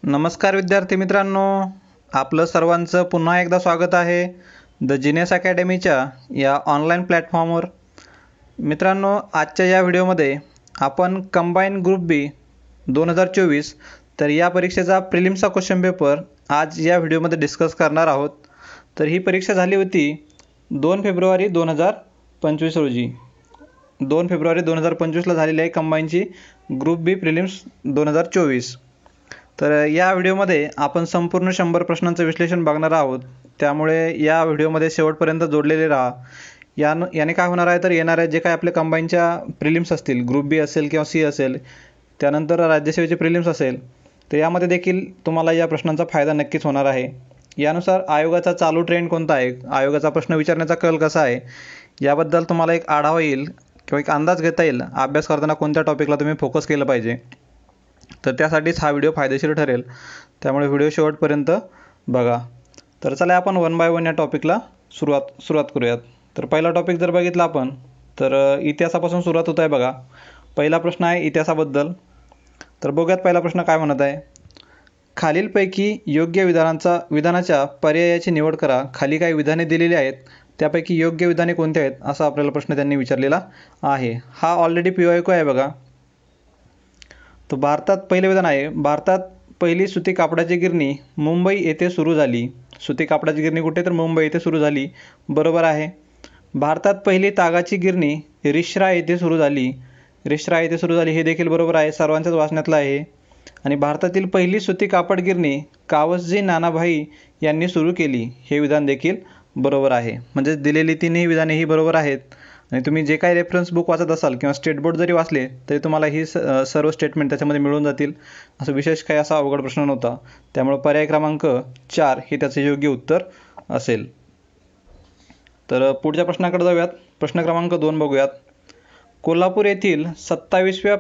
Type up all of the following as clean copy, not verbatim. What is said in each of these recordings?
नमस्कार विद्यार्थी मित्रांनो, आपलं सर्वांचं पुन्हा एकदा स्वागत आहे द जिनियस अकॅडमीच्या या ऑनलाईन प्लॅटफॉर्मवर. मित्रांनो, आजच्या या व्हिडिओमध्ये आपण कंबाईन ग्रुप बी 2024 तर या परीक्षेचा प्रिलिम्सचा क्वेश्चन पेपर आज या व्हिडिओमध्ये डिस्कस करणार आहोत. तर ही परीक्षा झाली होती 2 फेब्रुवारी 2025 रोजी. 2 फेब्रुवारी 2025ला झालेली आहे कंबाईनची ग्रुप बी प्रिलिम्स 2024. तर या व्हिडिओमध्ये आपण संपूर्ण 100 प्रश्नांचं विश्लेषण बघणार आहोत. त्यामुळे या व्हिडिओमध्ये शेवटपर्यंत जोडलेले राहा. याने काय होणार आहे तर येणारे जे काय आपले कंबाईनच्या प्रिलिम्स असतील, ग्रुप बी असेल किंवा सी असेल, त्यानंतर राज्यसेवेचे प्रिलिम्स असेल, तर यामध्ये देखील तुम्हाला या प्रश्नांचा फायदा नक्कीच होणार आहे. यानुसार आयोगाचा चालू ट्रेंड कोणता आहे, आयोगाचा प्रश्न विचारण्याचा कल कसा आहे, याबद्दल तुम्हाला एक आढावा येईल किंवा एक अंदाज घेता येईल अभ्यास करताना कोणत्या टॉपिकला तुम्ही फोकस केलं पाहिजे. तर त्यासाठीच हा व्हिडिओ फायदेशीर ठरेल. त्यामुळे व्हिडिओ शेवटपर्यंत बघा. तर चला आपण वन बाय वन या टॉपिकला सुरुवात करूयात. तर पहिला टॉपिक जर बघितला आपण तर इतिहासापासून सुरुवात होत आहे बघा. पहिला प्रश्न आहे इतिहासाबद्दल. तर बघूयात पहिला प्रश्न काय म्हणत आहे. खालीलपैकी योग्य विधानाच्या पर्यायाची निवड करा. खाली काही विधाने दिलेली आहेत, त्यापैकी योग्य विधाने कोणती आहेत असा आपल्याला प्रश्न त्यांनी विचारलेला आहे. हा ऑलरेडी PYQ आहे बघा. तो भारतात पहिले विधान आहे, भारतात पहिली सुती कापडाची गिरणी मुंबई येथे सुरू झाली. सुती कापडाची गिरणी कुठे तर मुंबई येथे सुरू झाली, बरोबर आहे. भारतात पहिली तागाची गिरणी रिश्रा येथे सुरू झाली. रिश्रा येथे सुरू झाली हे देखील बरोबर आहे, सर्वांच्याच वाचण्यातलं आहे. आणि भारतातील पहिली सुती कापड गिरणी कावसजी नानाभाई यांनी सुरू केली हे विधान देखील बरोबर आहे. म्हणजे दिलेली तिन्ही विधाने ही बरोबर आहेत. आणि तुम्ही जे काही रेफरन्स बुक वाचत असाल किंवा स्टेट बोर्ड जरी वाचले तरी तुम्हाला ही सर्व स्टेटमेंट त्याच्यामध्ये मिळून जातील. असं विशेष काही असा अवघड प्रश्न नव्हता. त्यामुळे पर्याय क्रमांक 4 हे त्याचे योग्य उत्तर असेल. तर पुढच्या प्रश्नाकडे जाऊयात. प्रश्न क्रमांक 2 बघूयात. कोल्हापूर येथील 27व्या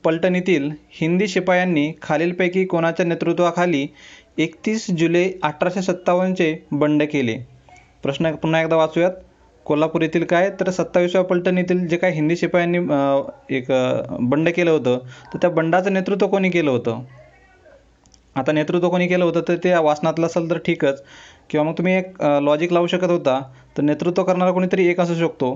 पलटणीतील हिंदी शिपायांनी खालीलपैकी कोणाच्या नेतृत्वाखाली 31 जुलै 1857चे बंड केले. प्रश्न पुन्हा एकदा वाचूयात. कोल्हापूर येथील काय तर 27व्या पलटणीतील जे काय हिंदी शिपायांनी एक बंड केलं होतं, तर त्या बंडाचं नेतृत्व कोणी केलं होतं. आता नेतृत्व कोणी केलं होतं तर ते वाचनातलं असेल तर ठीकच, किंवा मग तुम्ही एक लॉजिक लावू शकत होता. तर नेतृत्व करणारा कोणीतरी एक असू शकतो.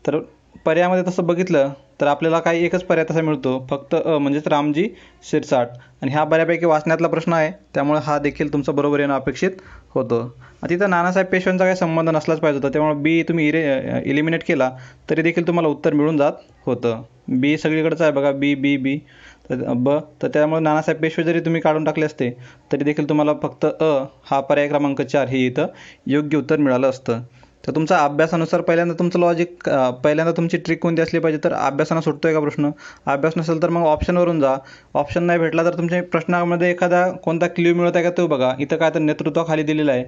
तर पर्यायामध्ये तसं बघितलं तर आपल्याला काही एकच पर्याय तसा मिळतो, फक्त म्हणजेच रामजी शिरसाट. आणि हा बऱ्यापैकी वाचण्यातला प्रश्न आहे, त्यामुळे हा देखील तुमचं बरोबर येणं अपेक्षित होतं. तिथं नानासाहेब पेशव्यांचा काही संबंध नसलाच पाहिजे होता, त्यामुळे बी तुम्ही इलिमिनेट केला तरी देखील तुम्हाला उत्तर मिळून जात होतं. बी सगळीकडचं आहे बघा, बी बी बी तर त्यामुळे नानासाहेब पेशवे जरी तुम्ही काढून टाकले असते तरी देखील तुम्हाला फक्त हा पर्याय क्रमांक 4 हे इथं योग्य उत्तर मिळालं असतं. तर तुमचा अभ्यासानुसार पहिल्यांदा तुमचं लॉजिक, पहिल्यांदा तुमची ट्रिक कोणती असली पाहिजे तर अभ्यासानं सुटतोय का प्रश्न. अभ्यास नसेल तर मग ऑप्शनवरून जा. ऑप्शन नाही भेटला तर तुमच्या प्रश्नामध्ये एखादा कोणता क्ल्यू मिळत आहे का तो बघा. इथं काय तर नेतृत्वाखाली दिलेलं आहे.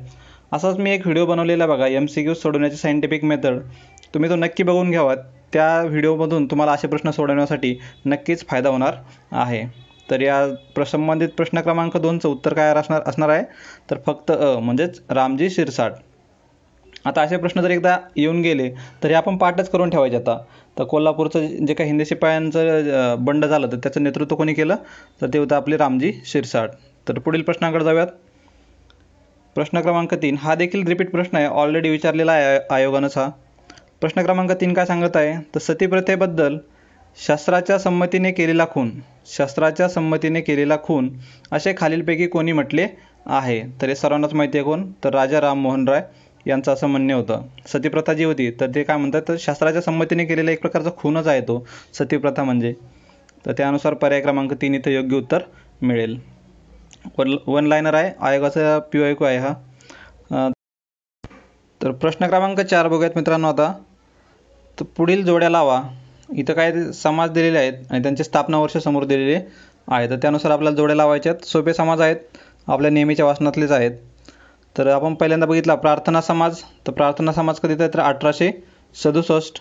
असाच मी एक व्हिडिओ बनवलेला बघा, MCQ सोडवण्याची सायंटिफिक मेथड. तुम्ही तो नक्की बघून घ्यावा. त्या व्हिडिओमधून तुम्हाला असे प्रश्न सोडवण्यासाठी नक्कीच फायदा होणार आहे. तर या संबंधित प्रश्न क्रमांक 2चं उत्तर काय असणार आहे तर फक्त म्हणजेच रामजी शिरसाट. आता असे प्रश्न जर एकदा येऊन गेले तरी आपण पाठच करून ठेवायचे. आता तर कोल्हापूरचं जे काही हिंदी शिपायांचं बंड झालं तर त्याचं नेतृत्व कोणी केलं तर ते होतं आपले रामजी शिरसाट. तर पुढील प्रश्नाकडे जाऊयात. प्रश्न क्रमांक 3 हा देखील रिपीट प्रश्न आहे, ऑलरेडी विचारलेला आहे आयोगानंच हा. प्रश्न क्रमांक 3 काय सांगत आहे तर सतीप्रथेबद्दल शास्त्राच्या संमतीने केलेला खून असे खालीलपैकी कोणी म्हटले आहे. तर हे सर्वांनाच माहिती आहे कोण तर राजा राममोहन राय यांचं असं म्हणणे होतं. सतीप्रथा जी होती तर ते काय म्हणतात तर शास्त्राच्या संमतीने केलेला एक प्रकारचा खूनच आहे तो सतीप्रथा म्हणजे. तर त्यानुसार पर्याय क्रमांक 3 इथं योग्य उत्तर मिळेल. वन लाईनर आहे, आयोगाचा PYQ आहे हा. तर प्रश्न क्रमांक 4 बघूयात मित्रांनो. आता तर पुढील जोड्या लावा. इथं काय समाज दिलेले आहेत आणि त्यांचे स्थापना वर्ष समोर दिलेले आहे. तर त्यानुसार आपल्याला जोड्या लावायच्या आहेत. सोपे समाज आहेत, आपल्या नेहमीच्या वाचनातलेच आहेत. तर आपण पहिल्यांदा बघितला प्रार्थना समाज. तर प्रार्थना समाज कधी तर 1867.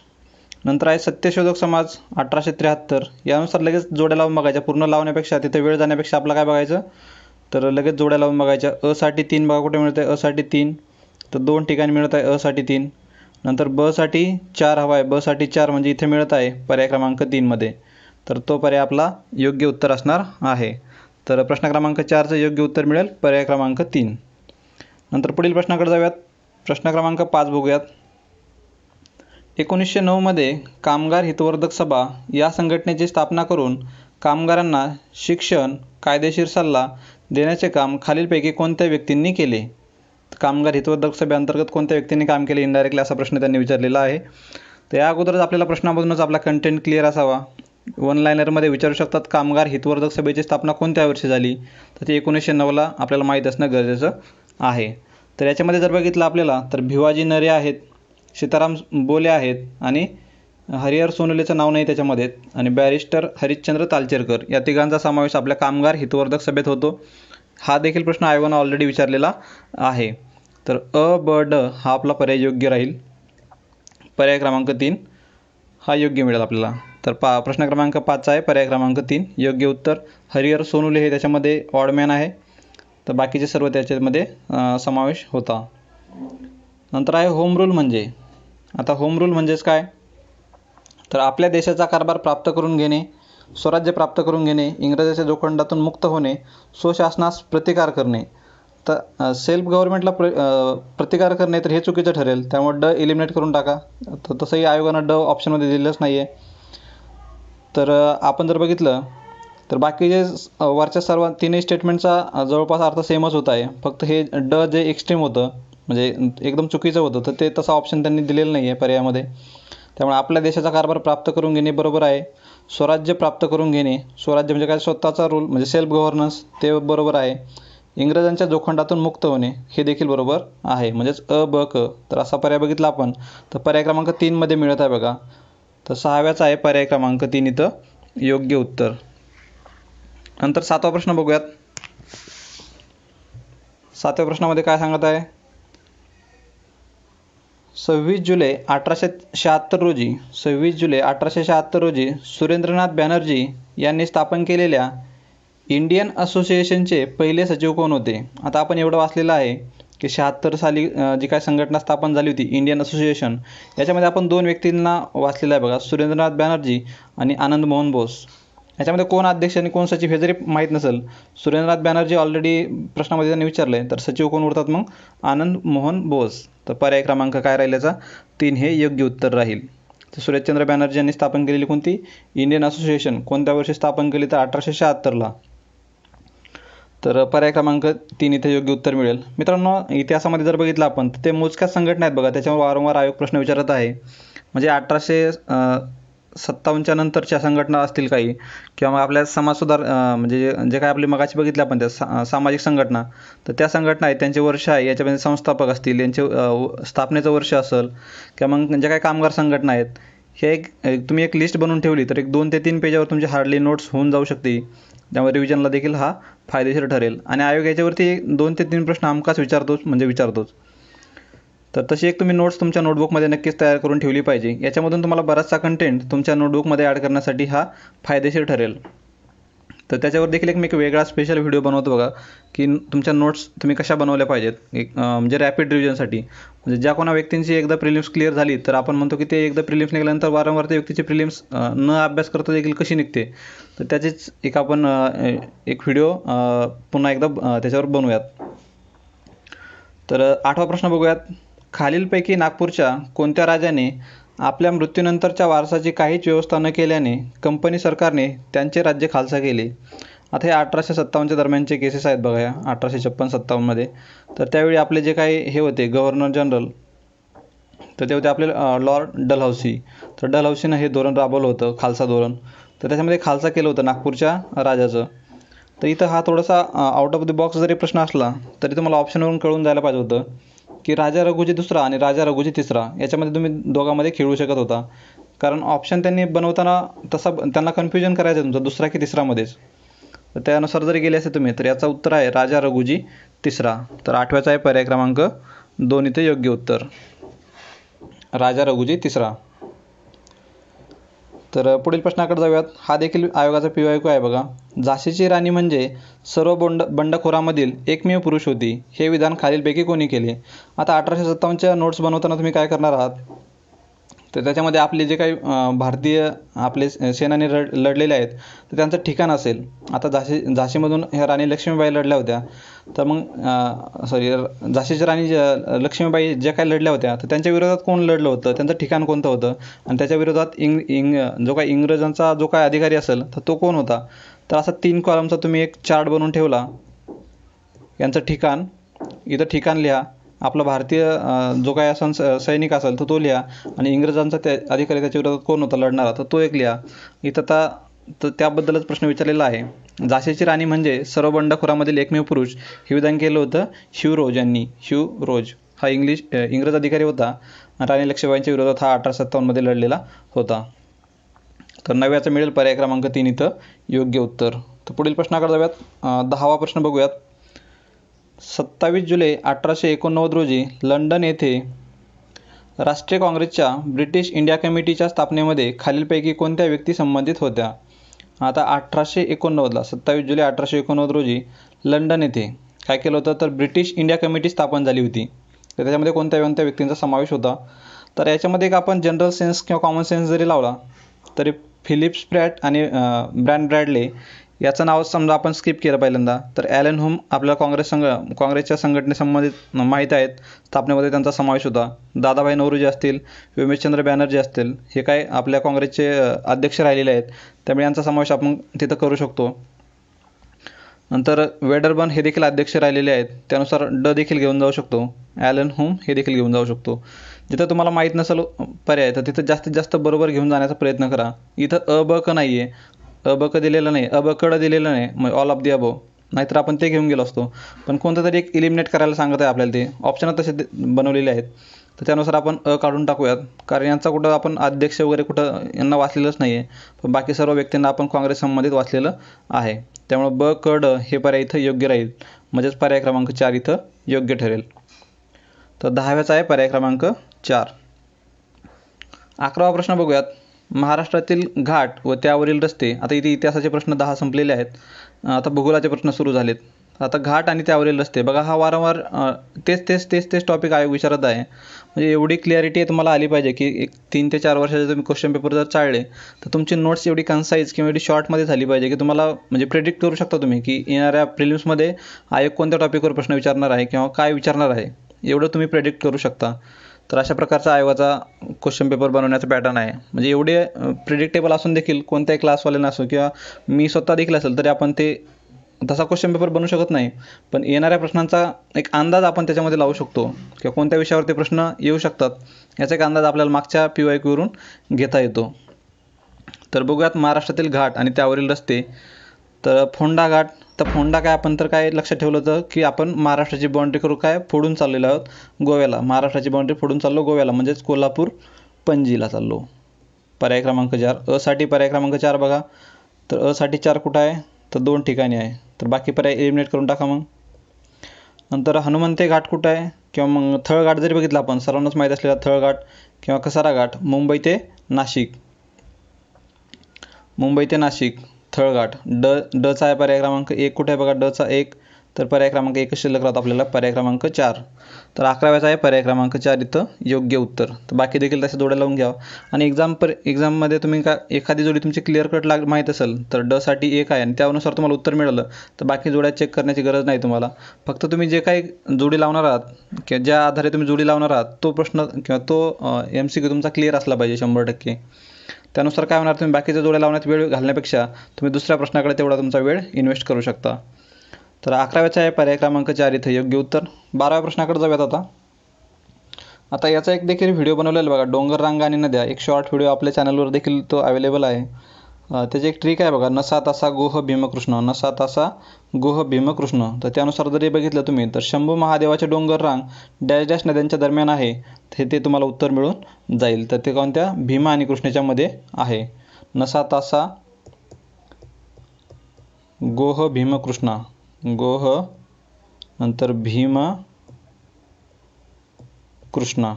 नंतर आहे सत्यशोधक समाज 1873. यानुसार लगेच जोड्या लावून बघायच्या. पूर्ण लावण्यापेक्षा तिथे वेळ जाण्यापेक्षा आपलं काय बघायचं तर लगेच जोड्या लावून बघायच्या. साठी 3 बघा कुठे मिळतं आहे, साठी 3 तर 2 ठिकाणी मिळत आहे साठी 3. नंतर साठी 4 हवा आहे, साठी 4 म्हणजे इथे मिळत आहे पर्याय क्रमांक 3 मध्ये. तर तो पर्याय आपला योग्य उत्तर असणार आहे. तर प्रश्न क्रमांक 4चं योग्य उत्तर मिळेल पर्याय क्रमांक 3. नंतर पुढील प्रश्नाकडे जाऊयात. प्रश्न क्रमांक 5 बघूयात. 1909 मध्ये कामगार हितवर्धक सभा या संघटनेची स्थापना करून कामगारांना शिक्षण, कायदेशीर सल्ला देण्याचे काम खालीलपैकी कोणत्या व्यक्तींनी केले? कामगार हितवर्धक सभेअंतर्गत कोणत्या व्यक्तींनी काम केले इनडायरेक्टली असा प्रश्न त्यांनी विचारलेला आहे. तर या अगोदरच आपल्याला प्रश्नामधूनच आपला कंटेंट क्लिअर असावा. वन लायनरमध्ये विचारू शकतात कामगार हितवर्धक सभेची स्थापना कोणत्या वर्षी झाली, तर ती 1909ला आपल्याला माहीत असणं गरजेचं आहे. तर याच्यामध्ये जर बघितलं आपल्याला तर भिवाजी नरे आहेत, सीताराम बोले आहेत आणि हरिहर सोनुलेचं नाव नाही त्याच्यामध्ये, आणि बॅरिस्टर हरिश्चंद्र तालचेरकर या तिघांचा समावेश आपल्या कामगार हितवर्धक सभेत होतो. हा देखील प्रश्न आयोगानं ऑलरेडी विचारलेला आहे. तर अ, ब, ड हा आपला पर्याय योग्य राहील. पर्याय क्रमांक 3 हा योग्य मिळेल आपल्याला. तर प्रश्न क्रमांक 5चा आहे पर्याय क्रमांक 3 योग्य उत्तर. हरिहर सोनुले हे त्याच्यामध्ये ऑडमॅन आहे, तर बाकीचे सर्व त्याच्यामध्ये समावेश होता. नंतर आहे होम रूल म्हणजे. आता होम रूल म्हणजेच काय, तर आपल्या देशाचा कारभार प्राप्त करून घेणे, स्वराज्य प्राप्त करून घेणे, इंग्रजांच्या जोखंडातून मुक्त होणे, स्वशासनास प्रतिकार करणे. तर सेल्फ गव्हर्नमेंटला प्रतिकार करणे तर हे चुकीचं ठरेल, त्यामुळे ड इलिमिनेट करून टाका. तर तसंही आयोगानं ड ऑप्शनमध्ये दिलेलंच नाही आहे. तर आपण जर बघितलं तर बाकीचे वरच्या सर्व तीनही स्टेटमेंटचा जवळपास अर्थ सेमच होत आहे. फक्त हे ड जे एक्स्ट्रीम होतं म्हणजे एकदम चुकीचं होतं, तर ते तसा ऑप्शन त्यांनी दिलेलं नाही आहे पर्यायामध्ये. त्यामुळे आपल्या देशाचा कारभार प्राप्त करून घेणे बरोबर आहे. स्वराज्य प्राप्त करून घेणे, स्वराज्य म्हणजे काय, स्वतःचा रूल म्हणजे सेल्फ गव्हर्नन्स, ते बरोबर आहे. इंग्रजांच्या जोखंडातून मुक्त होणे हे देखील बरोबर आहे, म्हणजेच अ, ब, क. तर असा पर्याय बघितला आपण तर पर्याय क्रमांक 3 मध्ये मिळत आहे बघा. तर 6व्याचा आहे पर्याय क्रमांक 3 इथं योग्य उत्तर. नंतर 7वा प्रश्न बघूयात. 7व्या प्रश्नामध्ये काय सांगत आहे, 26 जुलै 1876 रोजी सुरेंद्रनाथ बॅनर्जी यांनी स्थापन केलेल्या इंडियन असोसिएशनचे पहिले सचिव कोण होते? आता आपण एवढं वाचलेलं आहे की 76 साली जी काय संघटना स्थापन झाली होती इंडियन असोसिएशन, याच्यामध्ये आपण 2 व्यक्तींना वाचलेलं आहे बघा, सुरेंद्रनाथ बॅनर्जी आणि आनंद मोहन बोस. याच्यामध्ये कोण अध्यक्ष आणि कोण सचिव हे जरी माहीत नसेल, सुरेंद्रनाथ बॅनर्जी ऑलरेडी प्रश्नामध्ये त्यांनी विचारलं आहे, तर सचिव कोण उरतात मग, आनंद मोहन बोस. तर पर्याय क्रमांक काय राहील याचा, 3 हे योग्य उत्तर राहील. तर सुरेशचंद्र बॅनर्जी यांनी स्थापन केलेली कोणती इंडियन असोसिएशन कोणत्या वर्षी स्थापन केली, तर 1876ला. तर पर्याय क्रमांक 3 इथे योग्य उत्तर मिळेल. मित्रांनो, इतिहासामध्ये जर बघितलं आपण तर ते मोजक्याच संघटना आहेत बघा, त्याच्यावर वारंवार आयोग प्रश्न विचारत आहे. म्हणजे 1857च्या नंतरच्या संघटना असतील काही, किंवा मग आपल्या समाजसुधार म्हणजे जे काय आपली मगाची बघितले आपण त्या सामाजिक संघटना, तर त्या संघटना आहेत, त्यांचे वर्ष आहे, याच्यामध्ये संस्थापक असतील, यांचे स्थापनेचं वर्ष असेल, किंवा मग जे काही कामगार संघटना आहेत, हे तुम्ही एक लिस्ट बनवून ठेवली तर एक 2 ते 3 पेजावर तुमची हार्डली नोट्स होऊन जाऊ शकते. त्यामुळे रिव्हिजनला देखील हा फायदेशीर ठरेल. आणि आयोग याच्यावरती 2 ते 3 प्रश्न हमखास विचारतोच. तर तशी एक तुम्ही नोट्स तुमच्या नोटबुकमध्ये नक्कीच तयार करून ठेवली पाहिजे. याच्यामधून तुम्हाला बराचसा कंटेंट तुमच्या नोटबुकमध्ये ॲड करण्यासाठी हा फायदेशीर ठरेल. तर त्याच्यावर देखील एक वेगळा स्पेशल व्हिडिओ बनवतो बघा, की तुमच्या नोट्स तुम्ही कशा बनवल्या पाहिजेत, एक म्हणजे रॅपिड रिव्हिजनसाठी. म्हणजे ज्या कोणा व्यक्तींची एकदा प्रिलिम्स क्लिअर झाली, तर आपण म्हणतो की ते एकदा प्रिलिम्स निघाल्यानंतर वारंवार त्या व्यक्तीची प्रिलिम्स न अभ्यास करता देखील कशी निघते, तर त्याचीच एक आपण एक व्हिडिओ पुन्हा एकदा त्याच्यावर बनवूयात. तर 8वा प्रश्न बघूयात. खालीलपैकी नागपूरच्या कोणत्या राजाने आपल्या मृत्यूनंतरच्या वारसाची काहीच व्यवस्था न केल्याने कंपनी सरकारने त्यांचे राज्य खालसा केले? आता हे 1857च्या दरम्यानचे केसेस आहेत बघा, या 1856-57 मध्ये. तर त्यावेळी आपले जे काही हे होते गव्हर्नर जनरल, तर ते होते आपले लॉर्ड डलहौसी. तर डलहौसीनं हे धोरण राबवलं होतं, खालसा धोरण. तर त्याच्यामध्ये खालसा केलं होतं नागपूरच्या राजाचं. तर इथं हा थोडासा आउट ऑफ द बॉक्स जरी प्रश्न असला तरी तुम्हाला ऑप्शनवरून कळून जायला पाहिजे होतं की राजा रघुजी दुसरा आणि राजा रघुजी तिसरा याच्यामध्ये तुम्ही दोघांमध्ये खेळू शकत होता. कारण ऑप्शन त्यांनी बनवताना तसा त्यांना कन्फ्युजन करायचं तुमचं दुसरा की तिसरामध्येच. तर त्यानुसार जरी गेले असे तुम्ही, तर याचं उत्तर आहे राजा रघुजी तिसरा. तर 8व्याचा आहे पर्याय क्रमांक 2 इथे योग्य उत्तर, राजा रघुजी तिसरा. तर पुढील प्रश्नाकडे जाऊयात. हा देखील आयोगाचा PYQ आहे बघा. झाशीची राणी म्हणजे सर्व बंडखोरामधील एकमेव पुरुष होती, हे विधान खालीलपैकी कोणी केले? आता 1857च्या नोट्स बनवताना तुम्ही काय करणार आहात तर त्याच्यामध्ये आपले जे काही भारतीय आपले सेनानी लढलेले आहेत तर त्यांचं ठिकाण असेल. आता झाशीमधून ह्या राणी लक्ष्मीबाई लढल्या होत्या. तर मग झाशीच्या राणी लक्ष्मीबाई ज्या काही लढल्या होत्या तर त्यांच्या विरोधात कोण लढलं होतं, त्यांचं ठिकाण कोणतं होतं आणि त्याच्या विरोधात जो काही इंग्रजांचा जो काही अधिकारी असेल तर तो कोण होता. तर असा 3 कॉलमचा तुम्ही एक चार्ट बनवून ठेवला. यांचं ठिकाण, इथं ठिकाण लिहा. आपला भारतीय जो काही असन सैनिक असेल तर तो लिहा आणि इंग्रजांचा त्या अधिकारी त्याच्या विरोधात कोण होता लढणारा तर तो एक लिहा. इथं तर त्याबद्दलच प्रश्न विचारलेला आहे. झाशीची राणी म्हणजे सर्व बंडखोरामधील एकमेव पुरुष हे विधान केलं होतं शिवरोज यांनी. शिवरोज हा इंग्रज अधिकारी होता. राणी लक्ष्मीबाईंच्या विरोधात हा 1857मध्ये लढलेला होता. तर 9व्याचा मिळेल पर्याय क्रमांक 3 इथं योग्य उत्तर. तर पुढील प्रश्नाकडे जाऊयात. 10वा प्रश्न बघूयात. 27 जुलै 1889 रोजी लंडन येथे राष्ट्रीय काँग्रेसच्या ब्रिटिश इंडिया कमिटीच्या स्थापनेमध्ये खालीलपैकी कोणत्या व्यक्ती संबंधित होत्या. आता 1889ला 27 जुलै 1889 रोजी लंडन येथे काय केलं होतं तर ब्रिटिश इंडिया कमिटी स्थापन झाली होती. तर त्याच्यामध्ये कोणत्या कोणत्या व्यक्तींचा समावेश होता. तर याच्यामध्ये एक आपण जनरल सेन्स किंवा कॉमन सेन्स जरी लावला तरी फिलिप स्प्रॅट आणि ब्रॅन ब्रॅडले याचं नाव समजा आपण स्किप केलं पहिल्यांदा तर ॲलन हुम आपल्याला काँग्रेसच्या संघटनेसंबंधित माहीत आहेत. स्थापनेमध्ये त्यांचा समावेश होता. दादाभाई नौरोजी असतील, उमेशचंद्र बॅनर्जी असतील, हे काय आपल्या काँग्रेसचे अध्यक्ष राहिलेले आहेत. त्यामुळे यांचा समावेश आपण तिथं करू शकतो. नंतर वेडरबर्न हे देखील अध्यक्ष राहिलेले आहेत. त्यानुसार देखील घेऊन जाऊ शकतो. ॲलन हुम हे देखील घेऊन जाऊ शकतो. जिथं तुम्हाला माहीत नसेल पर्याय तर तिथं जास्तीत जास्त बरोबर घेऊन जाण्याचा प्रयत्न करा. इथं ब क नाही आहे, ब क दिलेलं नाही, ब क दिलेलं नाही, मग ऑल ऑफ दी अबो, नाहीतर आपण ते घेऊन गेलो असतो. पण कोणतं तरी एक इलिमिनेट करायला सांगत आहे आपल्याला. ते ऑप्शन तसे बनवलेले आहेत. तर त्यानुसार आपण काढून टाकूयात. कारण यांचा कुठं आपण अध्यक्ष वगैरे कुठं यांना वाचलेलंच नाही आहे. पण बाकी सर्व व्यक्तींना आपण काँग्रेस संबंधित वाचलेलं आहे. त्यामुळे ब क ड हे पर्याय इथं योग्य राहील. म्हणजेच पर्याय क्रमांक 4 इथं योग्य ठरेल. तर 10व्याचा आहे पर्याय क्रमांक 4. 11वा प्रश्न बघूयात. महाराष्ट्रातील घाट व त्यावरील रस्ते. आता इथे इतिहासाचे प्रश्न 10 संपलेले आहेत. आता भूगोलाचे प्रश्न सुरू झालेत. आता घाट आणि त्यावरील रस्ते बघा, हा वारंवार तेच टॉपिक आयोग विचारत आहे. म्हणजे एवढी क्लिअरिटी तुम्हाला आली पाहिजे की एक 3 ते 4 वर्षाचे तुम्ही क्वेश्चन पेपर जर चाळले तर तुमची नोट्स एवढी कन्साईज किंवा एवढी शॉर्टमध्ये झाली पाहिजे की तुम्हाला म्हणजे प्रेडिक्ट करू शकता तुम्ही की येणाऱ्या प्रिलिम्समध्ये आयोग कोणत्या टॉपिकवर प्रश्न विचारणार आहे किंवा काय विचारणार आहे, एवढं तुम्ही प्रेडिक्ट करू शकता. तर अशा प्रकारचा आयोगाचा क्वेश्चन पेपर बनवण्याचा पॅटर्न आहे. म्हणजे एवढे प्रिडिक्टेबल असून देखील कोणत्याही क्लासवाल्यांना असो किंवा मी स्वतः देखील असेल तरी आपण ते तसा क्वेश्चन पेपर बनवू शकत नाही. पण येणाऱ्या प्रश्नांचा एक अंदाज आपण त्याच्यामध्ये लावू शकतो किंवा कोणत्या विषयावर ते प्रश्न येऊ शकतात याचा एक अंदाज आपल्याला मागच्या PYQ वरून घेता येतो. तर बघूयात महाराष्ट्रातील घाट आणि त्यावरील रस्ते. तर फोंडा घाट. तर फोंडा काय आपण तर काय लक्षात ठेवलं होतं की आपण महाराष्ट्राची बाउंड्री करू काय फोडून चाललेलो आहोत गोव्याला. महाराष्ट्राची बाउंड्री फोडून चाललो गोव्याला, म्हणजेच कोल्हापूर पणजीला चाललो. पर्याय क्रमांक 4. साठी पर्याय क्रमांक 4 बघा. तर साठी 4 कुठं आहे तर 2 ठिकाणी आहे. तर बाकी पर्याय एलिमिनेट करून टाका मग. नंतर हनुमंते घाट कुठं आहे किंवा मग थळघाट जरी बघितला आपण सर्वांनाच माहीत असलेला थळघाट किंवा कसारा घाट, मुंबई ते नाशिक थळघाट. डचा आहे पर्याय क्रमांक 1 कुठे आहे बघा, डचा 1. तर पर्याय क्रमांक 1 शिल्लक राहतो आपल्याला, पर्याय क्रमांक 4. तर 11व्याचा आहे पर्याय क्रमांक 4 इथं योग्य उत्तर. तर बाकी देखील तसे जोड्या लावून घ्या. आणि एक्झाममध्ये तुम्ही एखादी जोडी तुमची क्लिअर कट माहीत असेल तर साठी 1 आहे आणि त्यानुसार तुम्हाला उत्तर मिळालं तर बाकी जोड्या चेक करण्याची गरज नाही तुम्हाला. फक्त तुम्ही जे काही जोडी लावणार आहात किंवा ज्या आधारे तुम्ही जोडी लावणार आहात तो प्रश्न किंवा तो MCQ तुमचा क्लिअर असला पाहिजे 100%. त्यानुसार काय होणार, तुम्ही बाकीच्या जोड्या लावण्यात वेळ घालण्यापेक्षा तुम्ही दुसऱ्या प्रश्नाकडे तेवढा तुमचा वेळ इन्व्हेस्ट करू शकता. तर 11व्याचा आहे पर्याय क्रमांक 4 इथं योग्य उत्तर. 12व्या प्रश्नाकडे जाऊयात आता याचा एक देखील व्हिडिओ बनवलेला बघा, डोंगर रांगा आणि नद्या. एक शॉर्ट व्हिडिओ आपल्या चॅनलवर देखील तो अवेलेबल आहे. त्याची एक ट्रिक आहे बघा, नसा तासा गोह भीमकृष्ण, नसा तासा गोह भीमकृष्ण. तर त्यानुसार जरी बघितलं तुम्ही तर शंभू महादेवाचे डोंगर रांग डॅश डॅश नद्यांच्या दरम्यान आहे. ते तुम्हाला उत्तर मिळून जाईल. तर ते कोणत्या, भीमा आणि कृष्णेच्या मध्ये आहे. नसा तासा गोह भीमकृष्णा, गोह नंतर भीम कृष्णा.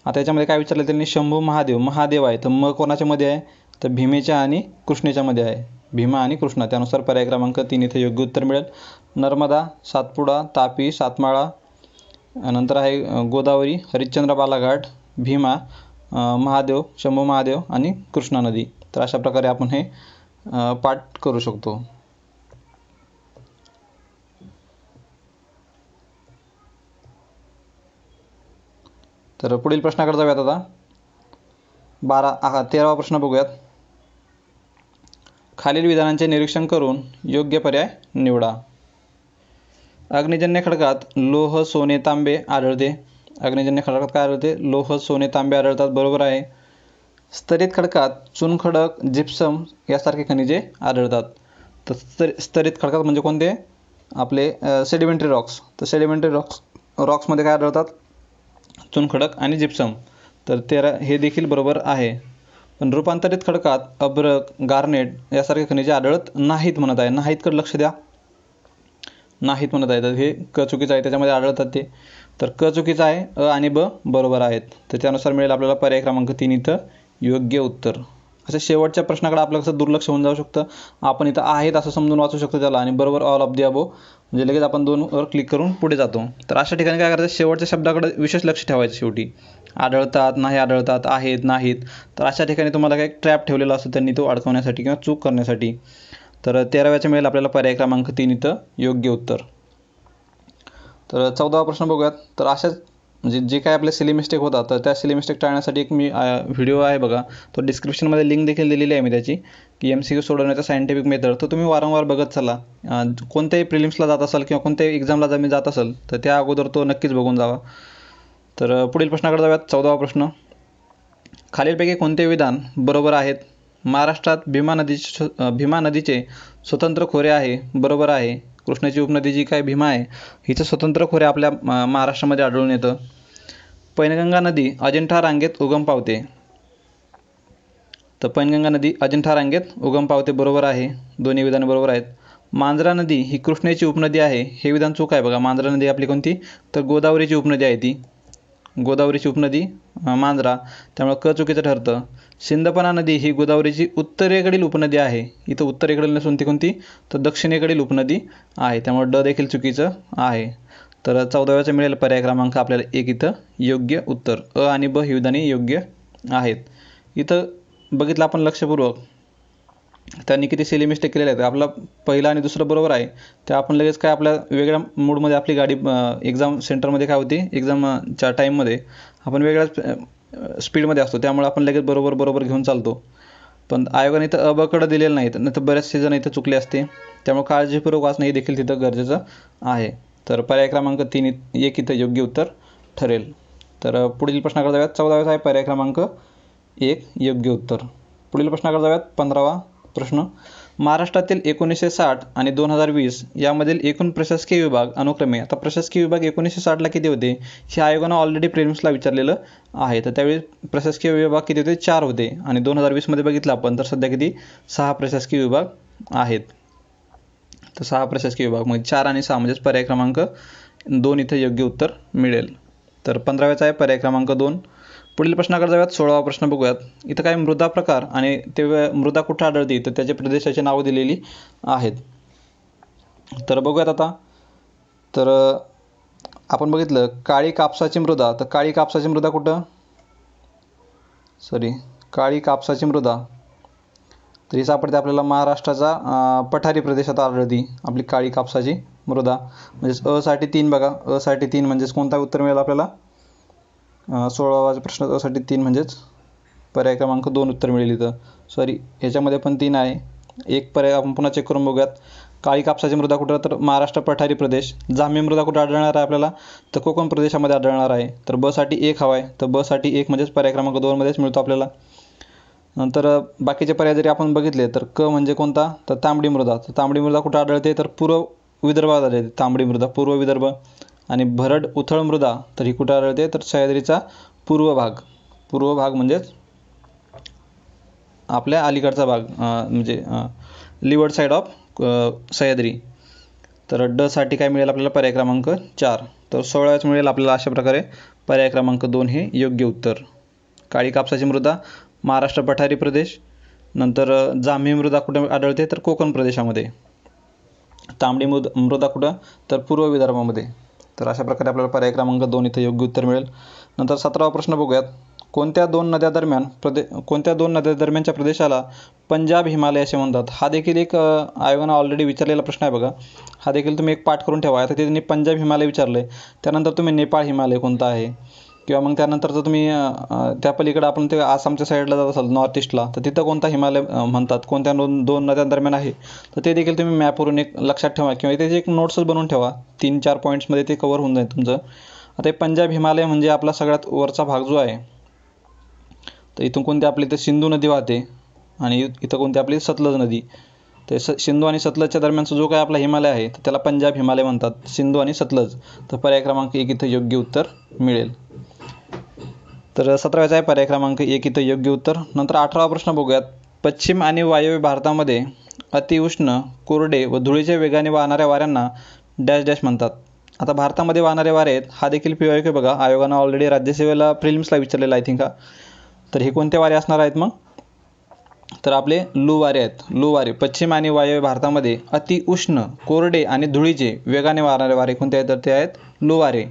आता याच्यामध्ये काय विचारलं त्यांनी, शंभू महादेव आहे तर मग कोणाच्या मध्ये आहे तर भीमेच्या आणि कृष्णेच्या मध्ये आहे, भीमा आणि कृष्णा. त्यानुसार पर्याय क्रमांक 3 इथे योग्य उत्तर मिळेल. नर्मदा, सातपुडा, तापी, सातमाळा, नंतर आहे गोदावरी, हरिश्चंद्र बालाघाट, भीमा महादेव, शंभू महादेव आणि कृष्णा नदी. तर अशा प्रकारे आपण हे पाठ करू शकतो. तर पुढील प्रश्नाकडे जाऊयात आता. 13वा प्रश्न बघूयात. खालील विधानांचे निरीक्षण करून योग्य पर्याय निवडा. अग्निजन्य खडकात लोह, सोने, तांबे आढळते. अग्निजन्य खडकात काय आढळते? लोह, सोने, तांबे आढळतात. बरोबर आहे. स्तरित खडकात चुनखडक, जिप्सम यासारखे खनिजे आढळतात. तर स्तरित खडकात म्हणजे कोणते? आपले सेडिमेंटरी रॉक्स. तर सेडिमेंटरी रॉक्समध्ये काय आढळतात? चुनखडक आणि जिप्सम. तर 13 हे देखील बरोबर आहे. पण रूपांतरित खडकात अभ्रक, गार्नेट यासारखे खनिजे आढळत नाहीत म्हणत आहे. नाहीतकडे लक्ष द्या. नाहीत म्हणत आहे, तर हे क चुकीचं आहे. त्याच्यामध्ये आढळतात ते. तर क चुकीचं आहे, अ आणि ब बरोबर आहेत. तर त्यानुसार मिळेल आपल्याला पर्याय क्रमांक 3 इथं योग्य उत्तर. असं शेवटच्या प्रश्नाकडे आपलं कसं दुर्लक्ष होऊन जाऊ शकतं. आपण इथं आहेत असं समजून वाचू शकतो त्याला आणि बरोबर ऑल ऑफ द अबो म्हणजे लगेच आपण 2वर क्लिक करून पुढे जातो. तर अशा ठिकाणी काय करायचं? शेवटच्या शब्दाकडे विशेष लक्ष ठेवायचं. शेवटी आढळतात, नाही आढळतात, आहेत, नाहीत. तर अशा ठिकाणी तुम्हाला काही ट्रॅप ठेवलेला असतो त्यांनी तो अडकवण्यासाठी किंवा चूक करण्यासाठी. तर 13व्याच्या मिळेल आपल्याला पर्याय क्रमांक 3 इथं योग्य उत्तर. तर 14वा प्रश्न बघूयात. तर अशाच म्हणजे जे काय आपले सिली मिस्टेक होतात तर त्या सिली मिस्टेक टाळण्यासाठी एक मी व्हिडिओ आहे बघा, तो डिस्क्रिप्शनमध्ये लिंक देखील दिलेली आहे मी त्याची, की MCQ सोडवण्याचा सायंटिफिक मेथड. तर तुम्ही वारंवार बघत चला. कोणत्याही प्रिलिम्सला जात असाल किंवा कोणत्याही एक्झामला जर मी जात असेल तर त्या अगोदर तो नक्कीच बघून जावा. तर पुढील प्रश्नाकडे जाऊयात. 14वा प्रश्न. खालीलपैकी कोणते विधान बरोबर आहेत? महाराष्ट्रात भीमा नदीचे स्वतंत्र खोरे आहे. बरोबर आहे. कृष्णाची उपनदी जी काय भीमा आहे हिचं स्वतंत्र खोरे आपल्या महाराष्ट्रामध्ये आढळून येतं. पैनगंगा नदी अजिंठा रांगेत उगम पावते. तर पैनगंगा नदी अजिंठा रांगेत उगम पावते. बरोबर आहे. दोन्ही विधाने बरोबर आहेत. मांजरा नदी ही कृष्णेची उपनदी आहे. हे विधान चूक आहे बघा. मांजरा नदी आपली कोणती? तर गोदावरीची उपनदी आहे ती. गोदावरीची उपनदी मांजरा, त्यामुळे क चुकीचं ठरतं. सिंदपना नदी ही गोदावरीची उत्तरेकडील उपनदी आहे. इथं उत्तरेकडील नसून ती कोणती? तर दक्षिणेकडील उपनदी आहे. त्यामुळे ड देखील चुकीचं आहे. तर 14व्याचं मिळेल पर्याय क्रमांक आपल्याला 1 इथं योग्य उत्तर. अ आणि ब ही विधाने योग्य आहेत. इथं बघितलं आपण लक्षपूर्वक त्यांनी किती सिली मिस्टेक केलेल्या आहेत. आपला पहिला आणि दुसरं बरोबर आहे. त्या आपण लगेच काय आपल्या वेगळ्या मूडमध्ये आपली गाडी एक्झाम सेंटरमध्ये काय होती, एक्झामच्या टाईममध्ये आपण वेगळ्याच स्पीडमध्ये असतो. त्यामुळे आपण लगेच बरोबर घेऊन चालतो. पण आयोगाने इथं अबकडं दिलेलं नाही, नाही तर बरेचसे जण इथं चुकले असते. त्यामुळे काळजीपूर्वक वाचणं हे देखील तिथं गरजेचं आहे. तर पर्याय क्रमांक 3 1 इथं योग्य उत्तर ठरेल. तर पुढील प्रश्नाकडे जाऊयात. 14व्याचा आहे पर्याय क्रमांक 1 योग्य उत्तर. पुढील प्रश्नाकडे जाऊयात. 15वा प्रश्न. महाराष्ट्रातील 1960 आणि 2020 यामधील एकूण प्रशासकीय विभाग अनुक्रमे, आता प्रशासकीय विभाग 1960ला किती होते हे आयोगानं ऑलरेडी प्रिलिम्सला विचारलेलं आहे. तर त्यावेळी प्रशासकीय विभाग किती होते? 4 होते. आणि 2020मध्ये बघितलं आपण तर सध्या किती? 6 प्रशासकीय विभाग आहेत. तर 6 प्रशासकीय विभाग म्हणजे 4 आणि 6 म्हणजेच पर्याय क्रमांक 2 इथं योग्य उत्तर मिळेल. तर 15व्याचा आहे पर्याय क्रमांक 2. पुढील प्रश्नाकडे जाऊयात. 16वा प्रश्न बघूयात. इथं काय मृदा प्रकार आणि ते मृदा कुठं आढळते तर त्याच्या प्रदेशाची नावं दिलेली आहेत. तर बघूयात आता. तर आपण बघितलं काळी कापसाची मृदा, तर काळी कापसाची मृदा कुठं? काळी कापसाची मृदा तर ही सापडते आपल्याला महाराष्ट्राचा पठारी प्रदेशात आढळती आपली काळी कापसाची मृदा. म्हणजेच अ साठी 3 बघा. अ साठी 3 म्हणजेच कोणता उत्तर मिळेल आपल्याला? 16वा प्रश्न अ साठी 3 म्हणजेच पर्याय क्रमांक 2 उत्तर मिळेल इथं. ह्याच्यामध्ये पण 3 आहे. एक पर्याय आपण पुन्हा चेक करून बघूयात. काळी कापसाची मृदा कुठं? तर महाराष्ट्र पठारी प्रदेश. जांभी मृदा कुठं आढळणार आहे आपल्याला? तर कोकण प्रदेशामध्ये आढळणार आहे. तर ब साठी 1 हवा आहे. तर ब साठी 1 म्हणजेच पर्याय क्रमांक 2 मध्येच मिळतो आपल्याला. नंतर बाकीचे पर्याय जरी आपण बघितले तर क म्हणजे कोणता? तर तांबडी मृदा. तर तांबडी मृदा कुठं आढळते? तर पूर्व विदर्भात आढळते तांबडी मृदा, पूर्व विदर्भ. आणि भरड उथळ मृदा तर ही कुठं आढळते? तर सह्याद्रीचा पूर्व भाग म्हणजेच आपल्या अलीकडचा भाग म्हणजे लिवर्ड साईड ऑफ सह्याद्री. तर ड साठी काय मिळेल आपल्याला? पर्याय क्रमांक 4. तर 16च मिळेल आपल्याला. अशा प्रकारे पर्याय क्रमांक 2 हे योग्य उत्तर. काळी कापसाची मृदा महाराष्ट्र पठारी प्रदेश. नंतर जांभी मृदा कुठं आढळते? तर कोकण प्रदेशामध्ये. तांबडी मृदा कुठं? तर पूर्व विदर्भामध्ये. तर अशा प्रकारे आपल्याला पर्याय क्रमांक 2 इथं योग्य उत्तर मिळेल. नंतर 17वा प्रश्न बघूयात. कोणत्या दोन नद्या दरम्यानच्या प्रदेशाला पंजाब हिमालय असे म्हणतात? हा देखील एक आयोगानं ऑलरेडी विचारलेला प्रश्न आहे बघा. हा देखील तुम्ही एक पाठ करून ठेवा. आता त्यांनी पंजाब हिमालय विचारलं आहे, त्यानंतर तुम्ही नेपाळ हिमालय कोणता आहे, किंवा मग त्यानंतर जर तुम्ही त्या पलीकडे आपण ते आसामच्या साईडला जात असाल नॉर्थ ईस्टला, तर तिथं कोणता हिमालय म्हणतात, कोणत्या दोन नद्यांदरम्यान आहे, तर ते देखील तुम्ही मॅपवरून एक लक्षात ठेवा किंवा त्याची एक नोट्सच बनवून ठेवा. 3-4 पॉईंट्समध्ये ते कवर होऊन जाईल तुमचं. आता हे पंजाब हिमालय म्हणजे आपला सगळ्यात वरचा भाग जो आहे, तर इथून कोणती आपली इथं सिंधू नदी वाहते आणि इथं कोणती आपली सतलज नदी. ते सिंधू आणि सतलजच्या दरम्यानचा जो काय आपला हिमालय आहे तर त्याला पंजाब हिमालय म्हणतात, सिंधू आणि सतलज. तर पर्याय क्रमांक 1 इथं योग्य उत्तर मिळेल. तर 17वाचा आहे पर्याय क्रमांक 1 इथं योग्य उत्तर. नंतर 18वा प्रश्न बघूयात. पश्चिम आणि वायव्य भारतामध्ये अतिउष्ण, कोरडे व धुळीच्या वेगाने वाहणाऱ्या वाऱ्यांना डॅश डॅश म्हणतात. आता भारतामध्ये वाहणारे वारे आहेत, हा देखील PYQ बघा, आयोगानं ऑलरेडी राज्यसेवेला प्रिलिम्सला विचारलेला आय थिंक. तर हे कोणते वारे असणार आहेत मग? तर आपले लू वारे आहेत. लू वारे पश्चिम आणि वायव्य भारतामध्ये अतिउष्ण, कोरडे आणि धुळीचे वेगाने वाहणारे वारे कोणते आहेत? तर ते आहेत लू वारे.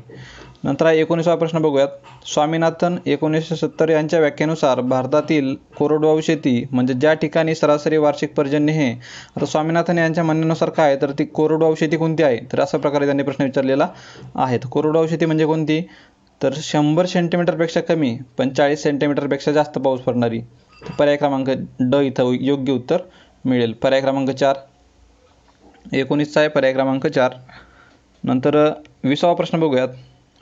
नंतर 19वा प्रश्न बघूयात. स्वामीनाथन 1970 यांच्या व्याख्येनुसार भारतातील कोरडवाहू शेती म्हणजे ज्या ठिकाणी सरासरी वार्षिक पर्जन्य हे. आता स्वामीनाथन यांच्या म्हणण्यानुसार काय, तर ती कोरडवाहू शेती कोणती आहे? तर अशा प्रकारे त्यांनी प्रश्न विचारलेला आहे. कोरडवाहू शेती म्हणजे कोणती? तर 100 सेंटीमीटरपेक्षा कमी पण 40 सेंटीमीटरपेक्षा जास्त पाऊस पडणारी. पर्याय क्रमांक ड इथं योग्य उत्तर मिळेल. पर्याय क्रमांक 4 19चा आहे पर्याय क्रमांक 4. नंतर 20वा प्रश्न बघूयात.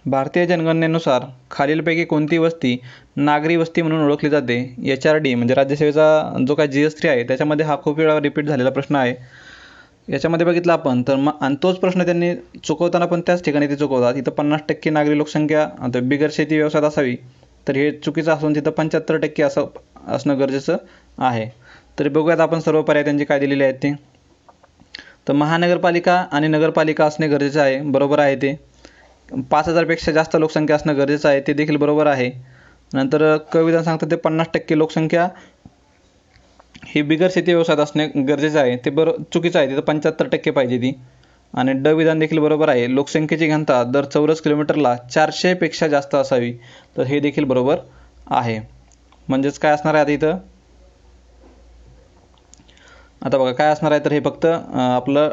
भारतीय जनगणनेनुसार खालीलपैकी कोणती वस्ती नागरी वस्ती म्हणून ओळखली जाते? HRD म्हणजे राज्यसेवेचा जो काय GS3 आहे त्याच्यामध्ये हा खूप वेळा रिपीट झालेला प्रश्न आहे. याच्यामध्ये बघितलं आपण तर आणि तोच प्रश्न त्यांनी चुकवताना पण त्याच ठिकाणी ते चुकवतात. इथं 50% नागरी लोकसंख्या बिगर शेती व्यवसायात असावी, तर हे चुकीचं असून तिथं 75% असं असणं गरजेचं आहे. तर बघूयात आपण सर्व पर्याय त्यांचे काय दिलेले आहेत ते. तर महानगरपालिका आणि नगरपालिका असणे गरजेचं आहे, बरोबर आहे ते. 5000 पेक्षा जास्त लोकसंख्या असणं गरजेचं आहे, ते देखील बरोबर आहे. नंतर क विधान सांगतं ते 50% लोकसंख्या ही बिगर शेती व्यवसायात असणे गरजेचं आहे, ते चुकीचं आहे, तिथं 75% पाहिजे ती. आणि ड विधान देखील बरोबर आहे. लोकसंख्येची घनता दर चौरस किलोमीटरला 400 पेक्षा जास्त असावी, तर हे देखील बरोबर आहे. म्हणजेच काय असणार आहे आता इथं? आता बघा काय असणार आहे, तर हे फक्त आपलं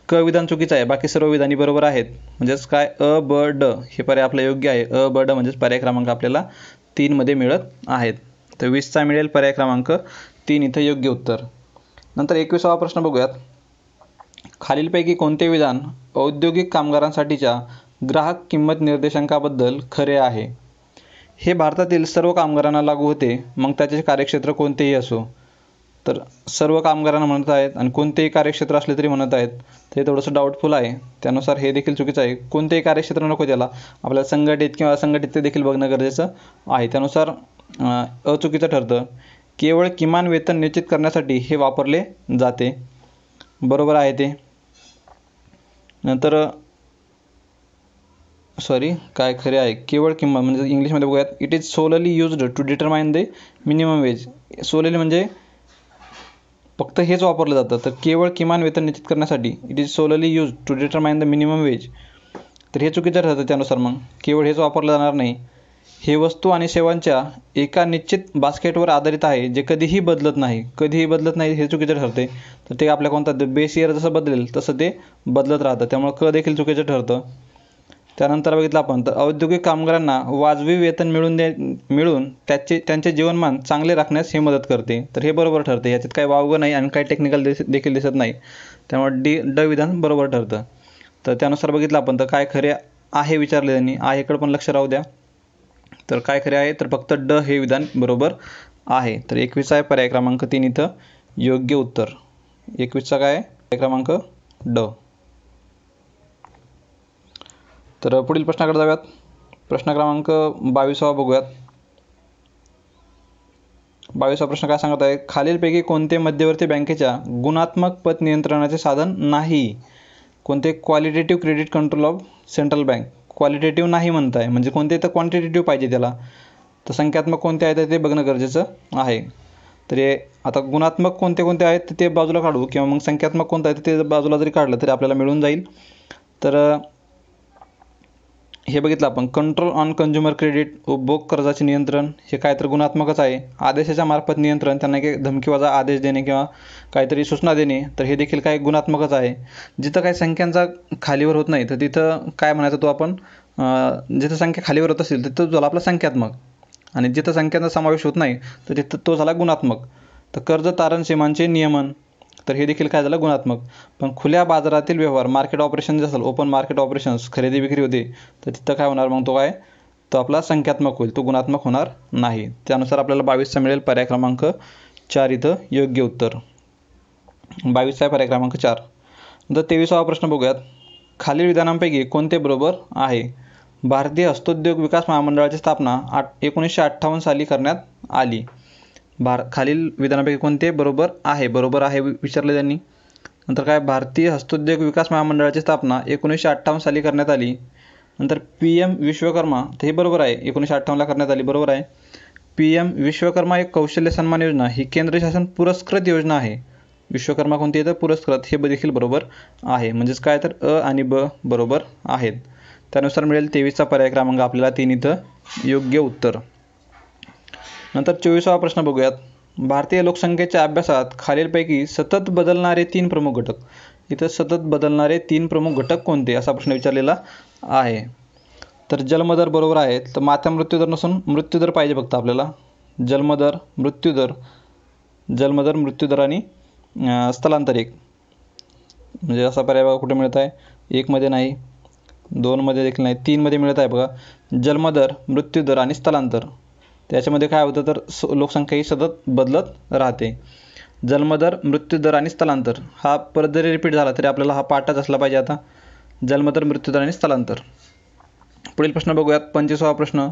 क विधान चुकीचं आहे, बाकी सर्व विधानी बरोबर आहेत. म्हणजेच काय अ ब ड हे पर्याय आपलं योग्य आहे. अ ब ड म्हणजेच पर्याय क्रमांक आपल्याला 3 मध्ये मिळत आहेत. तर 20चा मिळेल पर्याय क्रमांक 3 इथं योग्य उत्तर. नंतर 21वा प्रश्न बघूयात. खालीलपैकी कोणते विधान औद्योगिक कामगारांसाठीच्या ग्राहक किंमत निर्देशांकाबद्दल खरे आहे? हे भारतातील सर्व कामगारांना लागू होते, मग त्याचे कार्यक्षेत्र कोणतेही असो. तर सर्व कामगारांना म्हणत आहेत आणि कोणतेही कार्यक्षेत्र असले तरी म्हणत आहेत, ते थोडंसं डाऊटफुल आहे. त्यानुसार हे देखील चुकीचं आहे. कोणतेही कार्यक्षेत्र नको, त्याला आपल्याला संघटित किंवा असंघटित ते देखील बघणं गरजेचं आहे. त्यानुसार अचुकीचं ठरतं. केवळ किमान वेतन निश्चित करण्यासाठी हे वापरले जाते, बरोबर आहे ते. नंतर काय खरे आहे? केवळ किंमत म्हणजे इंग्लिशमध्ये बघूयात. It is solely used to determine the minimum wage. Solely म्हणजे फक्त हेच वापरलं जातं. तर केवळ किमान वेतन निश्चित करण्यासाठी it is solely use to determine the minimum wage, तर हे चुकीचं ठरतं. त्यानुसार मग केवळ हेच वापरलं जाणार नाही. हे वस्तू आणि सेवांच्या एका निश्चित बास्केटवर आधारित आहे, जे कधीही बदलत नाही. हे चुकीचं ठरते. तर ते आपल्या कोणता बेस इयर जसं बदलेल तसं ते बदलत राहतं, त्यामुळे क देखील चुकीचं ठरतं. त्यानंतर बघितलं आपण तर औद्योगिक कामगारांना वाजवी वेतन मिळून त्यांचे जीवनमान चांगले राखण्यास हे मदत करते, तर हे बरोबर ठरते. याच्यात काही वावगं नाही आणि काही टेक्निकल देखील दिसत नाही, त्यामुळे ड विधान बरोबर ठरतं. तर त्यानुसार बघितलं आपण तर काय खरे आहे विचारले त्यांनी, आहेकडे पण लक्ष राहू द्या. तर काय खरे आहे, तर फक्त ड हे विधान बरोबर आहे. तर 21चा आहे पर्याय क्रमांक 3 इथं योग्य उत्तर. 21चा काय आहे? पर्याय क्रमांक ड. तर पुढील प्रश्नाकडे जाऊयात. प्रश्न क्रमांक 22वा बघूयात. 22वा प्रश्न काय सांगत आहे? खालीलपैकी कोणते मध्यवर्ती बँकेच्या गुणात्मक पत नियंत्रणाचे साधन नाही? कोणते? Qualitative credit control of central bank. Qualitative नाही म्हणत आहे, म्हणजे कोणते तर क्वांटिटेटिव्ह पाहिजे त्याला. तर संख्यात्मक कोणते आहेत ते बघणं गरजेचं आहे. तर हे आता गुणात्मक कोणते आहेत ते बाजूला काढू, किंवा मग संख्यात्मक कोणतं आहे ते बाजूला जरी काढलं तरी आपल्याला मिळून जाईल. तर हे बघितलं आपण. कंट्रोल ऑन कंझ्युमर क्रेडिट, उपभोग कर्जाचे नियंत्रण, हे काय तर गुणात्मकच आहे. आदेशाच्या मार्फत नियंत्रण, त्यांना काही धमकीवाजा आदेश देणे किंवा काहीतरी सूचना देणे, तर हे देखील काय गुणात्मकच आहे. जिथं काही संख्यांचा खालीवर होत नाही तर तिथं काय म्हणायचं तो आपण, जिथं संख्या खालीवर होत असेल तिथं झाला आपला संख्यात्मक, आणि जिथं संख्यांचा समावेश होत नाही तर तिथं तो झाला गुणात्मक. तर कर्ज तारण सीमांचे नियमन, तर हे देखील काय झालं गुणात्मक. पण खुल्या बाजारातील व्यवहार, मार्केट ऑपरेशन जे असेल, ओपन मार्केट ऑपरेशन्स, खरेदी विक्री होते, तर तिथं काय होणार मग तो काय, तो आपला संख्यात्मक होईल, तो गुणात्मक होणार नाही. त्यानुसार आपल्याला 22चा मिळेल पर्याय क्रमांक 4 इथं योग्य उत्तर. 22चा आहे पर्याय क्रमांक 4. नंतर 23वा प्रश्न बघूयात. खालील विधानांपैकी कोणते बरोबर आहे? भारतीय हस्तोद्योग विकास महामंडळाची स्थापना 1958 साली करण्यात आली. खालील विधानांपैकी कोणते बरोबर आहे? बरोबर आहे विचारले त्यांनी. नंतर काय, भारतीय हस्तोद्योग विकास महामंडळाची स्थापना 1958 साली करण्यात आली. नंतर PM विश्वकर्मा, तर हे बरोबर आहे, 1958ला करण्यात आली, बरोबर आहे. PM विश्वकर्मा एक कौशल्य सन्मान योजना ही केंद्र शासन पुरस्कृत योजना आहे. विश्वकर्मा कोणती आहे तर पुरस्कृत, हे देखील बरोबर आहे. म्हणजेच काय तर अ आणि ब बरोबर आहेत. त्यानुसार मिळेल 23चा पर्याय क्रमांक आपल्याला 3 इथं योग्य उत्तर. नंतर 24वा प्रश्न बघूयात. भारतीय लोकसंख्येच्या अभ्यासात खालीलपैकी सतत बदलणारे 3 प्रमुख घटक, इथं सतत बदलणारे 3 प्रमुख घटक कोणते असा प्रश्न विचारलेला आहे. तर जन्मदर बरोबर आहे. तर माता मृत्यूदर नसून मृत्यूदर पाहिजे फक्त आपल्याला. जन्मदर, मृत्यूदर आणि स्थलांतर एक, म्हणजे असा पर्याय बघा कुठे मिळत आहे, 1 मध्ये नाही, 2 मध्ये देखील नाही, 3 मध्ये मिळत आहे बघा. जन्मदर, मृत्यूदर आणि स्थलांतर, त्याच्यामध्ये काय होतं तर लोकसंख्या ही सतत बदलत राहते. जन्मदर, मृत्यूदर आणि स्थलांतर हा परत जरी रिपीट झाला तरी आपल्याला हा पाठच असला पाहिजे. आता जन्मदर, मृत्यूदर आणि स्थलांतर. पुढील प्रश्न बघूयात. 25वा प्रश्न.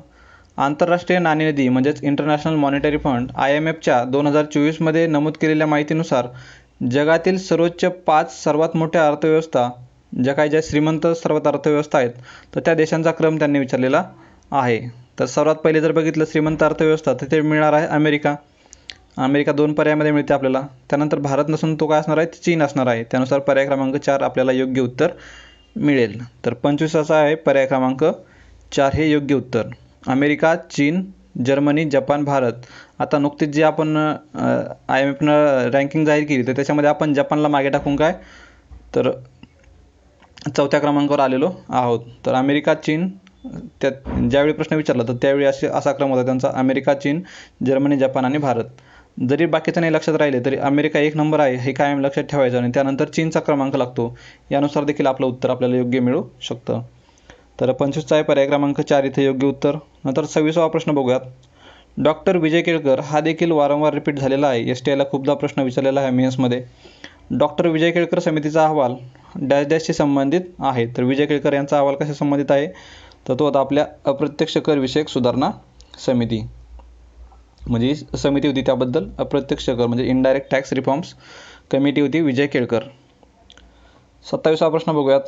आंतरराष्ट्रीय नाणेनिधी म्हणजेच इंटरनॅशनल मॉनिटरी फंड IMFच्या 2024मध्ये नमूद केलेल्या माहितीनुसार जगातील सर्वोच्च 5 सर्वात मोठ्या अर्थव्यवस्था, ज्या श्रीमंत सर्वात अर्थव्यवस्था आहेत, तर त्या देशांचा क्रम त्यांनी विचारलेला आहे. तर सर्वात पहिले जर बघितलं श्रीमंत अर्थव्यवस्था तर ते मिळणार आहे अमेरिका. 2 पर्यायामध्ये मिळते आपल्याला. त्यानंतर भारत नसून तो काय असणार आहे, चीन असणार आहे. त्यानुसार पर्याय क्रमांक 4 आपल्याला योग्य उत्तर मिळेल. तर 25चा आहे पर्याय क्रमांक 4 हे योग्य उत्तर. अमेरिका, चीन, जर्मनी, जपान, भारत. आता नुकतीच जी आपण IMFनं रँकिंग जाहीर केली तर त्याच्यामध्ये आपण जपानला मागे टाकून काय तर 4थ्या क्रमांकावर आलेलो आहोत. तर अमेरिका, चीन, त्यात ज्यावेळी प्रश्न विचारला तर त्यावेळी असा क्रम होता त्यांचा, अमेरिका, चीन, जर्मनी, जपान आणि भारत. जरी बाकीचं नाही लक्षात राहिले तरी अमेरिका 1 नंबर आहे हे कायम लक्षात ठेवायचं, आणि त्यानंतर चीनचा क्रमांक लागतो. यानुसार देखील आपलं उत्तर आपल्याला योग्य मिळू शकतं. तर 25चा आहे पर्याय क्रमांक 4 इथे योग्य उत्तर. नंतर 26वा प्रश्न बघूयात. डॉक्टर विजय केळकर हा देखील वारंवार रिपीट झालेला आहे. STIला खूपदा प्रश्न विचारलेला आहे मेन्समध्ये. डॉक्टर विजय केळकर समितीचा अहवाल डॅश डॅशशी संबंधित आहे. तर विजय केळकर यांचा अहवाल कशा संबंधित आहे तर तो आता आपल्या अप्रत्यक्ष कर विषयक सुधारणा समिती, म्हणजे समिती होती त्याबद्दल, अप्रत्यक्ष कर म्हणजे इनडायरेक्ट टॅक्स रिफॉर्म्स कमिटी होती विजय केळकर. 27वा प्रश्न बघूयात.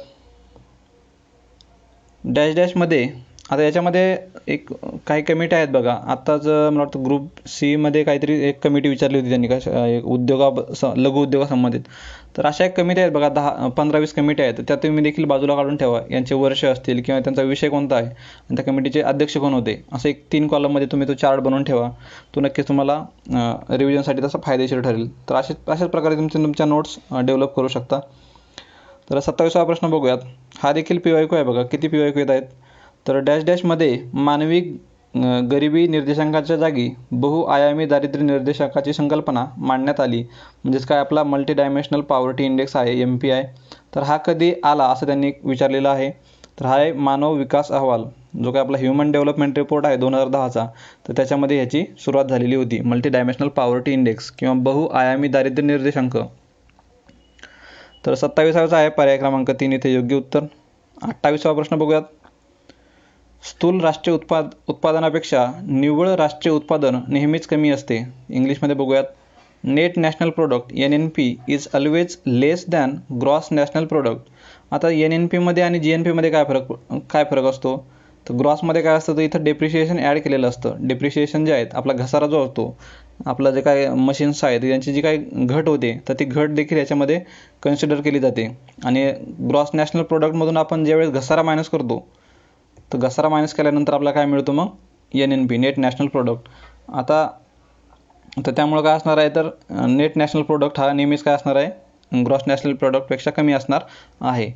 डॅश डॅशमध्ये आता याच्यामध्ये काही कमिटी आहेत बघा. आत्ताच मला वाटतं ग्रुप C मध्ये काहीतरी एक कमिटी विचारली होती त्यांनी, लघु उद्योगासंबंधित. तर अशा एक कमिटी आहेत बघा, 15-20 कमिटी आहेत. त्या तुम्ही देखील बाजूला काढून ठेवा. यांचे वर्ष असतील किंवा त्यांचा विषय कोणता आहे आणि त्या कमिटीचे अध्यक्ष कोण होते, असं एक 3 कॉलममध्ये तुम्ही तो चार्ट बनवून ठेवा. तो नक्कीच तुम्हाला रिव्हिजनसाठी तसा फायदेशीर ठरेल. तर अशाच प्रकारे तुमच्या नोट्स डेव्हलप करू शकता. तर 27वा प्रश्न बघूयात. हा देखील PYQ आहे बघा. किती PYQ येत आहेत तर डॅश डॅशमध्ये मानवी गरिबी निर्देशांकाच्या जागी बहुआयामी दारिद्र्य निर्देशांकाची संकल्पना मांडण्यात आली. म्हणजेच काय आपला मल्टी डायमेन्शनल पॉवर्टी इंडेक्स आहे MPI. तर हा कधी आला असं त्यांनी विचारलेलं आहे. तर हा आहे मानव विकास अहवाल, जो काय आपला ह्युमन डेव्हलपमेंट रिपोर्ट आहे 2010चा. तर त्याच्यामध्ये ह्याची सुरुवात झालेली होती, मल्टी डायमेन्शनल पॉवर्टी इंडेक्स किंवा बहुआयामी दारिद्र्य निर्देशांक. तर 27वा आहे पर्याय क्रमांक 3 इथे योग्य उत्तर. 28वा प्रश्न बघूयात. स्थूल राष्ट्रीय उत्पादनापेक्षा निव्वळ राष्ट्रीय उत्पादन नेहमीच कमी असते. इंग्लिशमध्ये बघूयात. Net national product NNP is always less than gross national product. आता NNP मध्ये आणि GNP मध्ये काय फरक असतो तर ग्रॉसमध्ये काय असतं तर इथं डेप्रिशिएशन ॲड केलेलं असतं. डेप्रिशिएशन जे आहेत, आपला घसारा जो असतो, आपलं जे काय मशीन्स आहेत यांची जी काही घट होते तर ती घट देखील याच्यामध्ये कन्सिडर केली जाते. आणि ग्रॉस नॅशनल प्रोडक्टमधून आपण ज्यावेळेस घसारा मायनस करतो तर घसारा मायनस केल्यानंतर आपल्याला काय मिळतो मग NNP नेट नॅशनल प्रोडक्ट. आता तर त्यामुळे काय असणार आहे तर नेट नॅशनल प्रोडक्ट हा नेहमीच काय असणार आहे ग्रॉस नॅशनल प्रोडक्टपेक्षा कमी असणार आहे.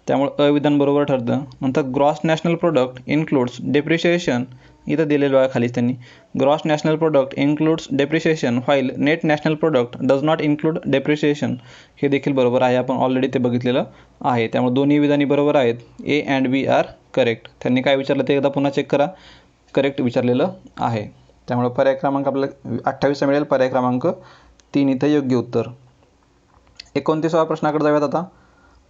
त्यामुळे अविधान बरोबर ठरतं. नंतर gross national product includes depreciation, इथं दिलेलं आहे खालीच त्यांनी, gross national product includes depreciation while net national product does not include depreciation. हे देखील बरोबर आहे, आपण ऑलरेडी ते बघितलेलं आहे. त्यामुळे दोन्ही विधानी बरोबर आहेत. A and B are correct. त्यांनी काय विचारलं ते एकदा पुन्हा चेक करा, करेक्ट विचारलेलं आहे. त्यामुळे पर्याय क्रमांक आपल्याला 28 मिळेल. पर्याय क्रमांक 3 इथं योग्य उत्तर. 29वा प्रश्नाकडे जाऊयात आता.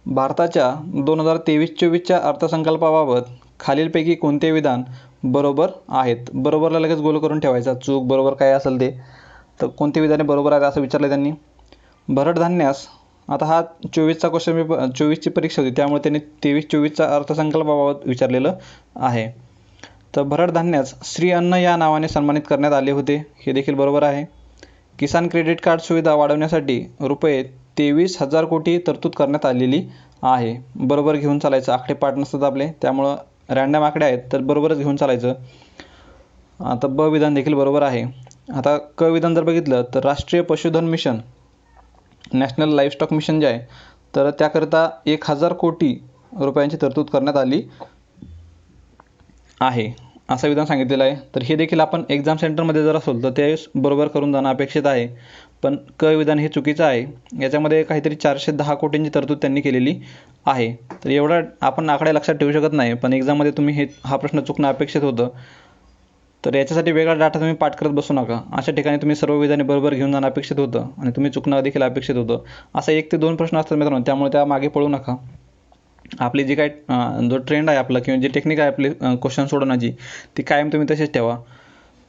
भारताच्या 2023-24च्या अर्थसंकल्पाबाबत खालीलपैकी कोणते विधान बरोबर आहेत? बरोबरला लगेच गोल करून ठेवायचा, चूक बरोबर काय असेल ते. तर कोणते विधाने बरोबर आहेत असं विचारलं त्यांनी. भरड धान्यास, आता हा 24चा क्वेश्चन पेपर 24ची परीक्षा होती, त्यामुळे त्यांनी 23-24चा अर्थसंकल्पाबाबत विचारलेलं आहे. तर भरड धान्यास श्री अन्न या नावाने सन्मानित करण्यात आले होते, हे देखील बरोबर आहे. किसान क्रेडिट कार्ड सुविधा वाढवण्यासाठी ₹23,000 कोटी तरतूद करण्यात आलेली आहे. बरोबर घेऊन चालायचं, आकडे पाठ नसतात आपले, त्यामुळं रँडम आकडे आहेत तर बरोबरच घेऊन चालायचं. आता ब विधान देखील बरोबर आहे. आता क विधान जर बघितलं तर राष्ट्रीय पशुधन मिशन, नॅशनल लाईव्हस्टॉक मिशन जे आहे तर त्याकरिता 1,000 कोटी रुपयांची तरतूद करण्यात आली आहे, असं विधान सांगितलेलं आहे. तर हे देखील आपण एक्झाम सेंटरमध्ये जर असेल तर ते बरोबर करून जाणं अपेक्षित आहे. पण क विधान हे चुकीचं आहे. याच्यामध्ये काहीतरी 410 कोटींची तरतूद त्यांनी केलेली आहे. तर एवढा आपण आकडे लक्षात ठेवू शकत नाही, पण एक्झाममध्ये तुम्ही हा प्रश्न चुकणं अपेक्षित होतं. तर याच्यासाठी वेगळा डाटा तुम्ही पाठ करत बसू नका. अशा ठिकाणी तुम्ही सर्व विधाने बरोबर घेऊन जाणं अपेक्षित होतं आणि तुम्ही चुकणं देखील अपेक्षित होतं. असं 1 ते 2 प्रश्न असतात मित्रांनो, त्यामुळे त्या मागे पळू नका. आपली जी काय जो ट्रेंड आहे आपला किंवा जी टेक्निक आहे आपली क्वेश्चन सोडवण्याची, ती कायम तुम्ही तशीच ठेवा.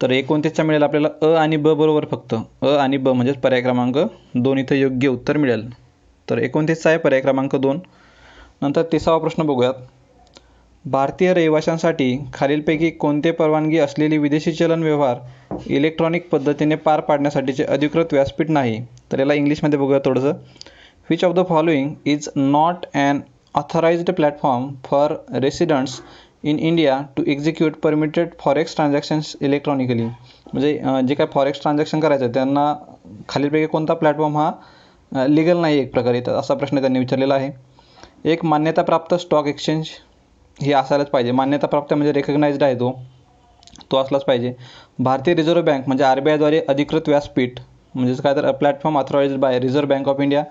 तर 29चा मिळेल आपल्याला अ आणि ब बरोबर, फक्त अ आणि ब म्हणजेच पर्याय क्रमांक 2 इथं योग्य उत्तर मिळेल. तर 29चा आहे पर्याय क्रमांक 2. नंतर 30वा प्रश्न बघूयात. भारतीय रहिवाशांसाठी खालीलपैकी कोणते परवानगी असलेली विदेशी चलन व्यवहार इलेक्ट्रॉनिक पद्धतीने पार पाडण्यासाठीचे अधिकृत व्यासपीठ नाही? तर याला इंग्लिशमध्ये बघूया थोडंसं. Which of the following is not an authorised platform for residents in India to execute permitted forex transactions electronically? म्हणजे जे काय फॉरेक्स ट्रान्झॅक्शन करायचं त्यांना खालीलपैकी कोणता प्लॅटफॉर्म हा लिगल नाही एक प्रकारे, तर असा प्रश्न त्यांनी विचारलेला आहे. एक मान्यताप्राप्त स्टॉक एक्सचेंज हे असायलाच पाहिजे. मान्यताप्राप्त म्हणजे रेकग्नाइज्ड आहे तो असलाच पाहिजे. भारतीय रिझर्व्ह बँक म्हणजे RBIद्वारे अधिकृत व्यासपीठ म्हणजेच काय तर platform authorised bye reserve bank of India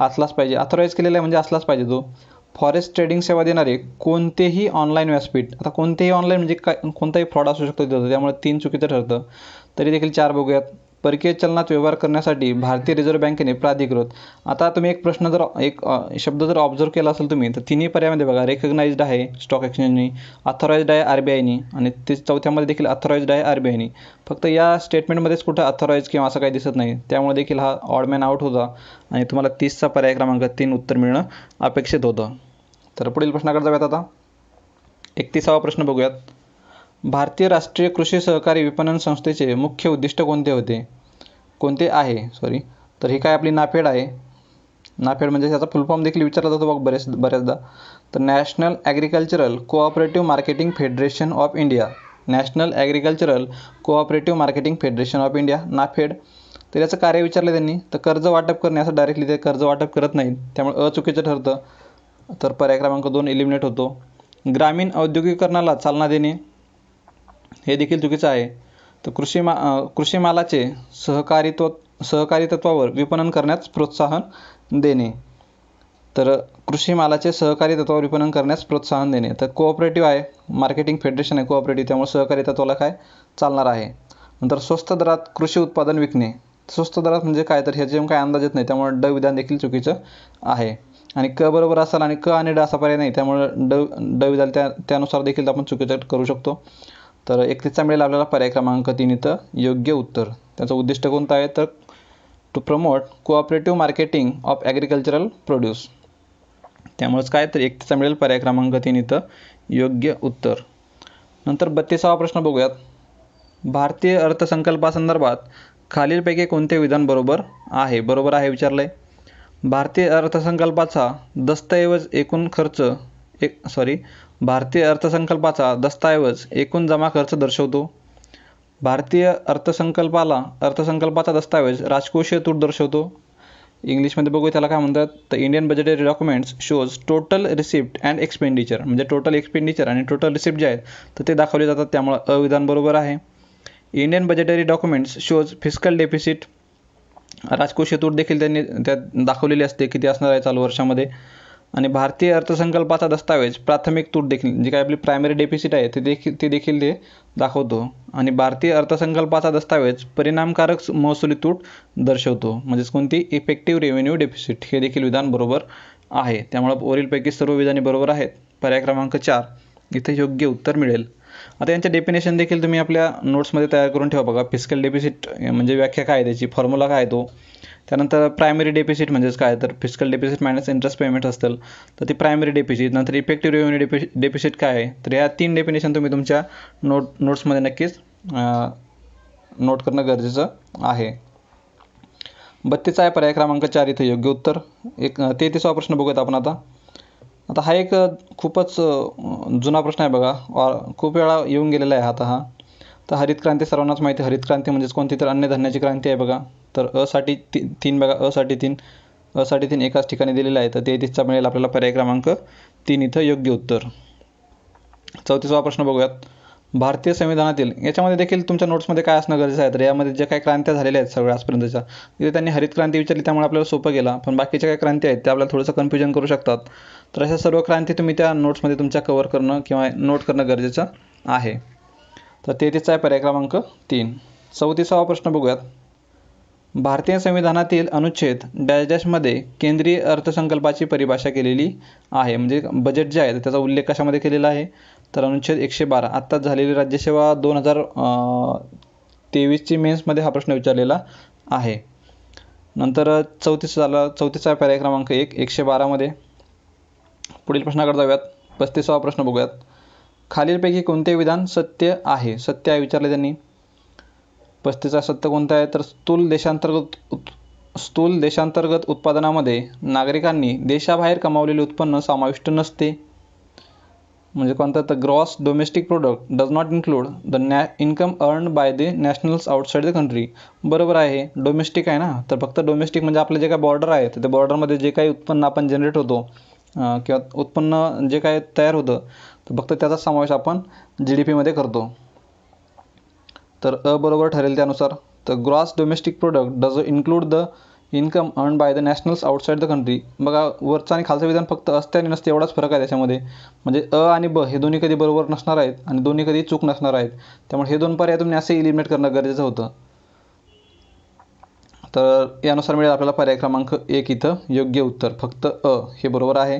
असलाच पाहिजे. ऑथराइज केलेला आहे म्हणजे असलाच पाहिजे तो. फॉरेक्स ट्रेडिंग सेवा देणारे कोणतेही ऑनलाईन व्यासपीठ, आता कोणतेही ऑनलाईन म्हणजे काय, कोणताही फ्रॉड असू शकतो तिथं, त्यामुळे 3 चुकीचं ठरतं. तरी देखील 4 बघूयात. परकीय चलनात व्यवहार करण्यासाठी भारतीय रिझर्व्ह बँकेने प्राधिकृत, आता तुम्ही एक प्रश्न जर एक शब्द जर ऑब्झर्व केला असेल तुम्ही तर तिन्ही पर्यायामध्ये बघा, रेकग्नाइज्ड आहे स्टॉक एक्सचेंजनी, ऑथराइज्ड आहे RBIनी आणि ते चौथ्यामध्ये देखील ऑथराइज्ड आहे RBIनी. फक्त या स्टेटमेंटमध्येच कुठं ऑथराइज किंवा असं काही दिसत नाही, त्यामुळे देखील हा ऑडमॅन आउट होता आणि तुम्हाला 30चा पर्याय क्रमांक 3 उत्तर मिळणं अपेक्षित होतं. तर पुढील प्रश्नाकडे जाऊयात आता. 31वा प्रश्न बघूयात. भारतीय राष्ट्रीय कृषी सहकारी विपणन संस्थेचे मुख्य उद्दिष्ट कोणते होते? कोणते आहे सॉरी. तर ही काय आपली नाफेड आहे. नाफेड म्हणजे त्याचा फुल फॉर्म देखील विचारला जातो बघ बऱ्याचदा. तर national agricultural cooperative marketing federation of India, national agricultural cooperative marketing federation of India, NAFED. तर याचं कार्य विचारलं त्यांनी, तर कर्ज वाटप करणे, असं डायरेक्टली ते कर्ज वाटप करत नाहीत, त्यामुळे अचुकीचं ठरतं. तर पर्याय क्रमांक 2 एलिमिनेट होतो. ग्रामीण औद्योगिकरणाला चालना देणे, हे देखील चुकीचं आहे. तर कृषी मालाचे सहकारी तत्वावर विपणन करण्यास प्रोत्साहन देणे, तर कृषी मालाचे सहकारी तत्वावर विपणन करण्यास प्रोत्साहन देणे. तर कोऑपरेटिव्ह आहे, मार्केटिंग फेडरेशन आहे कोऑपरेटिव्ह, त्यामुळे सहकारी तत्वाला काय चालणार आहे. नंतर स्वस्त दरात कृषी उत्पादन विकणे, स्वस्त दरात म्हणजे काय, तर ह्याचे काय अंदाज येत नाही, त्यामुळे ड विधान देखील चुकीचं आहे. आणि क बरोबर असेल आणि क आणि ड असा पर्याय नाही, त्यामुळे ड विधान त्यानुसार देखील आपण चुकीचं करू शकतो. तर 31चा मिळेल आपल्याला पर्याय क्रमांक 3 इथं योग्य उत्तर. त्याचं उद्दिष्ट कोणतं आहे तर to promote cooperative marketing of agricultural produce, त्यामुळेच काय तर 31चा मिळेल पर्याय क्रमांक 3 इथं योग्य उत्तर. नंतर 32वा प्रश्न बघूयात. भारतीय अर्थसंकल्पासंदर्भात खालीलपैकी कोणते विधान बरोबर आहे? बरोबर आहे विचारलं आहे. भारतीय अर्थसंकल्पाचा दस्तऐवज एकूण खर्च भारतीय अर्थसंकल्पाचा दस्तऐवज एकूण जमा खर्च दर्शवतो. भारतीय अर्थसंकल्पाचा दस्तऐवज राजकोषीय तूट दर्शवतो. इंग्लिशमध्ये बघू त्याला काय म्हणतात, तर Indian budgetary documents shows total receipt and expenditure, म्हणजे टोटल एक्सपेंडिचर आणि टोटल रिसिप्ट जे आहेत तर ते दाखवले जातात, त्यामुळे अविधान बरोबर आहे. Indian budgetary documents shows fiscal deficit, राजकोषीय तूट देखील त्यांनी त्यात दाखवलेली असते किती असणार आहे चालू वर्षामध्ये. आणि भारतीय अर्थसंकल्पाचा दस्तावेज प्राथमिक तूट देखील, जी काय आपली प्रायमरी डेफिसिट आहे ते देखील ते दाखवतो. आणि भारतीय अर्थसंकल्पाचा दस्तावेज परिणामकारक महसुली तूट दर्शवतो, म्हणजेच कोणती, इफेक्टिव्ह रेव्हेन्यू डेफिसिट. हे देखील विधान बरोबर आहे. त्यामुळे वरीलपैकी सर्व विधाने बरोबर आहेत. पर्याय क्रमांक 4 इथे योग्य उत्तर मिळेल. आता यांचे डेफिनेशन देखील तुम्ही आपल्या नोट्समध्ये तयार करून ठेवा. बघा, फिस्कल डेफिसिट म्हणजे व्याख्या काय आहे, त्याची फॉर्म्युला काय आहे तो. त्यानंतर प्रायमरी डेफिसिट म्हणजेच काय, तर fiscal deficit minus interest payment असतील तर ती प्रायमरी डेफिसिट. नंतर इफेक्टिव्ह रेव्हेन्यू डेफिसिट काय आहे, तर या 3 डेफिनेशन तुम्ही तुमच्या नोट्समध्ये नक्कीच नोट करणं गरजेचं आहे. 32 आहे पर्याय क्रमांक 4 इथे योग्य उत्तर. 33वा प्रश्न बघूयात आपण आता. हा एक खूपच जुना प्रश्न आहे बघा, खूप वेळा येऊन गेलेला आहे आता हा. तर हरित क्रांती सर्वांनाच माहिती आहे. हरित क्रांती म्हणजेच कोणती, तर अन्नधान्याची क्रांती आहे बघा. तर साठी 3 बघा, साठी 3 एकाच ठिकाणी दिलेलं आहे. तर 33चा मिळेल आपल्याला पर्याय क्रमांक 3 इथं योग्य उत्तर. 34वा प्रश्न बघूयात. भारतीय संविधानातील, याच्यामध्ये देखील तुमच्या नोट्समध्ये काय असणं गरजेचं आहे, तर यामध्ये ज्या काही क्रांत्या झालेल्या आहेत सगळ्या आजपर्यंतच्या, तिथे त्यांनी हरित क्रांती विचारली त्यामुळे आपल्याला सोपं गेला. पण बाकीच्या काही क्रांती आहेत त्या आपल्याला थोडंसं कन्फ्युजन करू शकतात. तर अशा सर्व क्रांती तुम्ही त्या नोट्समध्ये तुमच्या कव्हर करणं किंवा नोट करणं गरजेचं आहे. तर 33चा आहे पर्याय क्रमांक 3. 34वा प्रश्न बघूयात. भारतीय संविधानातील अनुच्छेद डॅश डॅशमध्ये केंद्रीय अर्थसंकल्पाची परिभाषा केलेली आहे, म्हणजे बजेट जे आहे त्याचा उल्लेख कशामध्ये केलेला आहे, तर अनुच्छेद 112. आत्ताच झालेली राज्यसेवा 2023ची मेन्समध्ये हा प्रश्न विचारलेला आहे. नंतर 34चा पर्याय क्रमांक 1 112मध्ये. पुढील प्रश्नाकडे जाऊयात. 35वा प्रश्न बघूयात. खालीलपैकी कोणते विधान सत्य आहे, सत्य आहे विचारले त्यांनी. 35चा सत्य कोणता आहे, तर स्थूल देशांतर्गत उत्पादनामध्ये नागरिकांनी देशाबाहेर कमावलेले उत्पन्न समाविष्ट नसते. म्हणजे कोणतं, तर gross domestic product does not include the income earned by the nationals outside the country. बरोबर आहे, डोमेस्टिक आहे ना. तर फक्त डोमेस्टिक म्हणजे आपले जे काही बॉर्डर आहे तर त्या बॉर्डरमध्ये जे काही उत्पन्न आपण जनरेट होतो किंवा उत्पन्न जे काही तयार होतं तर फक्त त्याचा समावेश आपण GDP मध्ये करतो. तर बरोबर ठरेल त्यानुसार. तर gross domestic product does include the income earn by the nationals outside the country. बघा, वरचं आणि खालचं विधान फक्त असते आणि नसते एवढाच फरक आहे त्याच्यामध्ये. म्हणजे आणि ब हे दोन्ही कधी बरोबर नसणार आहेत आणि दोन्ही कधी चूक नसणार आहेत. त्यामुळे हे 2 पर्याय तुम्ही असे इलिमिनेट करणं गरजेचं होतं. तर यानुसार मिळेल आपल्याला पर्याय क्रमांक 1 इथं योग्य उत्तर. फक्त हे बरोबर आहे.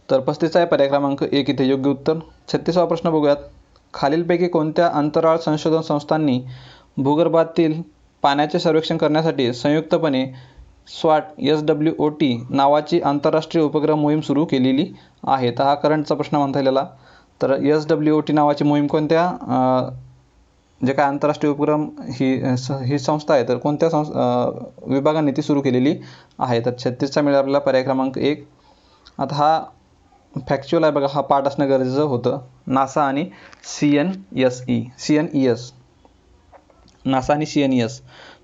तर 35चा आहे पर्याय क्रमांक 1 इथे योग्य उत्तर. 36वा प्रश्न बघूयात. खालीलपैकी कोणत्या अंतराळ संशोधन संस्थांनी भूगर्भातील पाण्याचे सर्वेक्षण करण्यासाठी संयुक्तपणे SWOT SWOT नावाची आंतरराष्ट्रीय उपग्रह मोहीम सुरू केलेली आहे. तर हा करंटचा प्रश्न म्हणता येईल. तर SWOT नावाची मोहीम कोणत्या जे काय आंतरराष्ट्रीय उपक्रम ही संस्था आहे तर कोणत्या विभागांनी ती सुरू केलेली आहे. तर 36चा मिळेल आपल्याला पर्याय क्रमांक 1. आता हा फॅक्च्युअल आहे बघा, हा पार्ट असणं गरजेचं होतं. नासा आणि CNES. नासा आणि CNES.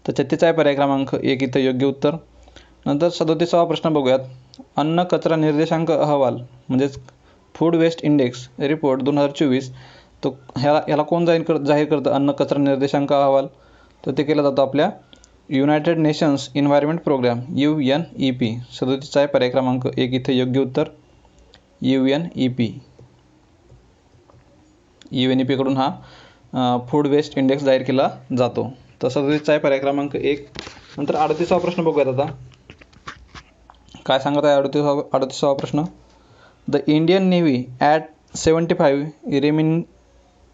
तर 36चा आहे पर्याय क्रमांक 1 इथं योग्य उत्तर. नंतर 37वा प्रश्न बघूयात. अन्न कचरा निर्देशांक अहवाल म्हणजेच फूड वेस्ट इंडेक्स रिपोर्ट 2024 तो ह्याला कोण जाहीर करतं अन्न कचरा निर्देशांक अहवाल, तर ते केला जातो आपल्या United Nations Environment Programme UNEP. 37चा आहे पर्याय क्रमांक 1 इथे योग्य उत्तर. UNEP कडून हा फूड वेस्ट इंडेक्स जाहीर केला जातो. तर 37चा आहे पर्याय क्रमांक 1. नंतर 38वा प्रश्न बघूयात. आता काय सांगत आहे 38वा प्रश्न. The Indian Navy at 75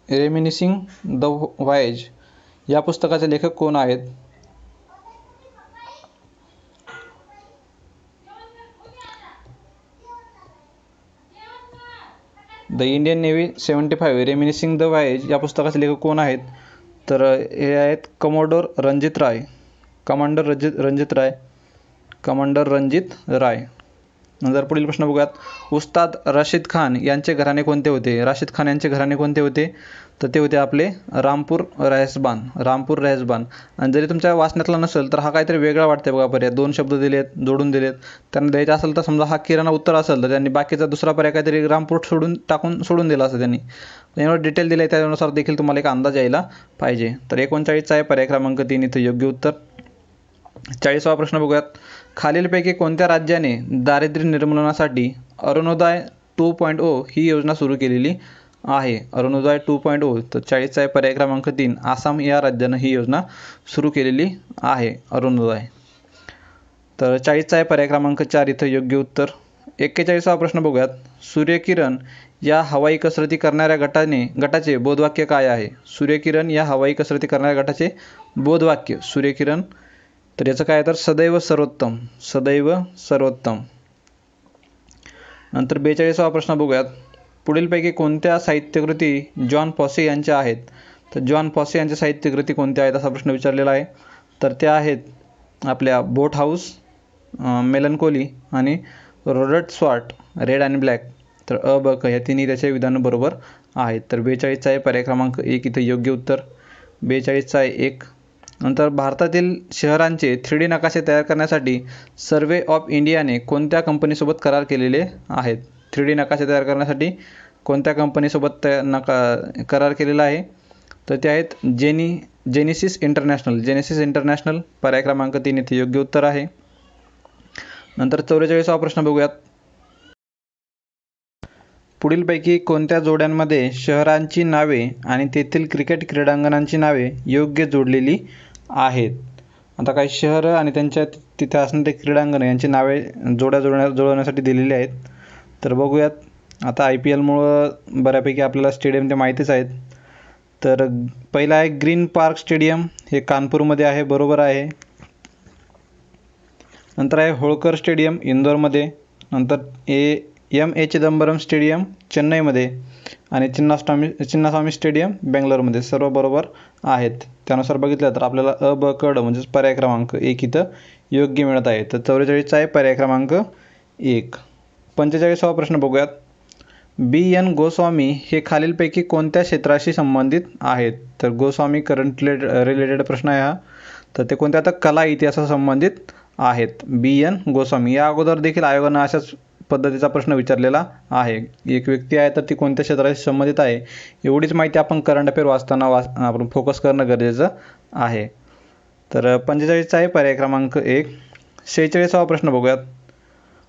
reminiscing the voyage या पुस्तकाचे लेखक कोण आहेत. The Indian Navy 75 reminiscing the voyage या पुस्तकाचे लेखक कोण आहेत, तर हे आहेत कमांडर रणजित राय. नंतर पुढील प्रश्न बघूयात, उस्ताद रशीद खान यांचे घराणे कोणते होते? राशीद खान यांचे घराणे कोणते होते? तर ते होते आपले रामपूर रहसबान. आणि जरी तुमच्या वाचण्यातला नसेल तर हा काहीतरी वेगळा वाटते बघा पर्याय. 2 शब्द दिलेत, जोडून दिलेत. त्यांना द्यायचं असेल तर समजा हा किराणा उत्तर असेल तर त्यांनी बाकीचा दुसरा पर्याय काहीतरी रामपूर सोडून दिला असं त्यांनी. त्याच्यावर डिटेल दिले, त्यानुसार देखील तुम्हाला एक अंदाज यायला पाहिजे. तर 39चा आहे पर्याय क्रमांक 3 इथं योग्य उत्तर. 40वा प्रश्न बघूयात, खालीलपैकी कोणत्या राज्याने दारिद्र्य निर्मूलनासाठी अरुणोदय 2.0 ही योजना सुरू केलेली आहे? अरुणोदय 2.0. तर 40चा आहे पर्याय क्रमांक 3, आसाम या राज्यानं ही योजना सुरू केलेली आहे, अरुणोदय. तर 40चा आहे पर्याय क्रमांक 4 इथं योग्य उत्तर. 41वा प्रश्न बघूयात, सूर्यकिरण या हवाई कसरती करणाऱ्या गटाचे बोधवाक्य काय आहे? सूर्यकिरण या हवाई कसरती करणाऱ्या गटाचे बोधवाक्य, सूर्यकिरण, तर याचं काय तर सदैव सर्वोत्तम, सदैव सर्वोत्तम. नंतर 42वा प्रश्न बघूयात, पुढीलपैकी कोणत्या साहित्यकृती जॉन फॉसे यांच्या आहेत? तर जॉन फॉसे यांच्या साहित्यकृती कोणत्या आहेत असा प्रश्न विचारलेला आहे. तर त्या आहेत आपल्या बोट हाऊस, मेलनकोली आणि रॉबर्ट स्वॉर्ट, रेड आणि ब्लॅक. तर अ, ब, क या तिन्ही त्याचे विधान बरोबर आहेत. तर 42चा आहे पर्याय क्रमांक 1 इथे योग्य उत्तर. 42चा आहे 1. नंतर भारतातील शहरांचे 3D नकाशे तयार करण्यासाठी सर्वे ऑफ इंडियाने कोणत्या कंपनीसोबत करार केलेले आहेत? 3D नकाशे तयार करण्यासाठी कोणत्या कंपनीसोबत करार केलेला आहे? तर ते आहेत जेनेसिस इंटरनॅशनल. पर्याय क्रमांक 3 इथे योग्य उत्तर आहे. नंतर 44वा प्रश्न बघूयात, पुढीलपैकी कोणत्या जोड्यांमध्ये शहरांची नावे आणि तेथील क्रिकेट क्रीडांगणांची नावे योग्य जोडलेली आहेत? आता काही शहरं आणि त्यांच्या तिथे असणारे क्रीडांगण यांची नावे जोडण्यासाठी दिलेली आहेत. तर बघूयात, आता IPLमुळं बऱ्यापैकी आपल्याला स्टेडियम ते माहितीच आहेत. तर पहिला आहे ग्रीन पार्क स्टेडियम, हे कानपूरमध्ये आहे, बरोबर आहे. नंतर आहे होळकर स्टेडियम इंदोरमध्ये. नंतर MA चिदंबरम स्टेडियम चेन्नईमध्ये आणि चिन्नास्वामी स्टेडियम बेंगलोरमध्ये, सर्व बरोबर आहेत. त्यानुसार बघितलं तर आपल्याला अ, ब, क, ड म्हणजेच पर्याय क्रमांक 1 इथं योग्य मिळत आहे. तर 44चा आहे पर्याय क्रमांक 1. 45वा प्रश्न बघूयात, BN गोस्वामी हे खालीलपैकी कोणत्या क्षेत्राशी संबंधित आहेत? तर गोस्वामी करंट रिलेटेड प्रश्न आहे हा. तर ते कोणत्या, आता कला इतिहासाशी संबंधित आहेत. BN गोस्वामी, या अगोदर देखील आयोगानं अशाच पद्धतीचा प्रश्न विचारलेला आहे. एक व्यक्ती आहे तर ती कोणत्या क्षेत्राशी संबंधित आहे, एवढीच माहिती आपण करंट अफेअर वाचताना आपण फोकस करणं गरजेचं आहे. तर 45चा आहे पर्याय क्रमांक 1. 46वा प्रश्न बघूयात,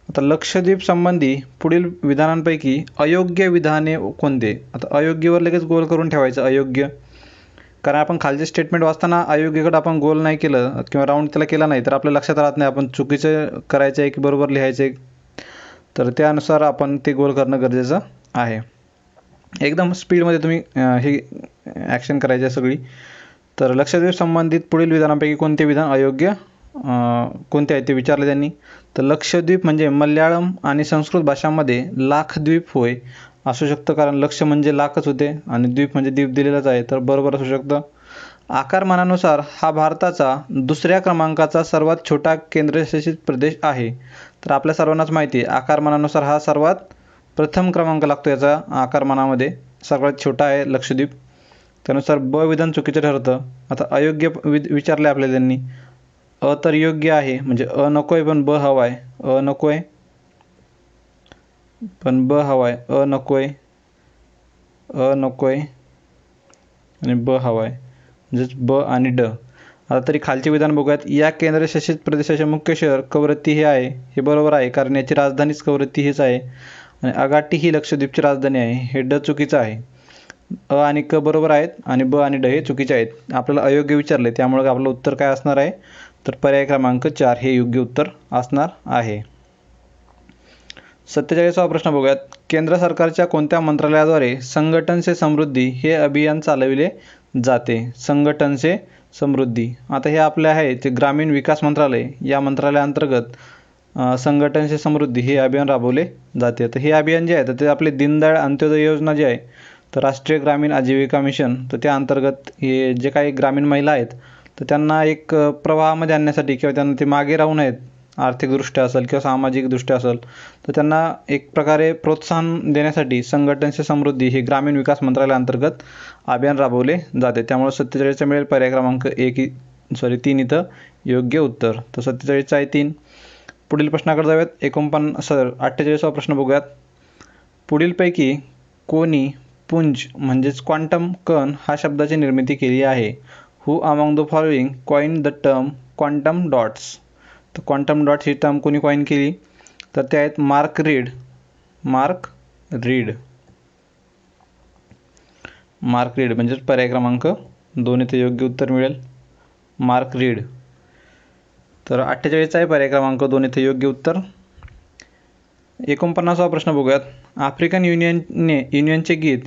आता लक्षद्वीप संबंधी पुढील विधानांपैकी अयोग्य विधाने कोणते? आता अयोग्यवर लगेच गोल करून ठेवायचं, अयोग्य. कारण आपण खालचे स्टेटमेंट वाचताना अयोग्यकडे आपण गोल नाही केलं किंवा राऊंड त्याला केला नाही तर आपल्या लक्षात राहत नाही आपण चुकीचं करायचं आहे की बरोबर लिहायचं आहे. तर त्यानुसार आपण ते गोल करणं गरजेचं आहे. एकदम स्पीडमध्ये तुम्ही हे ॲक्शन करायची आहे सगळी. तर लक्षद्वीप संबंधित पुढील विधानांपैकी कोणते विधान अयोग्य कोणते आहे ते विचारले त्यांनी. तर लक्षद्वीप म्हणजे मल्याळम आणि संस्कृत भाषांमध्ये लाखद्वीप होय असू शकतं, कारण लक्ष म्हणजे लाखच होते आणि द्वीप म्हणजे द्वीप दिलेलाच आहे, तर बरोबर असू शकतं. आकारमानानुसार हा भारताचा दुसऱ्या क्रमांकाचा सर्वात छोटा केंद्रशासित प्रदेश आहे. तर आपल्या सर्वांनाच माहिती आहे आकारमानानुसार हा सर्वात प्रथम क्रमांक लागतो, याचा आकारमानामध्ये सर्वात छोटा आहे लक्षद्वीप. त्यानुसार ब विधान चुकीचं ठरतं. आता अयोग्य विचारले आपल्याला त्यांनी. अ तर योग्य आहे, म्हणजे अ नको आहे पण ब हवा आहे, अ नको आहे पण ब हवा आहे, अ नको आहे, अ नको आहे आणि ब हवा आहे, म्हणजेच ब आणि ड. आता तरी खालचे विधान बघूयात. या केंद्रशासित प्रदेशाचे मुख्य शहर कवरत्ती हे आहे, हे बरोबर आहे कारण याची राजधानीच कवरत्ती हेच आहे आणि अगाट्टी ही लक्षद्वीपची राजधानी आहे, हे ड चुकीचं आहे. अ आणि क बरोबर आहेत आणि ब आणि ड हे चुकीचे आहेत. आपल्याला अयोग्य विचारले त्यामुळे आपलं उत्तर काय असणार आहे, तर पर्याय क्रमांक 4 हे योग्य उत्तर असणार आहे. 47वा प्रश्न बघूयात. केंद्र सरकारच्या कोणत्या मंत्रालयाद्वारे संघटन से समृद्धी हे अभियान चालविले जाते? संघटन से समृद्धी, आता हे आपले आहे ते ग्रामीण विकास मंत्रालय, या मंत्रालयाअंतर्गत संघटन से समृद्धी हे अभियान राबवले जाते. तर हे अभियान जे आहे तर ते आपले दीनदयाळ अंत्योदय योजना जे आहे तर राष्ट्रीय ग्रामीण आजीविका मिशन, तर त्या अंतर्गत हे जे काही ग्रामीण महिला आहेत तर त्यांना एक प्रवाहामध्ये आणण्यासाठी किंवा त्यांना ते मागे राहू नयेत आर्थिकदृष्ट्या असेल किंवा सामाजिकदृष्ट्या असेल, तर त्यांना एक प्रकारे प्रोत्साहन देण्यासाठी संघटनशी समृद्धी हे ग्रामीण विकास मंत्रालयाअंतर्गत अभियान राबवले जाते. त्यामुळे 47चा मिळेल पर्याय क्रमांक 3 इथं योग्य उत्तर. तर 47चा आहे 3. पुढील प्रश्नाकडे जाऊयात. 48वा प्रश्न बघूयात. पुढीलपैकी कोणी पुंज म्हणजेच क्वांटम कण हा शब्दाची निर्मिती केली आहे? Who among the following coin the term quantum dots? तर क्वांटम डॉट्स ही टर्म कोणी कॉइन केली? तर ते आहेत मार्क रीड. मार्क रीड म्हणजेच पर्याय क्रमांक 2 इथे योग्य उत्तर मिळेल. Mark read. तर 48चा आहे पर्याय क्रमांक 2 इथे योग्य उत्तर. 49वा प्रश्न बघूयात. आफ्रिकन युनियनचे गीत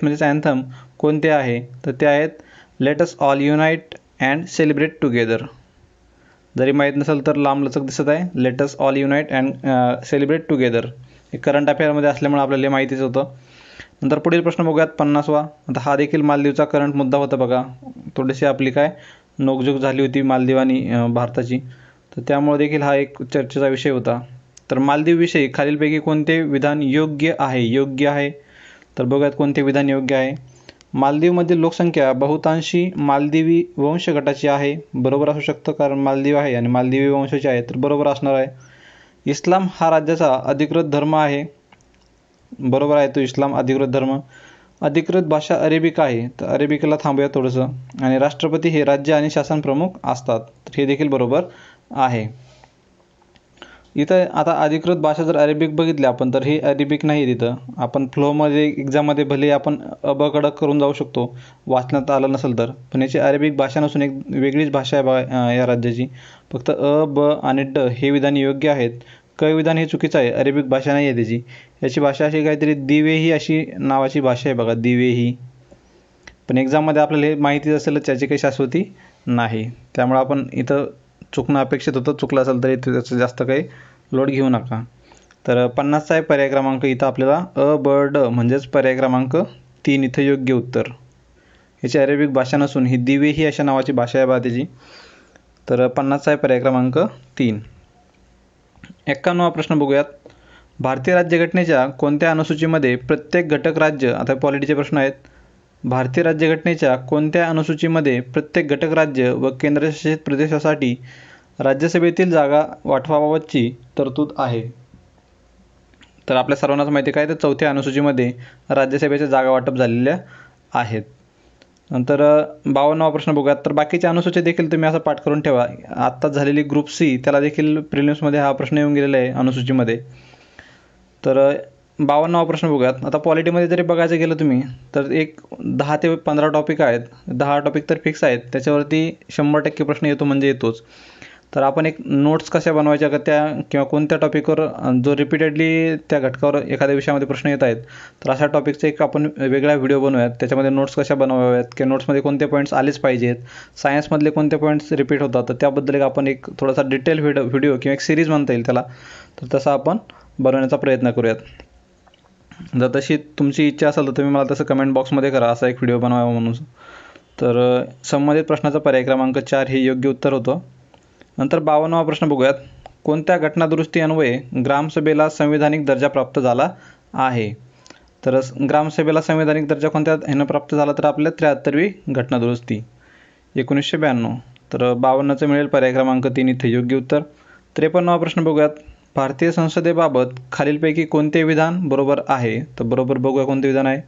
म्हणजेच अँथम कोणते आहे? तर ते आहेत let us all unite and celebrate together. जरी माहीत नसेल तर लांबलचक दिसत आहे. Let us all unite and celebrate together. हे करंट अफेअरमध्ये असल्यामुळे आपल्याला माहितीच होतं. नंतर पुढील प्रश्न बघूयात 50वा. आता हा देखील मालदीवचा करंट मुद्दा होता बघा. थोडीशी आपली नोकझोक झाली होती मालदीव आणि भारताची, तर त्यामुळे देखील हा एक चर्चेचा विषय होता. तर मालदीवविषयी खालीलपैकी कोणते विधान योग्य आहे? तर बघूयात कोणते विधान योग्य आहे. मालदीवमधील लोकसंख्या बहुतांशी मालदिवी वंश गटाची आहे. बरोबर असू शकतं, कारण मालदीव आहे आणि मालदिवी वंशाचे आहे, तर बरोबर असणार आहे. इस्लाम हा राज्याचा अधिकृत धर्म आहे. बरोबर आहे, तो इस्लाम अधिकृत धर्म. अधिकृत भाषा अरेबिक आहे, तर अरेबिकला थांबूया थोडंसं. आणि राष्ट्रपती हे राज्य आणि शासन प्रमुख असतात, तर हे देखील बरोबर आहे. इथं आता अधिकृत भाषा जर अरेबिक बघितली आपण, तर हे अरेबिक नाही. तिथं आपण फ्लोमध्ये एक्झाममध्ये भले आपण कडक करून जाऊ शकतो वाचण्यात आलं नसेल तर, पण याची अरेबिक भाषा नसून एक वेगळीच भाषा आहे बघा या राज्याची. फक्त ब आणि ड हे विधान योग्य आहेत. क विधान हे चुकीचं आहे, अरेबिक भाषा नाही आहे त्याची. याची भाषा अशी काहीतरी दिवेही अशी नावाची भाषा आहे बघा, दिवेही. पण एक्झाममध्ये आपल्याला हे माहितीच असेलच, त्याची काही शाश्वती नाही. त्यामुळे आपण इथं चुकणं अपेक्षित होतं. चुकलं असेल तरी त्याचं जास्त काही लोड घेऊ नका. तर 50चा आहे पर्याय क्रमांक इथं आपल्याला ब ड म्हणजेच पर्याय क्रमांक 3 इथं योग्य उत्तर. याची अरेबिक भाषा नसून ही दिवे ही अशा नावाची भाषा आहे बा त्याची. तर 50चा आहे पर्याय क्रमांक 3. 51वा प्रश्न बघूयात. भारतीय राज्यघटनेच्या कोणत्या अनुसूचीमध्ये प्रत्येक घटक राज्य, आता पॉलिटीचे प्रश्न आहेत. भारतीय राज्यघटनेच्या कोणत्या अनुसूचीमध्ये प्रत्येक घटक राज्य व केंद्रशासित प्रदेशासाठी राज्यसभेतील जागा वाटपाबाबतची तरतूद आहे? तर आपल्या सर्वांनाच माहिती काय, तर 4थ्या अनुसूचीमध्ये राज्यसभेच्या जागा वाटप झालेल्या आहेत. नंतर 52वा प्रश्न बघूयात. तर बाकीच्या अनुसूची देखील तुम्ही असं पाठ करून ठेवा. आत्ताच झालेली ग्रुप सी त्याला देखील प्रिलिम्समध्ये हा प्रश्न येऊन गेलेला आहे अनुसूचीमध्ये. तर 52वा प्रश्न बघूयात. आता पॉलिटीमध्ये जरी बघायचं गेलं तुम्ही, तर एक 10 ते 15 टॉपिक आहेत. 10 टॉपिक तर फिक्स आहेत, त्याच्यावरती 100% प्रश्न येतो म्हणजे येतोच. तर आपण एक नोट्स कशा बनवायच्या का त्या, किंवा कोणत्या टॉपिकवर जो रिपीटेडली त्या घटकावर एखाद्या विषयामध्ये प्रश्न येत आहेत, तर अशा टॉपिकचा एक आपण वेगळा व्हिडिओ बनवूयात. त्याच्यामध्ये नोट्स कशा बनवाव्यात, किंवा नोट्समध्ये कोणते पॉईंट्स आलेच पाहिजेत, सायन्समधले कोणते पॉईंट्स रिपीट होतात, तर त्याबद्दल आपण एक थोडासा डिटेल व्हिडिओ किंवा एक सिरीज म्हणता येईल त्याला, तर तसा आपण बनवण्याचा प्रयत्न करूयात. जर तशी तुमची इच्छा असेल तर तुम्ही मला तसं कमेंट बॉक्समध्ये करा असा एक व्हिडिओ बनवावा म्हणून. तर संबंधित प्रश्नाचा पर्याय क्रमांक 4 हे योग्य उत्तर होतं. नंतर 52वा प्रश्न बघूयात. कोणत्या घटनादुरुस्ती अन्वये ग्रामसभेला संविधानिक दर्जा प्राप्त झाला आहे? तर ग्रामसभेला संविधानिक दर्जा कोणत्या ह्यानं प्राप्त झाला, तर आपल्या 73वी घटनादुरुस्ती 1992. तर 52चं मिळेल पर्याय क्रमांक 3 इथे योग्य उत्तर. 53वा प्रश्न बघूयात. भारतीय संसदेबाबत खालीलपैकी कोणते विधान बरोबर आहे? तर बरोबर बघूया कोणते विधान आहे.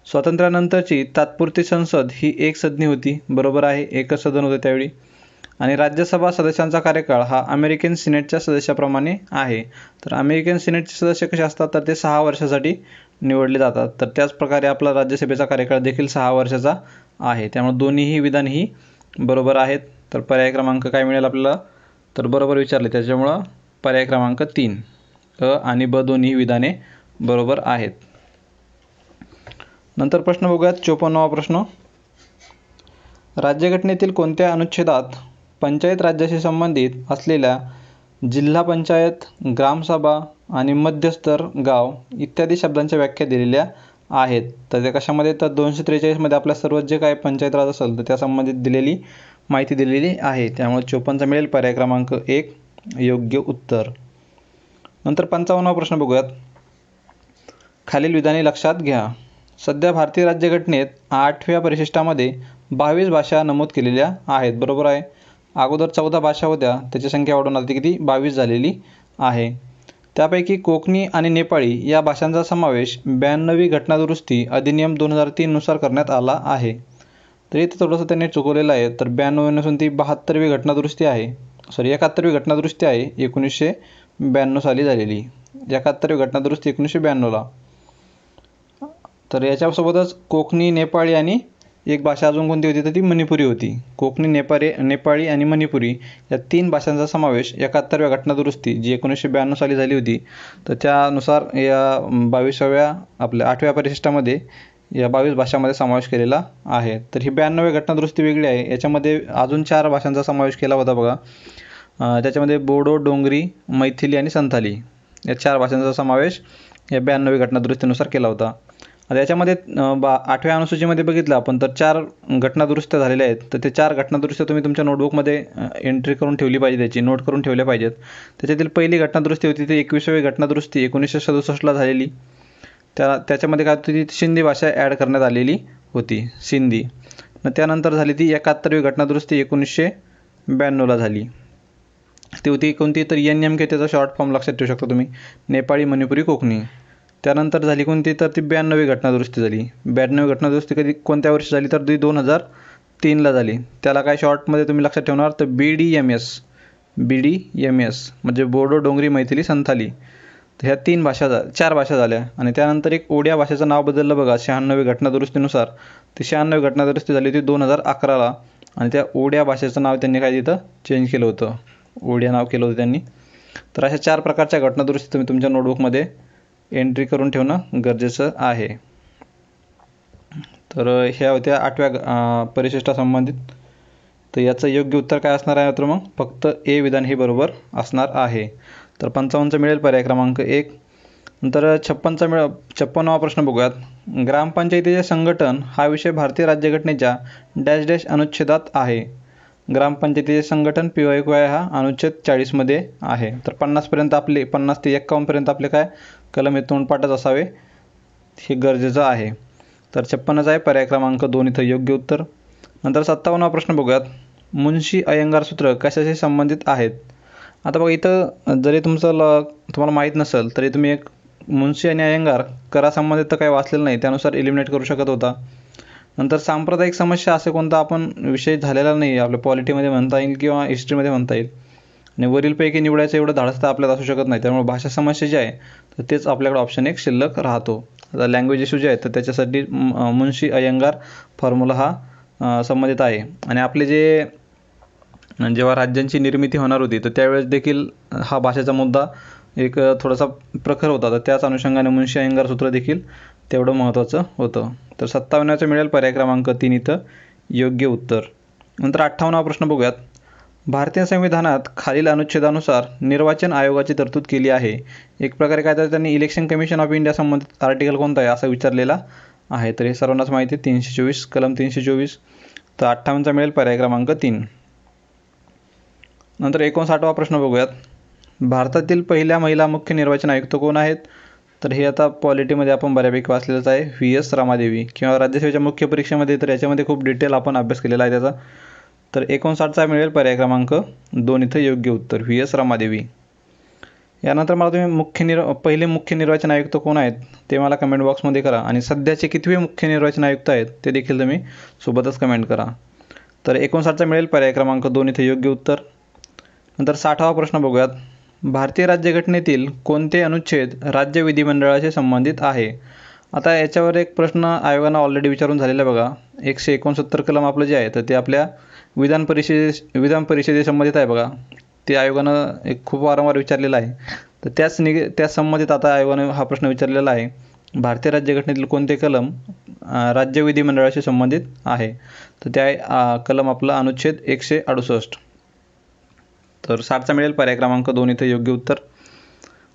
स्वातंत्र्यानंतरची तात्पुरती संसद ही एकसदनी होती. बरोबर आहे, एकच सदन होते त्यावेळी. आणि राज्यसभा सदस्यांचा कार्यकाळ हा अमेरिकन सिनेटच्या सदस्याप्रमाणे आहे. तर अमेरिकन सिनेटचे सदस्य कसे असतात, तर ते 6 वर्षासाठी निवडले जातात. तर त्याच प्रकारे आपला राज्यसभेचा कार्यकाळ देखील 6 वर्षाचा आहे. त्यामुळे दोन्हीही विधान ही बरोबर आहेत. तर पर्याय क्रमांक काय मिळेल आपल्याला, तर बरोबर विचारले त्याच्यामुळं पर्याय क्रमांक 3 आणि ब दोन्ही विधाने बरोबर आहेत. नंतर प्रश्न बघूयात 54वा प्रश्न. राज्यघटनेतील कोणत्या अनुच्छेदात पंचायत राज्याशी संबंधित असलेल्या जिल्हा पंचायत, ग्रामसभा आणि मध्यस्तर गाव इत्यादी शब्दांच्या व्याख्या दिलेल्या आहेत? तर त्या कशामध्ये, तर 243 मध्ये आपल्या सर्व जे काय पंचायत राज असेल तर त्या संबंधित दिलेली माहिती दिलेली आहे. त्यामुळे 54चा मिळेल पर्याय क्रमांक 1 योग्य उत्तर. नंतर 55वा प्रश्न बघूयात. खालील विधाने लक्षात घ्या. सध्या भारतीय राज्यघटनेत 8व्या परिशिष्टामध्ये 22 भाषा नमूद केलेल्या आहेत. बरोबर आहे. अगोदर 14 भाषा होत्या, त्याची संख्या वाढून आता किती 22 झालेली आहे. त्यापैकी कोकणी आणि नेपाळी या भाषांचा समावेश 92वी घटनादुरुस्ती अधिनियम 2003 नुसार करण्यात आला आहे. तर इथे थोडंसं त्यांनी चुकवलेलं आहे. तर 92 नसून ती 72वी घटनादुरुस्ती आहे. 71वी घटनादुरुस्ती आहे 1992 साली झालेली. 71वी घटनादुरुस्ती 1992ला. तर याच्यासोबतच कोकणी, नेपाळी आणि एक भाषा अजून कोणती होती, तर ती मणिपुरी होती. कोकणी, नेपाळी आणि मणिपुरी या 3 भाषांचा समावेश 71व्या घटनादुरुस्ती जी 1992 साली झाली होती, तर त्यानुसार या 22व्या आपल्या 8व्या परिशिष्टामध्ये या 22 भाषांमध्ये समावेश केलेला आहे. तर ही 92वी घटनादुरुस्ती वेगळी आहे. याच्यामध्ये अजून 4 भाषांचा समावेश केला होता बघा. त्याच्यामध्ये बोडो, डोंगरी, मैथिली आणि संथाली या 4 भाषांचा समावेश या 92वी घटनादुरुस्तीनुसार केला होता. आता याच्यामध्ये 8व्या अनुसूचीमध्ये बघितलं आपण तर 4 घटनादुरुस्त्या झालेल्या आहेत. तर ते 4 घटनादुरुस्त्या तुम्ही तुमच्या नोटबुकमध्ये एंट्री करून ठेवली पाहिजे, त्याची नोट करून ठेवल्या पाहिजेत. त्याच्यातील पहिली घटनादुरुस्ती होती ती 21वी घटनादुरुस्ती 1967ला झालेली. त्याच्यामध्ये काय होती, ती सिंधी भाषा ॲड करण्यात आलेली होती, सिंधी. त्यानंतर झाली ती 71वी घटनादुरुस्ती 1992ला झाली. ती होती कोणती, तर NMK, त्याचा शॉर्ट फॉर्म लक्षात ठेवू शकता तुम्ही, नेपाळी, मणिपुरी, कोकणी. त्यानंतर झाली कोणती, तर ती 92वी घटनादुरुस्ती झाली. 92वी घटनादुरुस्ती कधी कोणत्या वर्षी झाली, तर ती 2003ला झाली. त्याला काय शॉर्टमध्ये तुम्ही लक्षात ठेवणार, तर BDMS म्हणजे बोडो, डोंगरी, मैथिली, संथाली. तर ह्या 4 भाषा झाल्या. आणि त्यानंतर एक ओडिया भाषेचं नाव बदललं बघा 96वी घटनादुरुस्तीनुसार. ती 96वी घटनादुरुस्ती झाली होती 2011ला. आणि त्या ओडिया भाषेचं नाव त्यांनी काय तिथं चेंज केलं होतं, ओडिया नाव केलं होतं त्यांनी. तर अशा 4 प्रकारच्या घटनादुरुस्ती तुम्ही तुमच्या नोटबुकमध्ये एंट्री करून ठेवणं गरजेचं आहे. तर ह्या होत्या 8व्या परिशिष्टासंबंधित. तर याचं योग्य उत्तर काय असणार आहे, तर मग फक्त ए विधान हे बरोबर असणार आहे. तर 55चा मिळेल पर्याय क्रमांक 1. नंतर 56वा प्रश्न बघूयात. ग्रामपंचायतीचे संघटन हा विषय भारतीय राज्यघटनेच्या डॅश डॅश अनुच्छेदात आहे. ग्रामपंचायतीचे संघटन PYQI हा अनुच्छेद 40मध्ये आहे. तर 50 ते 51पर्यंत आपले काय कलम हे तोंडपाठच असावे हे गरजेचं आहे. तर 56चा आहे पर्याय क्रमांक 2 इथं योग्य उत्तर. नंतर 57वा प्रश्न बघूयात. मुन्शी अय्यंगार सूत्र कशाशी संबंधित आहेत. आता बघा इथं जरी तुम्हाला माहीत नसेल तरी तुम्ही एक मुन्शी आणि अय्यंगार करासंबंधित तर काही वाचलेलं नाही, त्यानुसार एलिमिनेट करू शकत होता. नंतर सांप्रदायिक समस्या असे कोणता आपण विषय झालेला नाही आपल्या पॉलिटीमध्ये म्हणता येईल किंवा हिस्ट्रीमध्ये म्हणता येईल. आणि वरीलपैकी निवडायचं एवढं धाडस तर आपल्याला असू शकत नाही. त्यामुळे भाषा समस्या जी आहे तर तेच आपल्याकडे ऑप्शन 1 शिल्लक राहतो. आता लँग्वेज इश्यू जे आहेत तर त्याच्यासाठी मुन्शी अय्यंगार फॉर्म्युला हा संबंधित आहे. आणि आपले जेव्हा राज्यांची निर्मिती होणार होती तर त्यावेळेस देखील हा भाषेचा मुद्दा एक थोडासा प्रखर होता. तर त्याच अनुषंगाने मुन्शी अय्यंगार सूत्र देखील तेवढं महत्त्वाचं होतं. तर 57चा मिळेल पर्याय क्रमांक 3 इथं योग्य उत्तर. नंतर 58वा प्रश्न बघूयात. भारतीय संविधानात खालील अनुच्छेदानुसार निर्वाचन आयोगाची तरतूद केली आहे. एक प्रकारे काय तर त्यांनी इलेक्शन कमिशन ऑफ इंडिया संबंधित आर्टिकल कोणता आहे असं विचारलेला आहे. तर हे सर्वांनाच माहिती आहे 324 कलम 324. तर 58चा मिळेल पर्याय क्रमांक 3. नंतर 59वा प्रश्न बघूयात. भारतातील पहिल्या महिला मुख्य निर्वाचन आयुक्त कोण आहेत. तर हे आता पॉलिटीमध्ये आपण बऱ्यापैकी वाचलेलंच आहे, VS रमादेवी. किंवा राज्यसेवेच्या मुख्य परीक्षेमध्ये तर याच्यामध्ये खूप डिटेल आपण अभ्यास केलेला आहे त्याचा. तर 59चा मिळेल पर्याय क्रमांक 2 इथं योग्य उत्तर, VS रमादेवी. यानंतर मला तुम्ही पहिले मुख्य निर्वाचन आयुक्त कोण आहेत ते मला कमेंट बॉक्समध्ये करा. आणि सध्याचे कितवे मुख्य निर्वाचन आयुक्त आहेत ते देखील तुम्ही सोबतच कमेंट करा. तर 59चा मिळेल पर्याय क्रमांक 2 इथं योग्य उत्तर. नंतर 60वा प्रश्न बघूयात. भारतीय राज्यघटनेतील कोणते अनुच्छेद राज्य विधिमंडळाशी संबंधित आहे. आता याच्यावर एक प्रश्न आयोगानं ऑलरेडी विचारून झालेला बघा. 169 कलम आपलं जे आहे तर ते आपल्या विधान परिषदे संबंधित आहे बघा. ते आयोगानं एक खूप वारंवार विचारलेलं आहे. तर त्याच संबंधित आता आयोगानं हा प्रश्न विचारलेला आहे. भारतीय राज्यघटनेतील कोणते कलम राज्य विधिमंडळाशी संबंधित आहे. तर त्या कलम आपला अनुच्छेद 168. तर 60चा मिळेल पर्याय क्रमांक 2 इथं योग्य उत्तर.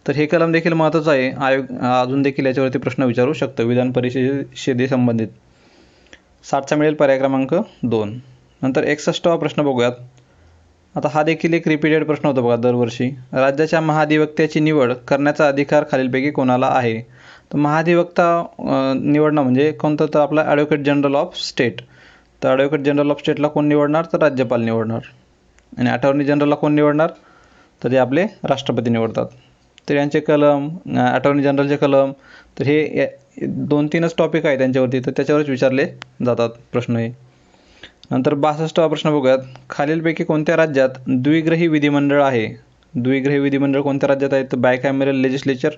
तर हे कलम देखील महत्त्वाचं आहे. आयोग अजून देखील याच्यावरती प्रश्न विचारू शकतो विधान परिषदे संबंधित. 60चा मिळेल पर्याय क्रमांक 2. नंतर 61वा प्रश्न बघूयात. आता हा देखील एक रिपीटेड प्रश्न होता बघा दरवर्षी. राज्याच्या महाधिवक्त्याची निवड करण्याचा अधिकार खालीलपैकी कोणाला आहे? तर महाधिवक्ता निवडणं म्हणजे कोणतं, तर आपला ॲडव्होकेट जनरल ऑफ स्टेट. तर ॲडव्होकेट जनरल ऑफ स्टेटला कोण निवडणार? तर राज्यपाल निवडणार. आणि अटॉर्नी जनरलला कोण निवडणार? तर ते आपले राष्ट्रपती निवडतात. तर यांचे कलम, अटॉर्नी जनरलचे कलम, तर हे 2-3च टॉपिक आहे त्यांच्यावरती, तर त्याच्यावरच विचारले जातात प्रश्न हे. नंतर 62वा प्रश्न बघूयात. खालीलपैकी कोणत्या राज्यात द्विग्रही विधिमंडळ आहे? द्विग्रही विधिमंडळ कोणत्या राज्यात आहे? तर बायकॅमेरल लेजिस्लेचर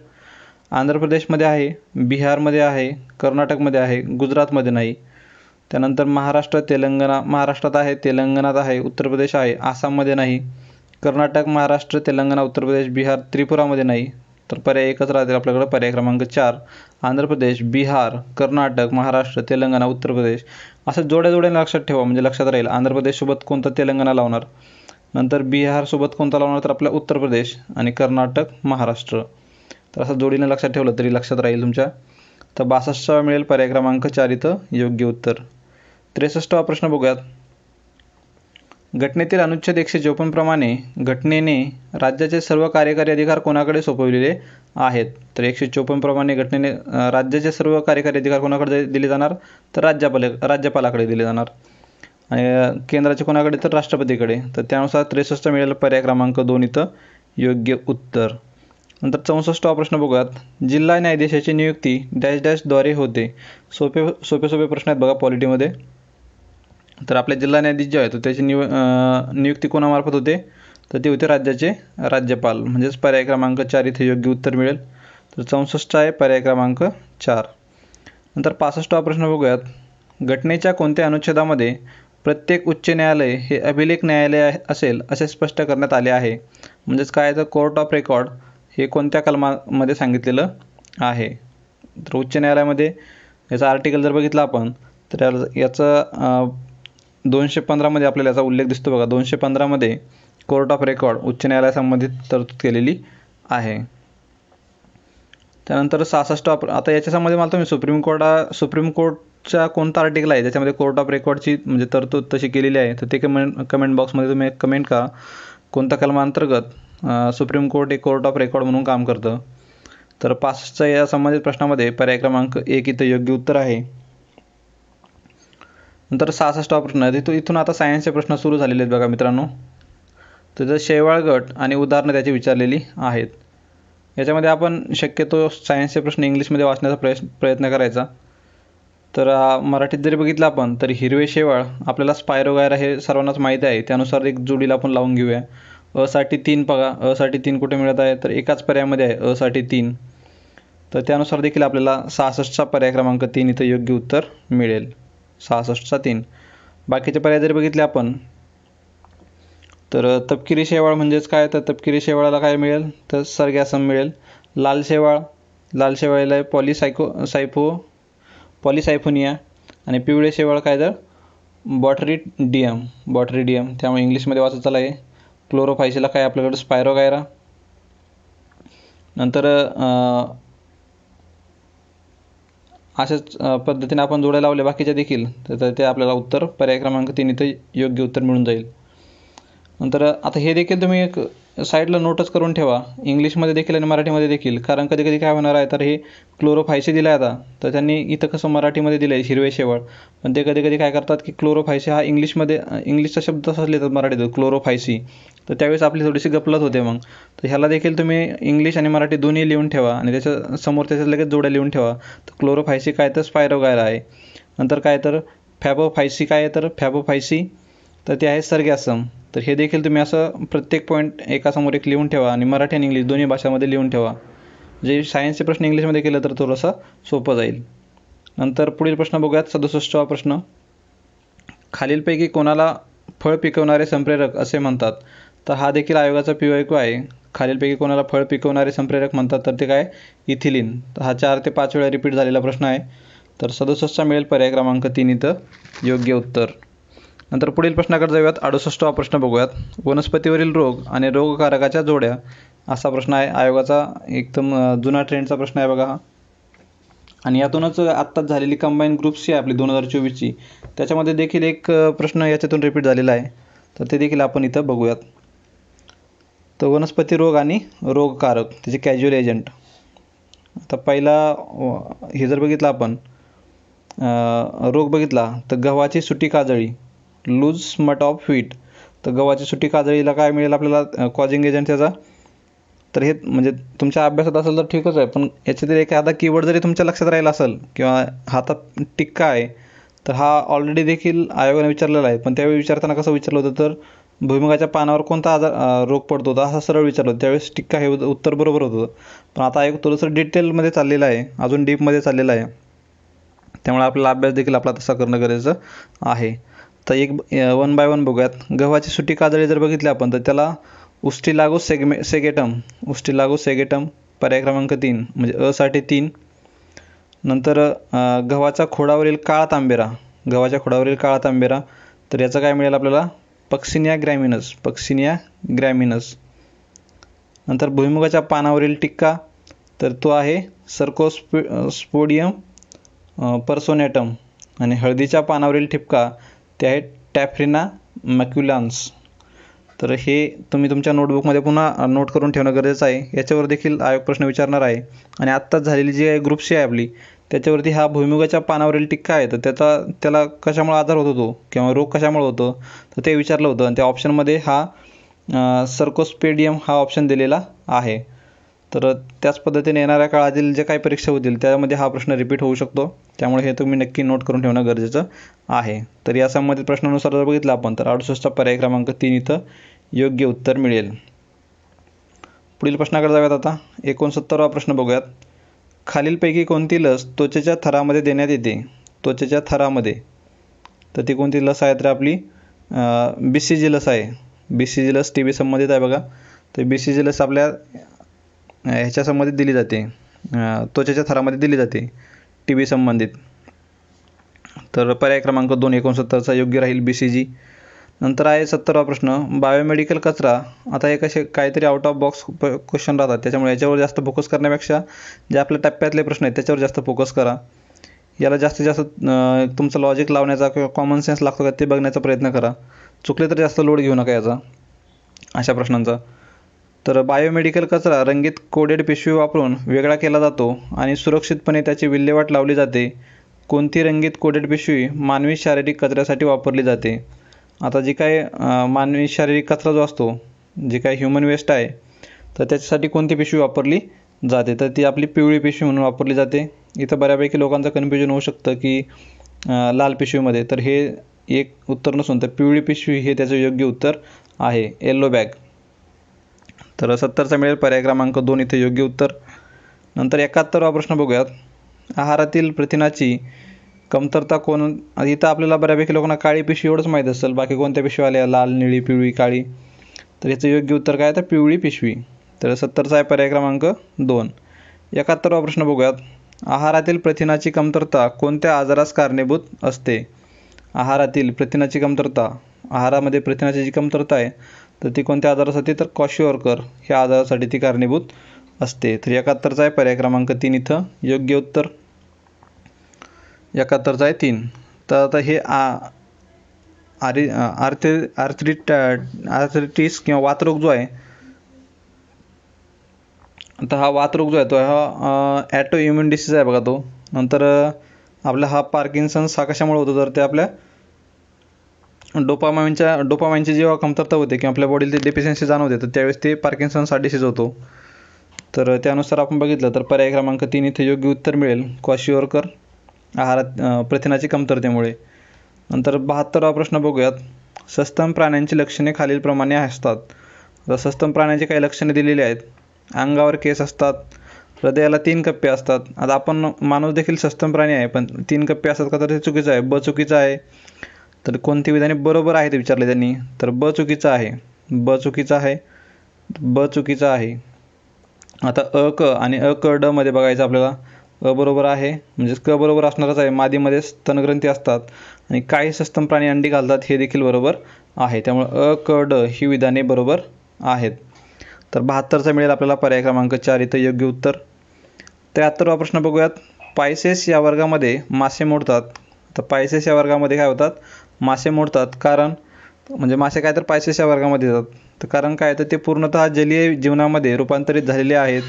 आंध्र प्रदेशमध्ये आहे, बिहारमध्ये आहे, कर्नाटकमध्ये आहे, गुजरातमध्ये नाही. त्यानंतर महाराष्ट्रात आहे, तेलंगणात आहे, उत्तर प्रदेश आहे, आसाममध्ये नाही. कर्नाटक, महाराष्ट्र, तेलंगणा, उत्तर प्रदेश, बिहार, त्रिपुरामध्ये नाही. तर पर्याय एकच राहतील आपल्याकडे, पर्याय क्रमांक 4. आंध्र प्रदेश, बिहार, कर्नाटक, महाराष्ट्र, तेलंगणा, उत्तर प्रदेश. असं जोड्या लक्षात ठेवा, म्हणजे लक्षात राहील. आंध्र प्रदेशसोबत कोणता तेलंगणा लावणार, नंतर बिहारसोबत कोणता लावणार, तर आपला उत्तर प्रदेश, आणि कर्नाटक, महाराष्ट्र. तर असं जोडीने लक्षात ठेवलं तरी लक्षात राहील तुमच्या. तर 62वा मिळेल, पर्याय क्रमांक 4 इथं योग्य उत्तर. 63वा प्रश्न बघूयात. घटनेतील अनुच्छेद 154 प्रमाणे घटनेने राज्याचे सर्व कार्यकारी अधिकार कोणाकडे सोपविलेले आहेत? तर 154 प्रमाणे घटनेने राज्याचे सर्व कार्यकारी अधिकार कोणाकडे दिले जाणार? तर राज्यपालाकडे दिले जाणार. आणि केंद्राचे कोणाकडे? तर राष्ट्रपतीकडे. तर त्यानुसार 63 मिळेल, पर्याय क्रमांक 2 इथं योग्य उत्तर. नंतर 64वा प्रश्न बघूयात. जिल्हा न्यायाधीशाची नियुक्ती डॅश डॅशद्वारे होते. सोपे प्रश्न आहेत बघा पॉलिटीमध्ये. तर आपल्या जिल्हा न्यायाधीश जे आहे तर त्याची नियुक्ती कोणामार्फत होते? तर ते होते राज्याचे राज्यपाल, म्हणजेच पर्याय क्रमांक 4 इथे योग्य उत्तर मिळेल. तर 64 आहे, पर्याय क्रमांक 4. नंतर 65वा प्रश्न बघूयात. घटनेच्या कोणत्या अनुच्छेदामध्ये प्रत्येक उच्च न्यायालय हे अभिलेख न्यायालय असेल असे स्पष्ट करण्यात आले आहे? म्हणजेच काय, तर कोर्ट ऑफ रेकॉर्ड हे कोणत्या कलमामध्ये सांगितलेलं आहे? तर उच्च न्यायालयामध्ये याचा आर्टिकल जर बघितला आपण तर याचं 215मध्ये आपल्याला याचा उल्लेख दिसतो बघा. 215मध्ये कोर्ट ऑफ रेकॉर्ड उच्च न्यायालयासंबंधित तरतूद केलेली आहे. त्यानंतर 66वा. आता याच्यामध्ये मला तुम्ही सुप्रीम कोर्टच्या कोणता आर्टिकल आहे त्याच्यामध्ये कोर्ट ऑफ रेकॉर्डची म्हणजे तरतूद तशी केलेली आहे, तर ते कमेंट बॉक्समध्ये तुम्ही कमेंट करा. कोणत्या कलमांतर्गत सुप्रीम कोर्ट हे कोर्ट ऑफ रेकॉर्ड म्हणून काम करतं? तर 65च्या या संबंधित प्रश्नामध्ये पर्याय क्रमांक 1 इथं योग्य उत्तर आहे. नंतर 66वा प्रश्न. इथून आता सायन्सचे प्रश्न सुरू झालेले आहेत बघा मित्रांनो. तर शेवाळ गट आणि उदाहरणं त्याची विचारलेली आहेत. याच्यामध्ये आपण शक्यतो सायन्सचे प्रश्न इंग्लिशमध्ये वाचण्याचा प्रयत्न करायचा. तर मराठीत जरी बघितलं आपण तर हिरवे शेवाळ आपल्याला स्पायरोगायरा हे सर्वांनाच माहीत आहे. त्यानुसार एक जोडीला आपण लावून घेऊया. साठी 3 बघा. साठी 3 कुठे मिळत आहे? तर एकाच पर्यायामध्ये आहे, साठी 3. तर त्यानुसार देखील आपल्याला 66चा पर्याय क्रमांक 3 इथं योग्य उत्तर मिळेल. 66चा 3. बाकीचे पर्याय जर बघितले आपण तर तपकिरी शेवाळ म्हणजेच काय, तर तपकिरी शेवाळाला काय मिळेल? तर सर्गॅसम मिळेल. लाल शेवाळाला पॉलिसायफोनिया. आणि पिवळे शेवाळ काय, तर बॉटरिडियम. त्यामुळे इंग्लिशमध्ये वाचत चालला आहे. क्लोरोफायसीला काय आपल्याकडे? स्पायरोगायरा. नंतर अशाच पद्धतीने आपण जोड्या लावल्या बाकीच्या देखील, तर ते आपल्याला उत्तर पर्याय क्रमांक 3 इथे योग्य उत्तर मिळून जाईल. नंतर आता हे देखील तुम्ही एक साईडला नोटच करून ठेवा, इंग्लिशमध्ये देखील आणि मराठीमध्ये देखील. कारण कधी काय होणार आहे, तर हे क्लोरोफायसी दिलं आहे आता, तर त्यांनी इथं कसं मराठीमध्ये दिलं आहे हिरवे शेवाळ, पण ते कधी काय करतात की क्लोरोफायसी हा इंग्लिशचा शब्द तसाच लिहितात मराठीत क्लोरोफायसी. तर त्यावेळेस आपली थोडीशी गफलत होते मग. तर ह्याला देखील तुम्ही इंग्लिश आणि मराठी दोन्ही लिहून ठेवा आणि त्याच्या लगेच जोड्या लिहून ठेवा. तर क्लोरोफायसी काय, तर स्पायरोगायरा आहे. नंतर काय, तर फॅबोफायसी काय आहे, तर फॅबोफायसी तर ते आहे सर्गॅसम. तर हे देखील तुम्ही असं प्रत्येक पॉईंट एकासमोर एक लिहून ठेवा आणि मराठी आणि इंग्लिश दोन्ही भाषामध्ये लिहून ठेवा. जे सायन्सचे प्रश्न इंग्लिशमध्ये केलं तर थोडंसं सोपं जाईल. नंतर पुढील प्रश्न बघूयात. 67वा प्रश्न. खालीलपैकी कोणाला फळ पिकवणारे संप्रेरक असे म्हणतात? तर हा देखील आयोगाचा PYQ आहे. खालीलपैकी कोणाला फळ पिकवणारे संप्रेरक म्हणतात? तर ते काय, इथिलीन. तर हा 4 ते 5 वेळा रिपीट झालेला प्रश्न आहे. तर 67चा मिळेल पर्याय क्रमांक 3 इथं योग्य उत्तर. नंतर पुढील प्रश्नाकडे जाऊयात. 68वा प्रश्न बघूयात. वनस्पतीवरील रोग आणि रोगकारकाच्या जोड्या असा प्रश्न आहे. आयोगाचा एकदम जुना ट्रेंडचा प्रश्न आहे बघा हा. आणि यातूनच आत्ताच झालेली कंबाईन ग्रुप्सची आहे आपली 2024ची, त्याच्यामध्ये देखील एक प्रश्न याच्यातून रिपीट झालेला आहे. तर ते देखील आपण इथं बघूयात. तर वनस्पती रोग आणि रोगकारक त्याचे कॅज्युअल एजंट. आता पहिला हे जर बघितलं आपण रोग बघितला तर गव्हाची सुटी काजळी, लूज स्मट ऑफ व्हीट. तर गव्हाची सुटी काजळीला काय मिळेल आपल्याला कॉजिंग एजंट त्याचा. तर हे म्हणजे तुमच्या अभ्यासात असेल तर ठीकच आहे, पण याच्यातील एखादा कीवर्ड जरी तुमच्या लक्षात राहिला असेल किंवा हातात टिक्का आहे तर हा ऑलरेडी देखील आयोगाने विचारलेला आहे. पण त्यावेळी विचारताना कसं विचारलं होतं, तर भुईमुगाच्या पानावर कोणता रोग पडतो होता असं सरळ विचारलं होतं. त्यावेळेस टिक्का हे उत्तर बरोबर होतं. पण आता आयोग थोडंसं डिटेलमध्ये चाललेलं आहे, अजून डीपमध्ये चाललेलं आहे, त्यामुळे आपल्याला अभ्यास देखील आपला तसा करणं गरजेचं आहे. तर एक वन बाय वन बघूयात. गव्हाची सुटी काजळी जर बघितली आपण तर त्याला उस्टिलागो सेगेटम पर्याय क्रमांक 3 म्हणजे अ साठी 3. नंतर गव्हाच्या खोडावरील काळा तांबेरा, तर याचं काय मिळेल आपल्याला पक्सिनिया ग्रॅमिनस. नंतर भुईमुगाच्या पानावरील टिक्का, तर तो आहे सर्कोस्पोडियम पर्सोनेटम. आणि हळदीच्या पानावरील ठिपका ते आहे टॅफ्रिना मॅक्युलान्स. तर हे तुम्ही तुमच्या नोटबुकमध्ये पुन्हा नोट करून ठेवणं गरजेचं आहे. याच्यावर देखील आयोग प्रश्न विचारणार आहे. आणि आत्ताच झालेली जी आहे ग्रुपशी आहे आपली, त्याच्यावरती हा भुईमुगाच्या पानावरील टिक्का आहे, तर त्याला कशामुळे आजार होत होतो किंवा रोग कशामुळे होतो तर ते विचारलं होतं. आणि त्या ऑप्शनमध्ये हा सर्कोस्पेडियम हा ऑप्शन दिलेला आहे. तर त्याच पद्धतीने येणाऱ्या काळातील जे काही परीक्षा होतील त्यामध्ये हा प्रश्न रिपीट होऊ शकतो, त्यामुळे हे तुम्ही नक्की नोट करून ठेवणं गरजेचं आहे. तर या संबंधित प्रश्नानुसार जर बघितलं आपण तर 68चा पर्याय क्रमांक 3 इथं योग्य उत्तर मिळेल. पुढील प्रश्नाकडे जाऊयात. आता 69वा प्रश्न बघूयात. खालीलपैकी कोणती लस त्वचेच्या थरामध्ये देण्यात येते? त्वचेच्या थरामध्ये, तर ती कोणती लस आहे तर आपली BCG लस आहे. BCG लस TB संबंधित आहे बघा. तर BCG लस आपल्या ह्याच्या संबंधित दिली जाते, त्वचेच्या थरामध्ये दिली जाते, TB संबंधित. तर पर्याय क्रमांक 2 69चा योग्य राहील BCG. नंतर आहे 70वा प्रश्न. बायोमेडिकल कचरा. आता हे कसे काहीतरी आउट ऑफ बॉक्स क्वेश्चन राहतात, त्याच्यामुळे याच्यावर जास्त फोकस करण्यापेक्षा जे आपल्या टप्प्यातले प्रश्न आहेत त्याच्यावर जास्त फोकस करा. याला जास्तीत जास्त तुमचं लॉजिक लावण्याचा किंवा कॉमन सेन्स लागतो का ते बघण्याचा प्रयत्न करा. चुकले तर जास्त लोड घेऊ नका याचा, अशा प्रश्नांचा. तर बायोमेडिकल कचरा रंगीत कोडेड पिशवी वापरून वेगळा केला जातो आणि सुरक्षितपणे त्याची विल्हेवाट लावली जाते. कोणती रंगीत कोडेड पिशवी मानवी शारीरिक कचऱ्यासाठी वापरली जाते? आता जी काय मानवी शारीरिक कचरा जो असतो, जी काय ह्युमन वेस्ट आहे, तर त्याच्यासाठी कोणती पिशवी वापरली जाते? तर ती आपली पिवळी पिशवी म्हणून वापरली जाते. इथं बऱ्यापैकी लोकांचं कन्फ्युजन होऊ शकतं की लाल पिशवीमध्ये, तर हे एक उत्तर नसून तर पिवळी पिशवी हे त्याचं योग्य उत्तर आहे, येलो बॅग. तर 70चा मिळेल पर्याय क्रमांक 2 इथे योग्य उत्तर. नंतर 71वा प्रश्न बघूयात. आहारातील प्रथिनाची कमतरता कोण? इथं आपल्याला बऱ्यापैकी लोकांना काळी पिशवी एवढंच माहीत असेल, बाकी कोणत्या पिशवी आल्या लाल, निळी, पिवळी, काळी, तर याचं योग्य उत्तर काय तर पिवळी पिशवी. तर 70चा आहे पर्याय क्रमांक 2. 71वा प्रश्न बघूयात. आहारातील प्रथिनाची कमतरता कोणत्या आजारास कारणीभूत असते? आहारातील प्रथिनाची कमतरता, आहारामध्ये प्रथिनाची जी कमतरता आहे तर ती कोणत्या आजारासाठी तर क्वाशिओर्कर ह्या आजारासाठी ती कारणीभूत असते. तर 71चा आहे पर्याय क्रमांक 3 इथं योग्य उत्तर. 71चा आहे 3. तर आता हे आर्थरिटिस किंवा वातरोग जो आहे, तर हा वातरोग जो आहे तो हा ॲटो इम्युन डिसीज आहे बघा तो. नंतर आपला हा पार्किन्सन्स हा कशामुळे होतो तर ते आपल्या डोपामाइनची जेव्हा कमतरता होते किंवा आपल्या बॉडीला ते डेफिशियन्सी जाणवते तर त्यावेळेस ते पार्किन्सन्स हा डिसीज होतो. तर त्यानुसार आपण बघितलं तर पर्याय क्रमांक 3 इथे योग्य उत्तर मिळेल, क्वाशिओर्कर आहारात प्रथिनाची कमतरतेमुळे. नंतर 72वा प्रश्न बघूयात. सस्तन प्राण्यांची लक्षणे खालीलप्रमाणे असतात. तर सस्तन प्राण्यांची काही लक्षणे दिलेली आहेत. अंगावर केस असतात, हृदयाला 3 कप्पे असतात. आता आपण माणूस देखील सस्तन प्राणी आहे, पण 3 कप्पे असतात का तर ते चुकीचं आहे, ब चुकीचं आहे. तर कोणती विधाने बरोबर आहे ते विचारले त्यांनी, तर ब चुकीचं आहे. आता अ क आणि अ क ड मध्ये बघायचं आपल्याला. अ बरोबर आहे, म्हणजे क बरोबर असणारच आहे. मादीमध्ये स्तनग्रंथी असतात आणि काही सस्तन प्राणी अंडी घालतात हे देखील बरोबर आहे. त्यामुळे अ क ड ही विधाने बरोबर आहेत. तर 72चा मिळेल आपल्याला पर्याय क्रमांक 4 इथं योग्य उत्तर. 73वा प्रश्न बघूयात. स्पायसेस या वर्गामध्ये मासे मोडतात. तर पायसेस या वर्गामध्ये काय होतात, मासे मोडतात. कारण म्हणजे मासे काय तर पायसेस या वर्गामध्ये येतात. तर कारण काय, तर ते पूर्णतः जलीय जीवनामध्ये रूपांतरित झालेले आहेत.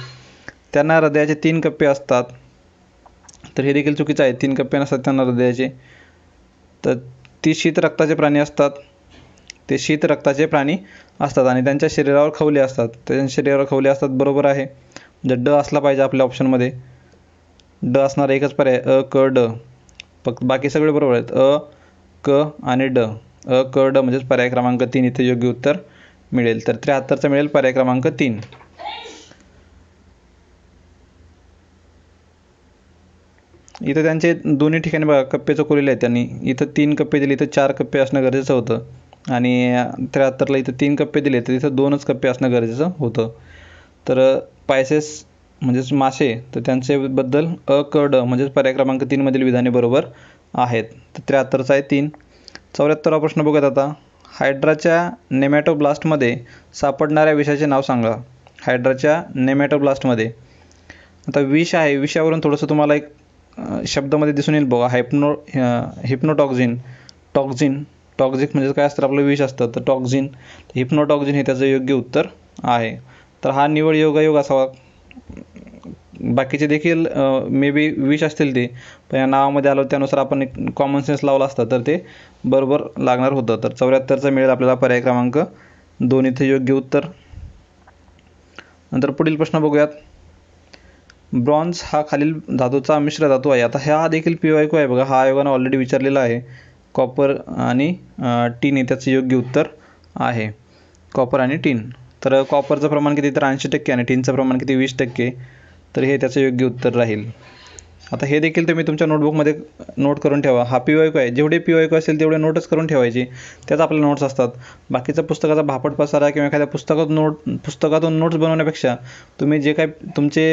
त्यांना हृदयाचे 3 कप्पे असतात. तर हे देखील चुकीचं आहे, 3 कप्पे नसतात त्यांना हृदयाचे. तर ती शीत रक्ताचे प्राणी असतात. ते शीत रक्ताचे प्राणी असतात आणि त्यांच्या शरीरावर खवले असतात. त्यांच्या शरीरावर खवले असतात, बरोबर आहे. म्हणजे ड असला पाहिजे आपल्या ऑप्शनमध्ये. ड असणारा एकच पर्याय अ क ड. फक्त बाकी सगळे बरोबर आहेत. अ क आणि ड. अ क ड म्हणजेच पर्याय क्रमांक 3 इथे योग्य उत्तर मिळेल. तर 73चं मिळेल पर्याय क्रमांक 3. इथं त्यांचे दोन्ही ठिकाणी बघा कप्पे चुकवलेले आहेत त्यांनी. इथं 3 कप्पे दिले, इथं 4 कप्पे असणं गरजेचं होतं. आणि 73ला इथं 3 कप्पे दिले, तर इथं 2च कप्पे असणं गरजेचं होतं. तर पायसेस म्हणजेच मासे, तर त्यांच्याबद्दल अ क ड म्हणजेच पर्याय क्रमांक 3 मधील विधाने बरोबर आहेत. तर 73चा आहे 3. 74वा प्रश्न बघूयात आता. हायड्राच्या नेमॅटोब्लास्टमध्ये सापडणाऱ्या विषाचे नाव सांगा. हायड्राच्या नेमॅटोब्लास्टमध्ये आता विष आहे. विषावरून थोडंसं तुम्हाला एक शब्दामध्ये दिसून येईल बघा, हिप्नोटॉक्झिन. टॉक्झिक म्हणजे काय असतं, आपलं विष असतं. तर टॉक्झिन, हिप्नोटॉक्झिन हे त्याचं योग्य उत्तर आहे. तर हा निवड योगायोग असावा. बाकीचे देखील मे बी विष असतील ते, पण या नावामध्ये आलं त्यानुसार आपण एक कॉमन सेन्स लावला असता तर ते बरोबर लागणार होतं. तर 74चा मिळेल आपल्याला पर्याय क्रमांक 2 इथे योग्य उत्तर. नंतर पुढील प्रश्न बघूयात. ब्रॉन्झ हा खालील धातूचा मिश्र धातू आहे. आता हा देखील PYQ आहे बघा, हा आयोगानं ऑलरेडी विचारलेला आहे. कॉपर आणि टीन हे त्याचं योग्य उत्तर आहे. कॉपर आणि टीन. तर कॉपरचं प्रमाण किती, तर 80% आणि टीनचं प्रमाण किती, 20%. तर हे त्याचं योग्य उत्तर राहील. आता हे देखील तुम्ही तुमच्या नोटबुकमध्ये नोट करून ठेवा. हा PYQ आहे. जेवढे PYQ असेल तेवढे नोटच करून ठेवायचे. त्याच आपल्या नोट्स असतात. बाकीचा पुस्तकाचा भापट पसारा किंवा एखाद्या पुस्तकातून नोट्स बनवण्यापेक्षा तुम्ही जे काय तुमचे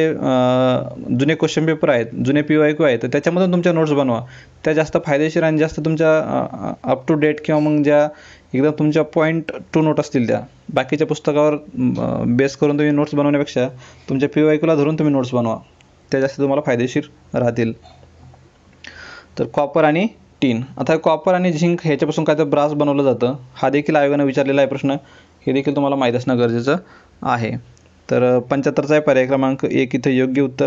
जुने क्वेश्चन पेपर आहेत, जुने PYQ आहेत, तर त्याच्यामधून तुमच्या नोट्स बनवा. त्या जास्त फायदेशीर आणि जास्त तुमच्या अप टू डेट किंवा मग ज्या एकदम तुमच्या पॉईंट टू नोट असतील त्या. बाकीच्या पुस्तकावर बेस करून तुम्ही नोट्स बनवण्यापेक्षा तुमच्या PYQला धरून तुम्ही नोट्स बनवा. त्या जास्त तुम्हाला फायदेशीर राहतील. तर कॉपर आणि टीन. आता कॉपर आणि झिंक ह्याच्यापासून काय तर ब्रास बनवलं जातं. हा देखील आयोगानं विचारलेला आहे प्रश्न. हे देखील तुम्हाला माहीत असणं गरजेचं आहे. तर 75चा आहे पर्याय क्रमांक 1 इथे योग्य उत्तर.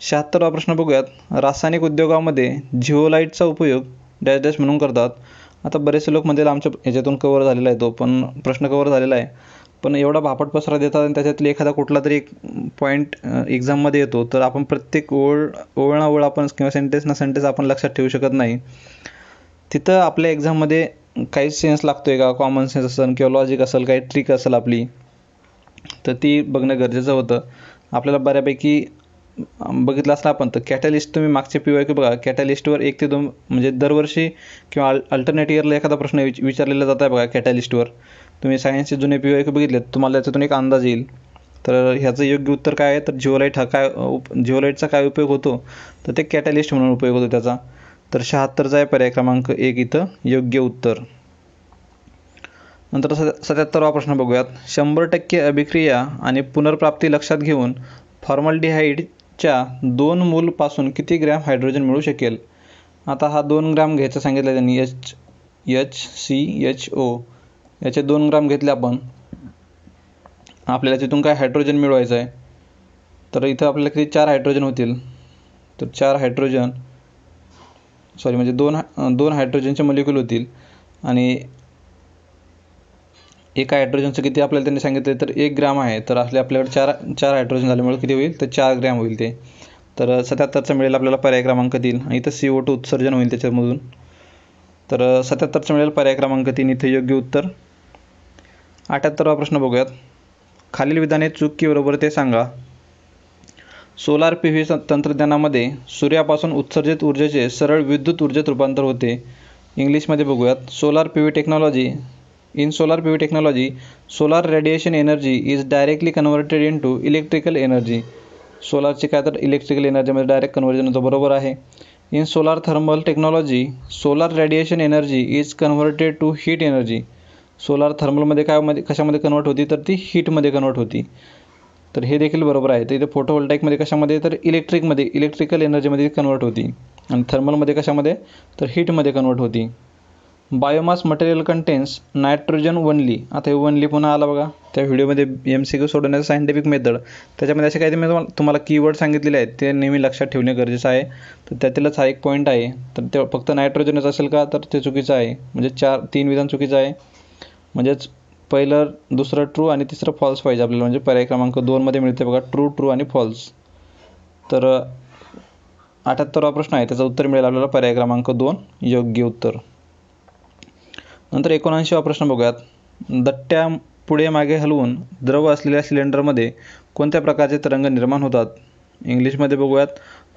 76वा प्रश्न बघूयात. रासायनिक उद्योगामध्ये झिओलाईटचा उपयोग डॅश डॅश म्हणून करतात. आता बरेचसे लोक म्हणतील आमच्या ह्याच्यातून कवर झालेला आहे तो, पण प्रश्न कवर झालेला आहे. पण एवढा भापट पसरा देतात आणि त्याच्यातली एखादा कुठला तरी एक पॉईंट एक्झाममध्ये येतो, तर आपण प्रत्येक ओळ ना ओळ आपण किंवा सेंटेन्स ना सेंटेन्स आपण लक्षात ठेवू शकत नाही. तिथं आपल्या एक्झाममध्ये काही सेन्स लागतो आहे का, कॉमन सेन्स असेल किंवा लॉजिक असेल, काही ट्रिक असेल आपली, तर ती बघणं गरजेचं होतं. आपल्याला बऱ्यापैकी बघितलं असलं आपण तर कॅटलिस्ट, तुम्ही मागचे PYQ बघा, कॅटलिस्टवर 1 ते 2 म्हणजे दरवर्षी किंवा अल्टरनेट इयरला एखादा प्रश्न विचारलेला जात आहे बघा कॅटलिस्टवर. तुम्ही सायन्सचे जुने PYQ बघितलेत, तुम्हाला त्याच्यातून एक अंदाज येईल. तर ह्याचं योग्य उत्तर काय आहे, तर झिओलाईटचा काय उपयोग होतो, तर ते कॅटलिस्ट म्हणून उपयोग होतो त्याचा. तर 76चा आहे पर्याय क्रमांक 1 इथं योग्य उत्तर. नंतर 77वा प्रश्न बघूयात. 100% अभिक्रिया आणि पुनर्प्राप्ती लक्षात घेऊन फॉर्मल्डिहाइडच्या 2 मोल पासून किती ग्रॅम हायड्रोजन मिळू शकेल. आता हा 2 ग्रॅम घ्यायचं सांगितलं त्यांनी. HCHO याचे 2 ग्राम घेतले आपण. आपल्याला तिथून काय हायड्रोजन मिळवायचं आहे. तर इथं आपल्याला किती 4 हायड्रोजन होतील. तर 4 हायड्रोजन म्हणजे दोन हायड्रोजनचे मॉलिक्यूल होतील आणि एका हायड्रोजनचं किती आपल्याला त्यांनी सांगितलं, तर 1 ग्राम आहे. तर आपल्याकडे 4 हायड्रोजन झाल्यामुळे किती होईल, तर 4 ग्रॅम होईल ते. तर 77चा मिळेल आपल्याला पर्याय क्रमांक 3 आणि इथं CO2 उत्सर्जन होईल त्याच्यामधून. तर 77चा मिळेल पर्याय क्रमांक 3 इथे योग्य उत्तर. 78वा प्रश्न बघूयात. खालील विधाने चूक की बरोबर ते सांगा. सोलार PV तंत्रज्ञानामध्ये सूर्यापासून उत्सर्जित ऊर्जेचे सरळ विद्युत ऊर्जेत रूपांतर होते. इंग्लिशमध्ये बघूयात. Solar PV technology. In solar PV technology, solar radiation energy is directly converted into electrical energy. सोलारची काय तर इलेक्ट्रिकल एनर्जीमध्ये डायरेक्ट कन्व्हर्जन होतं, बरोबर आहे. In solar thermal technology, solar radiation energy is converted to heat energy. Solar थर्मलमध्ये कशामध्ये convert होती, तर ती हीटमध्ये कन्वर्ट होती. तर हे देखील बरोबर आहे. तर इथे फोटोव्होल्टाईकमध्ये कशामध्ये, तर इलेक्ट्रिकल एनर्जीमध्ये कन्वर्ट होती. आणि थर्मलमध्ये कशामध्ये, तर हीटमध्ये कन्वर्ट होती. Biomass material contains nitrogen only. आता हे वनली पुन्हा आला बघा त्या व्हिडिओमध्ये MCQ सोडवण्याचं सायंटिफिक मेथड. त्याच्यामध्ये असे काही मी तुम्हाला कीवर्ड सांगितलेले आहेत, ते नेहमी लक्षात ठेवणे गरजेचं आहे. तर त्यातीलच हा एक पॉईंट आहे. तर ते फक्त नायट्रोजनच असेल का, तर ते चुकीचं आहे. म्हणजे 3 विधान चुकीचं आहे. म्हणजेच पहिलं दुसरं ट्रू आणि तिसरं फॉल्स पाहिजे आपल्याला. म्हणजे पर्याय क्रमांक 2मध्ये मिळते बघा ट्रू आणि फॉल्स. तर 78वा प्रश्न आहे, त्याचं उत्तर मिळेल आपल्याला पर्याय क्रमांक 2 योग्य उत्तर. नंतर 79वा प्रश्न बघूयात. दट्ट्या पुढे मागे हलवून द्रव असलेल्या सिलेंडरमध्ये कोणत्या प्रकारचे तरंग निर्माण होतात. इंग्लिशमध्ये बघूयात.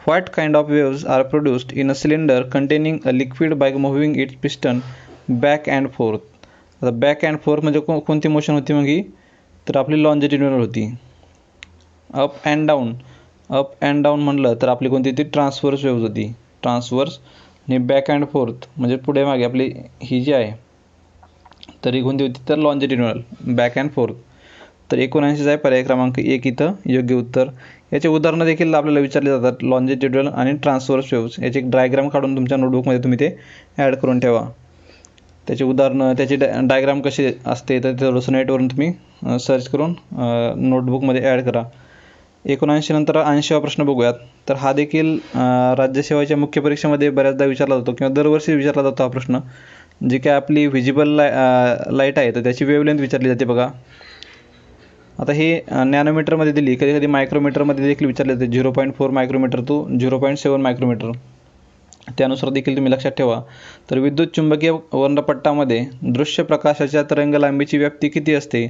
What kind of waves are produced in a cylinder containing a liquid by moving its piston back and forth. आता बॅक अँड फोर्थ म्हणजे कोणती मोशन होती मग ही, तर आपली लॉन्जिट्युडिनल होती. अप अँड डाऊन म्हणलं तर आपली कोणती ती ट्रान्सव्हर्स वेव्ज होती, ट्रान्सव्हर्स. आणि बॅक अँड फोर्थ म्हणजे पुढे मागे आपली ही जी आहे तर ही कोणती होती, तर लॉन्जिट्युडिनल, बॅक अँड फोर्थ. तर 79 आहे पर्याय क्रमांक 1 इथं योग्य उत्तर. याचे उदाहरणं देखील आपल्याला विचारले जातात, लॉन्जिट्युडिनल आणि ट्रान्सव्हर्स वेव्स. याचे एक डायग्राम काढून तुमच्या नोटबुकमध्ये तुम्ही ते ॲड करून ठेवा. त्याचे उदाहरणं, त्याची डायग्राम कशी असते तर थोडंसं नेटवरून तुम्ही सर्च करून नोटबुकमध्ये ॲड करा. 79 नंतर 80वा प्रश्न बघूयात. तर हा देखील राज्यसेवेच्या मुख्य परीक्षेमध्ये बऱ्याचदा विचारला जातो किंवा दरवर्षी विचारला जातो हा प्रश्न. जी काय आपली व्हिजिबल लाईट आहे तर त्याची वेवलेंथ विचारली जाते बघा. आता हे नॅनोमीटरमध्ये दिली, कधी कधी मायक्रोमीटरमध्ये देखील विचारले जाते. 0.4 मायक्रोमीटर टू 0.7 मायक्रोमीटर, त्यानुसार देखील तुम्ही लक्षात ठेवा. तर विद्युत चुंबकीय वर्णपट्टामध्ये दृश्य प्रकाशाच्या तरंग लांबीची व्याप्ती किती असते,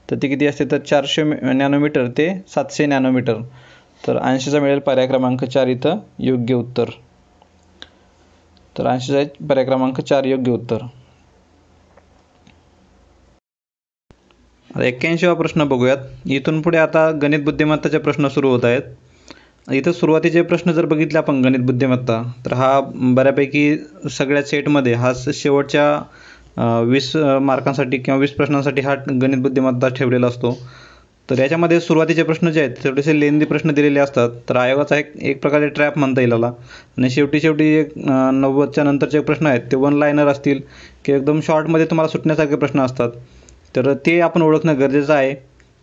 तर ती किती असते, तर 400 नॅनोमीटर ते 700 नॅनोमीटर. तर 80चा मिळेल पर्याय क्रमांक 4 इथं योग्य उत्तर. तर 80चा पर्याय क्रमांक 4 योग्य उत्तर. 81वा प्रश्न बघूयात. इथून पुढे आता गणित बुद्धिमत्ताचे प्रश्न सुरू होत आहेत. इथं सुरुवातीचे प्रश्न जर बघितले आपण गणित बुद्धिमत्ता, तर हा बऱ्यापैकी सगळ्या सेटमध्ये हा शेवटच्या 20 मार्कांसाठी किंवा 20 प्रश्नांसाठी हा गणित बुद्धिमत्ता ठेवलेला असतो. तर याच्यामध्ये सुरुवातीचे प्रश्न जे आहेत थोडेसे लेंदी प्रश्न दिलेले असतात. तर आयोगाचा एक प्रकारे ट्रॅप म्हणता येईल याला. आणि शेवटी एक 90च्या नंतरचे प्रश्न आहेत ते वन लायनर असतील की एकदम शॉर्टमध्ये तुम्हाला सुटण्यासारखे प्रश्न असतात. तर ते आपण ओळखणं गरजेचं आहे.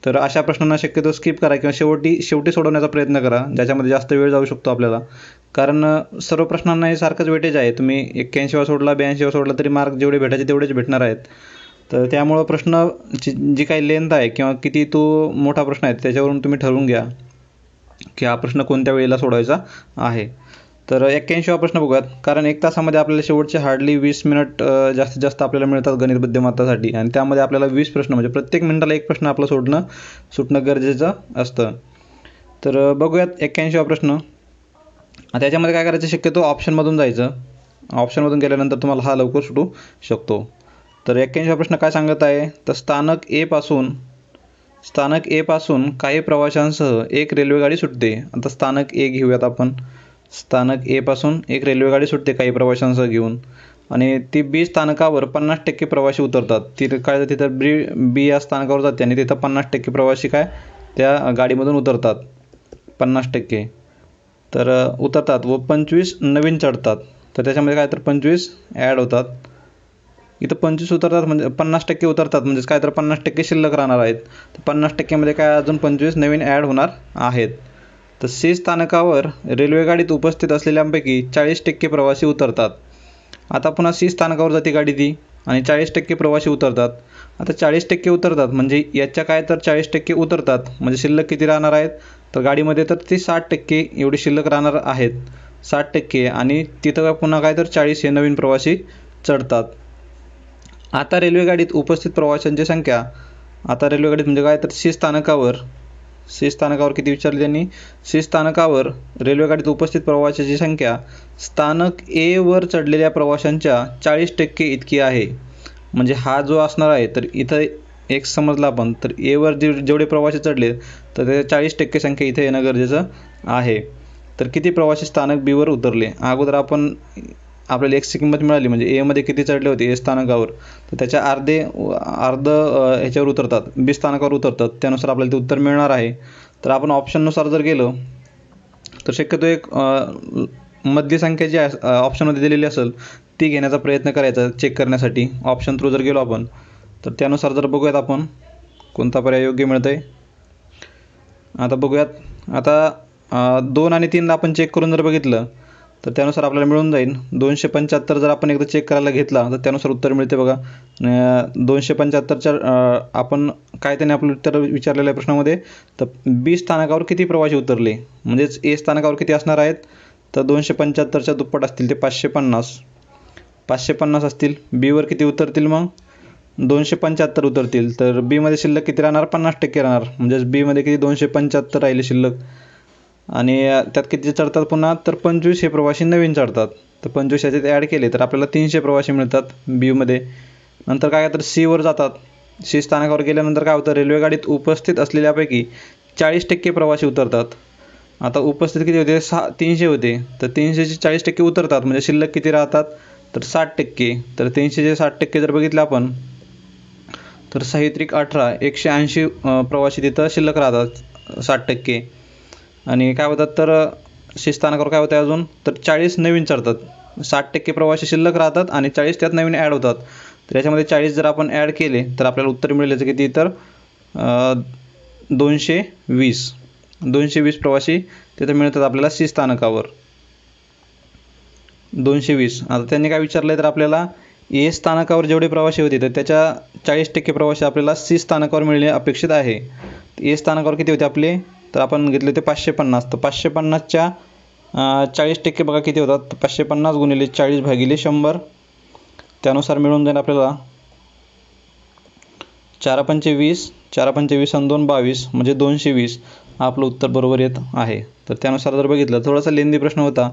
तर अशा प्रश्नांना शक्यतो स्किप करा किंवा शेवटी सोडवण्याचा प्रयत्न करा, ज्याच्यामध्ये जास्त वेळ जाऊ शकतो आपल्याला. कारण सर्व प्रश्नांना हे सारखंच वेटेज आहे. तुम्ही 81वा सोडला 82वा सोडला तरी मार्क जेवढे भेटायचे तेवढेच भेटणार आहेत. तर त्यामुळं प्रश्न जी काही लेंथ आहे किंवा किती तो मोठा प्रश्न आहे त्याच्यावरून तुम्ही ठरवून घ्या की हा प्रश्न कोणत्या वेळेला सोडवायचा आहे. तर 81वा प्रश्न बघूयात. कारण 1 तासामध्ये आपल्याला शेवटचे हार्डली 20 मिनिट जास्तीत जास्त आपल्याला मिळतात गणित बुद्धिमत्तासाठी. आणि त्यामध्ये आपल्याला 20 प्रश्न म्हणजे प्रत्येक मिनिटाला एक प्रश्न आपलं सुटणं गरजेचं असतं. तर बघूयात 81वा प्रश्न. त्याच्यामध्ये काय करायचं, शक्यतो ऑप्शनमधून जायचं. ऑप्शनमधून गेल्यानंतर तुम्हाला हा लवकर सुटू शकतो. तर 81वा प्रश्न काय सांगत आहे, तर स्थानक ए पासून काही प्रवाशांसह एक रेल्वेगाडी सुटते. आता स्थानक ए घेऊयात आपण. स्थानक ए पासून एक रेल्वेगाडी सुटते काही प्रवाशांसह घेऊन, आणि ती बी स्थानकावर 50% प्रवासी उतरतात. तिथं बी या स्थानकावर जाते आणि तिथं 50% प्रवासी काय त्या गाडीमधून उतरतात, 50%. तर उतरतात व 25 नवीन चढतात. तर त्याच्यामध्ये काय तर 25 ॲड होतात. इथं 25 उतरतात म्हणजे 50% उतरतात, म्हणजेच काय तर 50% शिल्लक राहणार आहेत. तर 50%मध्ये काय अजून 25 नवीन ॲड होणार आहेत. तर सी स्थानकावर रेल्वेगाडीत उपस्थित असलेल्यांपैकी 40% प्रवासी उतरतात. आता पुन्हा सी स्थानकावर जाते गाडी ती आणि 40% प्रवासी उतरतात. आता 40% उतरतात म्हणजे याच्या काय तर 40% उतरतात म्हणजे शिल्लक किती राहणार आहेत, तर गाडीमध्ये तर ती 60% एवढी शिल्लक राहणार आहेत, 60%. आणि तिथं पुन्हा काय तर 40 हे नवीन प्रवासी चढतात. आता रेल्वेगाडीत उपस्थित प्रवाशांची संख्या, आता रेल्वेगाडीत म्हणजे काय तर सी स्थानकावर किती विचारली त्यांनी, सी स्थानकावर रेल्वेगाडीत उपस्थित प्रवाशांची संख्या स्थानक ए वर चढलेल्या प्रवाशांच्या 40% इतकी आहे. म्हणजे हा जो असणार आहे, तर इथं एक समजला आपण, तर ए वर जेवढे प्रवासी चढले तर ते 40% संख्या इथे येणं गरजेचं आहे. तर किती प्रवासी स्थानक बी वर उतरले, अगोदर आपल्याला एक्सची किंमत मिळाली म्हणजे एमध्ये किती चढले होते ए स्थानकावर, तर त्याच्या अर्ध ह्याच्यावर उतरतात, बी स्थानकावर उतरतात, त्यानुसार आपल्याला ते उत्तर मिळणार आहे. तर आपण ऑप्शननुसार जर गेलो तर शक्यतो एक मधली संख्या जी ऑप्शनमध्ये दिलेली असेल ती घेण्याचा प्रयत्न करायचा चेक करण्यासाठी. ऑप्शन थ्रू जर गेलो आपण तर त्यानुसार जर बघूयात आपण कोणता पर्याय योग्य मिळतं आहे. आता बघूयात. आता 2 आणि 3 आपण चेक करून जर बघितलं तर त्यानुसार आपल्याला मिळून जाईल 275. जर आपण एकदा चेक करायला घेतला तर त्यानुसार उत्तर मिळते बघा. 275च्या आपण काय त्याने आपलं उत्तर विचारलेलं आहे प्रश्नामध्ये. तर बी स्थानकावर किती प्रवासी उतरले, म्हणजेच ए स्थानकावर किती असणार आहेत. तर 275च्या दुप्पट असतील ते 550 असतील. बीवर किती उतरतील मग 275 उतरतील. तर बीमध्ये शिल्लक किती राहणार 50% राहणार. म्हणजेच बीमध्ये किती 275 राहिले शिल्लक. आणि त्यात किती चढतात पुन्हा तर 25 हे प्रवासी नवीन चढतात. तर 25 याच्यात ॲड केले तर आपल्याला 300 प्रवासी मिळतात बीमध्ये. नंतर काय तर सीवर जातात. सी स्थानकावर गेल्यानंतर काय होतं रेल्वे गाडीत उपस्थित असलेल्यापैकी 40% प्रवासी उतरतात. आता उपस्थित किती होते 300 होते तर 300चे 40% उतरतात म्हणजे शिल्लक किती राहतात तर 60%. तर 300चे 60% जर बघितलं आपण तर 6×18 180 प्रवासी तिथं शिल्लक राहतात 60%. आणि काय होतात तर सी स्थानकावर काय होतं अजून तर 40 नवीन चढतात. 60% प्रवासी शिल्लक राहतात आणि 40 त्यात नवीन ॲड होतात. तर याच्यामध्ये 40 जर आपण ॲड केले तर आपल्याला उत्तर मिळेल याचं किती तर 220 प्रवासी तिथं मिळतात आपल्याला सी स्थानकावर 220. आता त्यांनी काय विचारलं आहे तर आपल्याला ए स्थानकावर जेवढे प्रवासी होते तर त्याच्या 40% प्रवासी आपल्याला सी स्थानकावर मिळणे अपेक्षित आहे. ए स्थानकावर किती होते आपले तर आपण घेतले होते 550. तर 550च्या 40% बघा किती होतात. 550 गुणिले 40/100 त्यानुसार मिळून जाईल आपल्याला 4×5 4×5 आणि 2 22 म्हणजे 220 आपलं उत्तर बरोबर येत आहे. तर त्यानुसार जर बघितलं थोडासा लेंदी प्रश्न होता.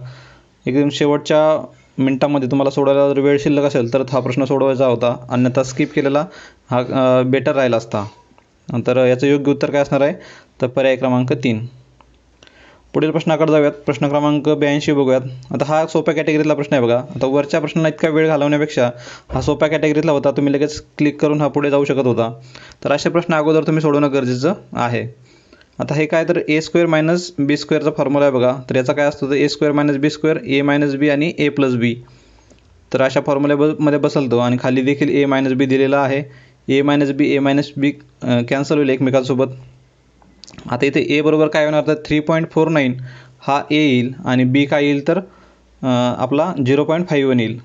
एकदम शेवटच्या मिनिटामध्ये तुम्हाला सोडवायला जर वेळ शिल्लक असेल तर हा प्रश्न सोडवायचा होता. अन्यथा स्किप केलेला हा बेटर राहिला असता. तर याचं योग्य उत्तर काय असणार आहे तर पर्याय क्रमांक 3. पुढील प्रश्नाकडे जाऊयात. प्रश्न क्रमांक 82 बघूयात. आता हा सोप्या कॅटेगरीतला प्रश्न आहे बघा. आता वरच्या प्रश्नाला इतका वेळ घालवण्यापेक्षा हा सोप्या कॅटेगरीतला होता. तुम्ही लगेच क्लिक करून हा पुढे जाऊ शकत होता. तर असे प्रश्न अगोदर तुम्ही सोडवणं गरजेचं आहे. आता हे काय तर A² - B² फॉर्म्युला आहे बघा. तर याचा काय असतो तर A² - B² A - B आणि A+B. तर अशा फॉर्म्युल्यामध्ये बसलतो आणि खाली देखील A - B दिलेला आहे. A - B कॅन्सल होईल एकमेकांसोबत. आता इथे ए बरोबर काय होणार तर 3.49 हा ए येईल आणि बी काय येईल तर आपला 0.51 येईल.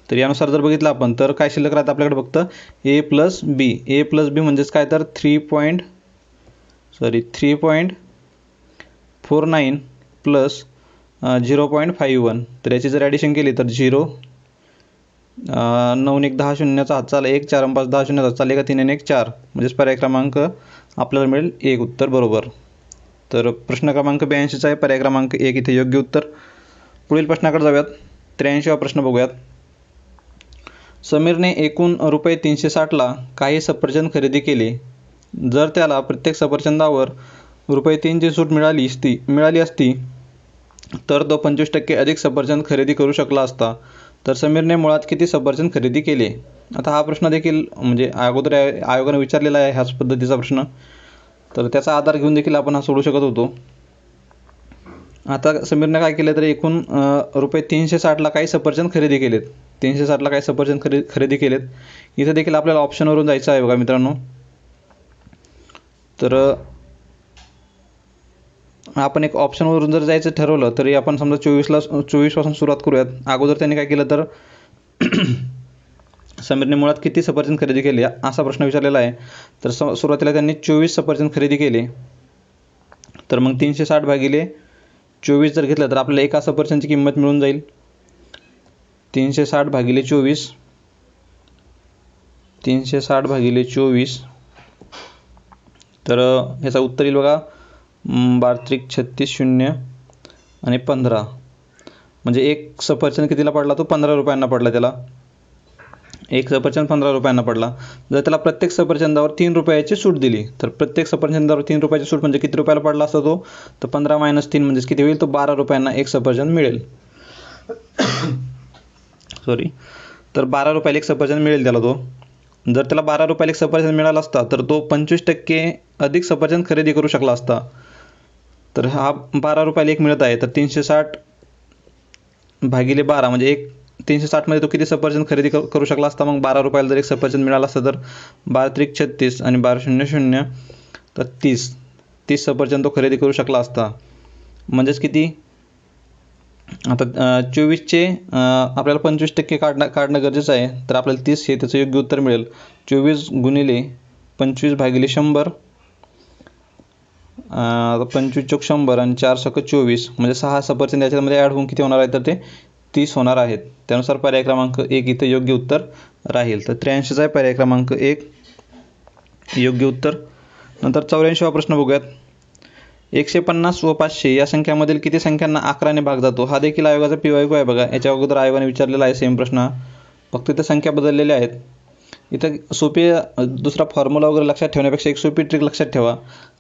तर यानुसार जर बघितलं आपण तर काय शिल्लक राहतं आपल्याकडे फक्त A+B. A+B म्हणजेच काय तर 3.49 प्लस 0.51. तर याची जर ॲडिशन केली तर 0 9 1 10 शून्याचा हात चाल 1 4 5 10 शून्याचा हात चाल 1 3 1 4 म्हणजेच पर्याय क्रमांक आपल्याला मिळेल 1 उत्तर बरोबर. तर प्रश्न क्रमांक 82चा आहे पर्याय क्रमांक 1 इथे योग्य उत्तर. पुढील प्रश्नाकडे जाऊयात. 83वा प्रश्न बघूयात. समीरने एकूण ₹360ला काही सफरचंद खरेदी केले. जर त्याला प्रत्येक सफरचंदावर ₹3ची सूट मिळाली असती तर तो 25% अधिक सफरचंद खरेदी करू शकला असता. तर समीरने मुळात किती सफरचंद खरेदी केले. आता हा प्रश्न देखील म्हणजे अगोदर आयोगाने विचारलेला आहे ह्याच पद्धतीचा प्रश्न. तर त्याचा आधार घेऊन देखील आपण हा सोडू शकत होतो. आता समीरने काय केलं तर एकूण ₹360ला काही सफरचंद खरेदी केलेत. 360ला काही सफरचंद खरेदी केलेत. इथे देखील आपल्याला ऑप्शनवरून जायचं आहे बघा मित्रांनो. तर आपण एक ऑप्शनवरून जर जायचं ठरवलं तरी आपण समजा 24 पासून सुरुवात करूयात. अगोदर त्यांनी काय केलं तर समीरने मुळात किती सफरचंद खरेदी केले असा प्रश्न विचारलेला आहे. तर सुरुवातीला त्यांनी 24 सफरचंद खरेदी केले. तर मग 360/24 जर घेतलं तर आपल्याला एका सफरचंदची किंमत मिळून जाईल 360/24. 360/24 तर ह्याचा उत्तर येईल बघा 12×36 आणि 15. म्हणजे एक सफरचंद कितीला पडला तो 15 रुपयांना पडला. त्याला एक सफरचंद 15 रुपयांना पडला. जर त्याला प्रत्येक सफरचंदावर 3 रुपयाची सूट दिली तर प्रत्येक सफरचंदावर 3 रुपयाची सूट म्हणजे किती रुपयाला पडला असतो तो तर 15 - 3 म्हणजेच किती होईल तो 12 रुपयांना एक सफरचंद मिळेल. तर 12 रुपयाला एक सफरचंद मिळेल त्याला तो. जर त्याला 12 रुपयाला एक सफरचंद मिळाला असता तर तो 25% अधिक सफरचंद खरेदी करू शकला असता. तर हा 12 रुपयाला एक मिळत आहे, तर 360 भागिले 12 म्हणजे 360 मध्ये तो किती सफरचंद खरेदी करू शकला असता. मग 12 रुपयाला जर एक सफरचंद मिळाला असतं तर 12 त्रिक 36 आणि 12 शून्य शून्य तर 30 सफरचंद तो खरेदी करू शकला असता. म्हणजेच किती, आता 24चे आपल्याला 25% काढणं गरजेचं आहे. तर आपल्याला 30 हे त्याचं योग्य उत्तर मिळेल. 24 गुणिले 25 भागिले 100, 25 चोक 100 आणि 4 सक 24 म्हणजे 6 सफरचंद याच्यामध्ये ॲड होऊन किती होणार आहे, तर ते 30 होणार आहेत. त्यानुसार पर्याय क्रमांक 1 इथं योग्य उत्तर राहील. तर 83चा आहे पर्याय क्रमांक 1 योग्य उत्तर. नंतर 84वा प्रश्न बघूयात. 150 व 500 या संख्यामधील किती संख्यांना 11ने भाग जातो. हा देखील आयोगाचा PYQ आहे बघा. याच्या अगोदर आयोगाने विचारलेला आहे सेम प्रश्न, फक्त इथं संख्या बदललेल्या आहेत. इथं सोपी दुसरा फॉर्म्युला वगैरे लक्षात ठेवण्यापेक्षा एक सोपी ट्रिक लक्षात ठेवा.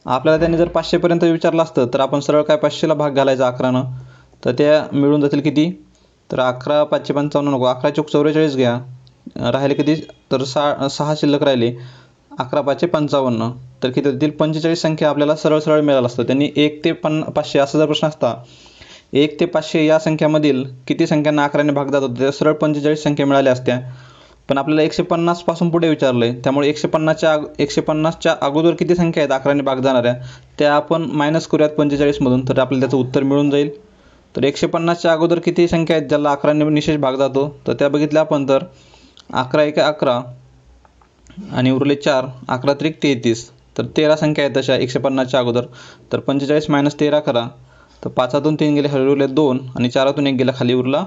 आपल्याला त्यांनी जर 500 पर्यंत विचारलं असतं तर आपण सरळ काय 500ला भाग घालायचा 11नं, तर त्या मिळून जातील किती, तर 11 5 55 नको, 11 चोक 44 घ्या, राहिले किती, तर 6 शिल्लक राहिले, 11 5 55 तर किती होतील 45 संख्या आपल्याला सरळ सरळ मिळालं असतं. त्यांनी 1 ते 500 असा जर प्रश्न असता, 1 ते 500 या संख्यामधील किती संख्यांना 11ने भाग जातो, तर सरळ 45 संख्या मिळाल्या असत्या. पण आपल्याला 150 पासून पुढे विचारलं आहे, त्यामुळे 150च्या अगोदर किती संख्या आहेत 11ने भाग जाणाऱ्या त्या आपण मायनस करूयात 45 मधून, तर आपल्याला त्याचं उत्तर मिळून जाईल. तर 150च्या अगोदर किती संख्या आहेत ज्याला 11ने निशेष भाग जातो, तर त्या बघितल्या आपण तर 11 1 11 आणि उरले 4, 11 त्रिक 33, तर 13 संख्या आहेत तशा 150च्या अगोदर. तर 45 - 13 करा, तर 5 3 गेले खाली उरले 2 आणि 4 1 गेला खाली उरला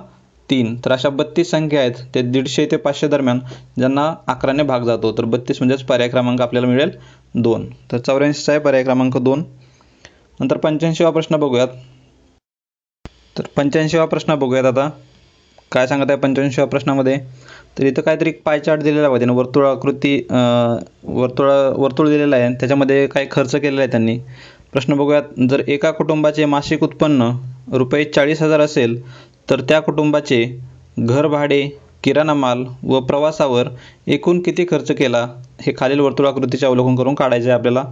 3. तर अशा 32 संख्या आहेत ते 150 ते 500 दरम्यान ज्यांना 11ने भाग जातो. तर 32 म्हणजेच पर्याय क्रमांक आपल्याला मिळेल 2. तर 84चा आहे पर्याय क्रमांक 2. नंतर 85वा प्रश्न बघूयात. तर 85वा प्रश्न बघूयात आता काय सांगत आहे 85व्या प्रश्नामध्ये. तर इथं काहीतरी पाय चार्ट दिलेला आहे त्याने, वर्तुळ दिलेलं आहे, त्याच्यामध्ये काही खर्च केलेला आहे त्यांनी. प्रश्न बघूयात. जर एका कुटुंबाचे मासिक उत्पन्न रुपये 40,000 असेल तर त्या कुटुंबाचे घर भाडे, किराणा माल व प्रवासावर एकूण किती खर्च केला, हे खालील वर्तुळाकृतीचे अवलोकन करून काढायचे आहे आपल्याला.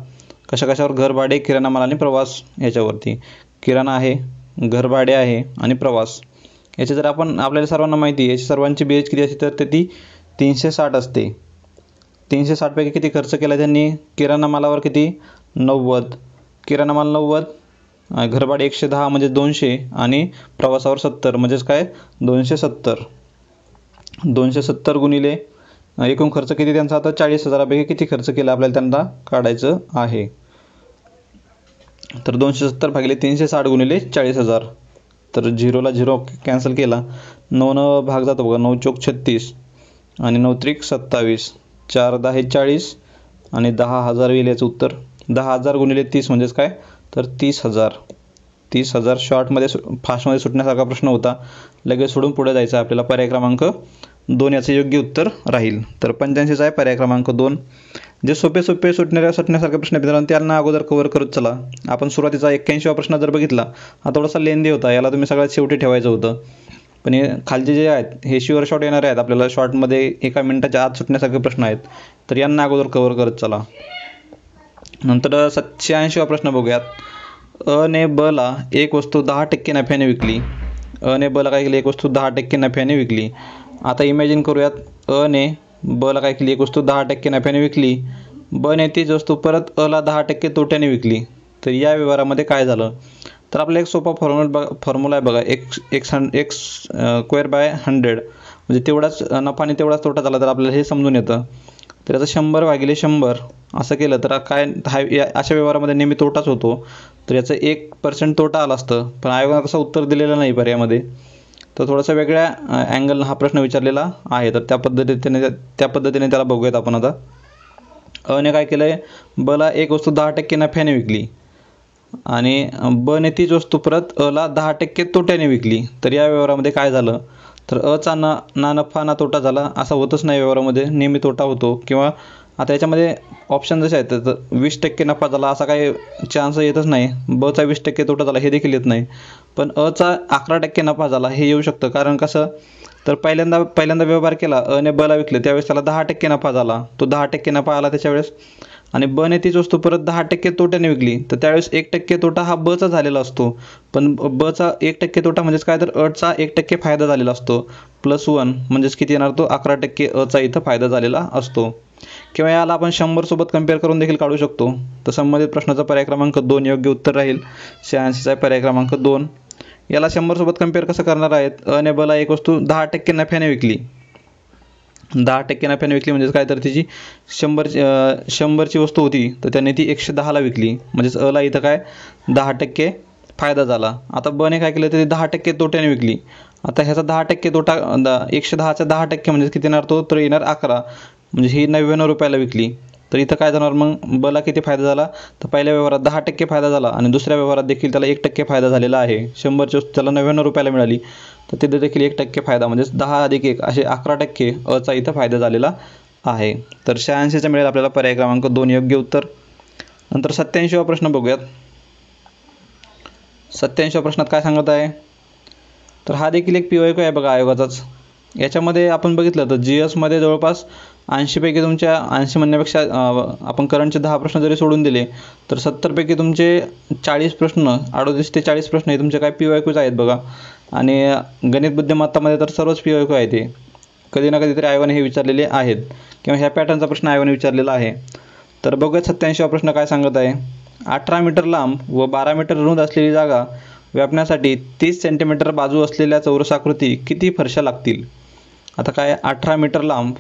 कशावर, घर भाडे, किराणा माल आणि प्रवास याच्यावरती. किराणा आहे, घर भाडे आहे आणि प्रवास. याचे जर आपल्याला सर्वांना माहिती आहे याची सर्वांची बेरीज किती असते, तर ती 360 असते. 360 पैकी किती खर्च केला त्यांनी, किराणा मालावर किती 90, किराणा माल 90, घरभाडे 110 म्हणजे 200 आणि प्रवासावर 70 म्हणजेच काय 270. 270 गुणिले एकूण खर्च किती त्यांचा, आता 40,000 पैकी किती खर्च केला आपल्याला त्यांना काढायचं आहे. तर 270 भागिले 360 गुणिले 40,000, तर 0ला 0 कॅन्सल केला, 9 भाग जातो बघा, 9 चोक 36 आणि 9 त्रिक 27, 4 10 40 आणि 10,000 येईल याचं उत्तर. 10,000 गुणिले 30 म्हणजेच काय, तर 30,000. 30,000 शॉर्टमध्ये फास्टमध्ये सुटण्यासारखा प्रश्न होता, लगेच सोडून पुढे जायचं आपल्याला. पर्याय क्रमांक 2 याचं योग्य उत्तर राहील. तर 85चा आहे पर्याय क्रमांक 2. जे सोपे सुटण्यासारखे प्रश्न मित्रांनो त्यांना अगोदर कव्हर करत चला. आपण सुरुवातीचा 81वा प्रश्न जर बघितला, हा थोडासा लेंदी होता, याला तुम्ही सगळ्यात शेवटी ठेवायचं होतं. पण हे खालचे जे आहेत हे शुअर शॉर्ट येणारे आहेत, आपल्याला शॉर्टमध्ये 1 मिनिटाच्या आत सुटण्यासारखे प्रश्न आहेत, तर यांना अगोदर कव्हर करत चला. नंतर 87वा प्रश्न बघूयात. अ ने ब ला एक वस्तू 10% नफ्याने विकली. अ ने ब ला काय केली, एक वस्तू 10% नफ्याने विकली. आता इमॅजिन करूयात, अ ने ब ला काय केली, एक वस्तू 10% नफ्याने विकली. ब ने तीच वस्तू परत अ ला 10% तोट्याने विकली. तर या व्यवहारामध्ये काय झालं, तर आपला एक सोपा फॉर्म्युला आहे बघा, x स्क्वेअर बाय 100 म्हणजे तेवढाच नफा आणि तेवढाच तोटा झाला तर आपल्याला हे समजून येतं. तर याचं 100 भागिले 100 असं केलं तर काय, अशा व्यवहारामध्ये नेहमी तोटाच होतो. तर याचं 1% तोटा आला असतं, पण आयोगानं तसं उत्तर दिलेलं नाही पर्यायामध्ये. तर थोडासा वेगळ्या अँगलनं हा प्रश्न विचारलेला आहे, तर त्या पद्धतीने त्याला बघूयात आपण आता. अ ने काय केलं आहे, ब ला एक वस्तू 10% नफ्याने विकली आणि ब ने तीच वस्तू परत अ ला 10% तोट्याने विकली. तर या व्यवहारामध्ये काय झालं, तर अचा ना नफा ना तोटा झाला, असा होतच नाही व्यवहारामध्ये, नेहमी तोटा होतो. किंवा आता याच्यामध्ये ऑप्शन जसे आहेत, तर 20% नफा झाला असा काही चान्स येतच नाही, बचा 20% तोटा झाला हे देखील येत नाही. पण अचा 11% नफा झाला हे येऊ शकतं. कारण कसं, तर पहिल्यांदा व्यवहार केला, अने बला विकले त्यावेळेस त्याला 10% नफा झाला, तो 10% नफा आला त्याच्यावेळेस. आणि बने तीच वस्तू परत 10% तोट्याने विकली तर त्यावेळेस 1% तोटा हा बचा झालेला असतो. पण बचा 1% तोटा म्हणजेच काय, तर अचा 1% फायदा झालेला असतो. +1 म्हणजेच किती येणार, तो 11% अचा इथं फायदा झालेला असतो. किंवा याला आपण 100 सोबत कम्पेअर करून देखील काढू शकतो. तर संबंधित प्रश्नाचा पर्याय क्रमांक 2 योग्य उत्तर राहील. 86चा पर्याय क्रमांक 2. याला 100 सोबत कम्पेअर कसं करणार आहेत, अने बला एक वस्तू 10% नफ्याने विकली. 10% नफ्याने विकली म्हणजेच काय, तर तिची 100ची वस्तू होती तर त्याने ती 110ला विकली. म्हणजेच अला इथं काय 10% फायदा झाला. आता बने काय केलं, तर ती 10% तोट्याने विकली. आता ह्याचा 10% तोटा 110चा 10% म्हणजे किती येणार, तो तर येणार 11. म्हणजे ही 99 रुपयाला विकली. तर इथं काय जाणार मग, बला किती फायदा झाला, तर पहिल्या व्यवहारात 10% फायदा झाला आणि दुसऱ्या व्यवहारात देखील त्याला 1% फायदा झालेला आहे. 100ची वस्तू त्याला 99 रुपयाला मिळाली तर तिथे देखील 1% फायदा म्हणजेच 10 + 1 असे 11% अचा इथं फायदा झालेला आहे. तर 86चा मिळेल आपल्याला पर्याय क्रमांक 2 योग्य उत्तर. नंतर 87वा प्रश्न बघूयात. 87व्या प्रश्नात काय सांगत आहे, तर हा देखील एक PYQ आहे बघा आयोगाचाच. याच्यामध्ये आपण बघितलं तर GSमध्ये जवळपास 80 पैकी तुमच्या 80 म्हणण्यापेक्षा आपण करंटचे 10 प्रश्न जरी सोडून दिले तर 70 पैकी तुमचे 40 प्रश्न 38 ते 40 प्रश्न हे तुमचे काय PYQच आहेत बघा. आणि गणित बुद्धिमत्तामध्ये तर सर्वच PYQ आहे. ते कधी ना कधीतरी आयोगाने हे विचारलेले आहेत किंवा ह्या पॅटर्नचा प्रश्न आयोगाने विचारलेला आहे. तर बघूयात 87वा प्रश्न काय सांगत आहे. 18 मीटर लांब व 12 मीटर रुंद असलेली जागा व्यापण्यासाठी 30 सेंटीमीटर बाजू असलेल्या चौरसाकृती किती फरशा लागतील. आता काय 18 मीटर लांब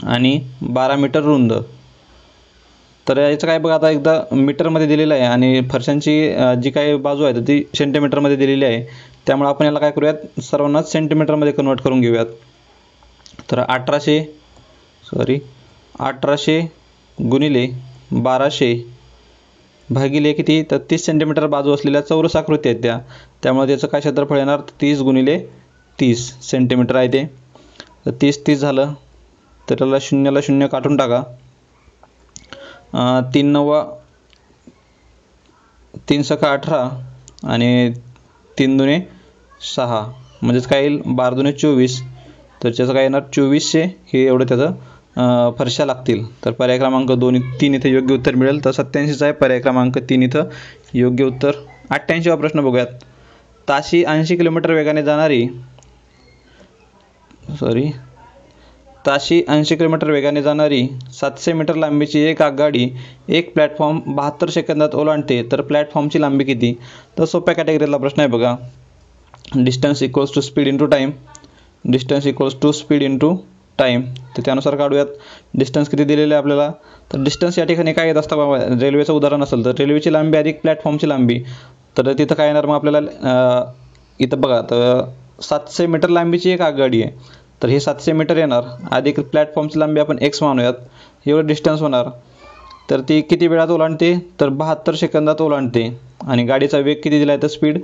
आणि 12 मीटर रुंद, तर याचं काय बघा, आता एकदा मीटरमध्ये दिलेलं आहे आणि फरशांची जी काही बाजू आहे ती सेंटीमीटरमध्ये दिलेली आहे. त्यामुळे आपण याला काय करूयात, सर्वांनाच सेंटीमीटरमध्ये कन्वर्ट करून घेऊयात. तर 1800 गुणिले 1200 भागिले किती, तर 30 सेंटीमीटर बाजू असलेल्या चौरसाकृती आहेत त्यामुळे त्याचं काय क्षेत्रफळ येणार, 30 गुणिले 30 सेंटीमीटर आहे ते. तर 30 झालं तर त्याला 0ला 0 काढून टाका. 3 × 18 आणि 3 दुणे 6 म्हणजेच काय येईल 12 दुणे 24. तर त्याचं काय येणार 2400 हे एवढं त्याचं फरशा लागतील. तर पर्याय क्रमांक 3 इथे योग्य उत्तर मिळेल. तर 87चा आहे पर्याय क्रमांक 3 इथं योग्य उत्तर. 88वा प्रश्न बघूयात. ताशी 80 किलोमीटर वेगाने जाणारी 700 मीटर लांबीची एक आगगाडी एक प्लॅटफॉर्म 72 सेकंदात ओलांडते तर प्लॅटफॉर्मची लांबी किती. तर सोप्या कॅटेगरीतला प्रश्न आहे बघा. Distance equals to speed into time. तर त्यानुसार काढूयात. डिस्टन्स किती दिलेलं आहे आपल्याला, तर डिस्टन्स या ठिकाणी काय येत असतं बाबा, रेल्वेचं उदाहरण असेल तर रेल्वेची लांबी अधिक प्लॅटफॉर्मची लांबी. तर तिथं काय येणार मग आपल्याला, इथं बघा तर 700 मीटर लांबीची एक आगगाडी आहे तर हे 700 मीटर येणार अधिक प्लॅटफॉर्मची लांबी आपण x मानूयात, एवढं डिस्टन्स होणार. तर ती किती वेळात ओलांडते, तर 72 सेकंदात ओलांडते. आणि गाडीचा वेग किती दिला आहे, तर स्पीड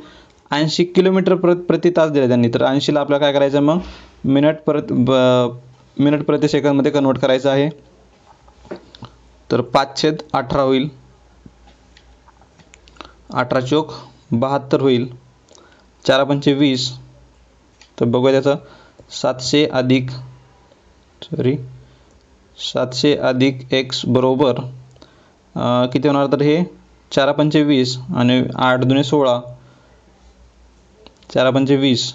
80 किलोमीटर प्रति तास दिला त्यांनी. तर 80ला आपल्याला काय करायचं मग मिनिट प्रति सेकंदमध्ये कन्वर्ट करायचं आहे. तर 5/18 होईल, 18 चोक 72 होईल, 4×5 20. तर बघूया त्याचं 700 अधिक x बरोबर किती होणार, तर हे 4×5 20 आणि 8 दुणे 16, 4×5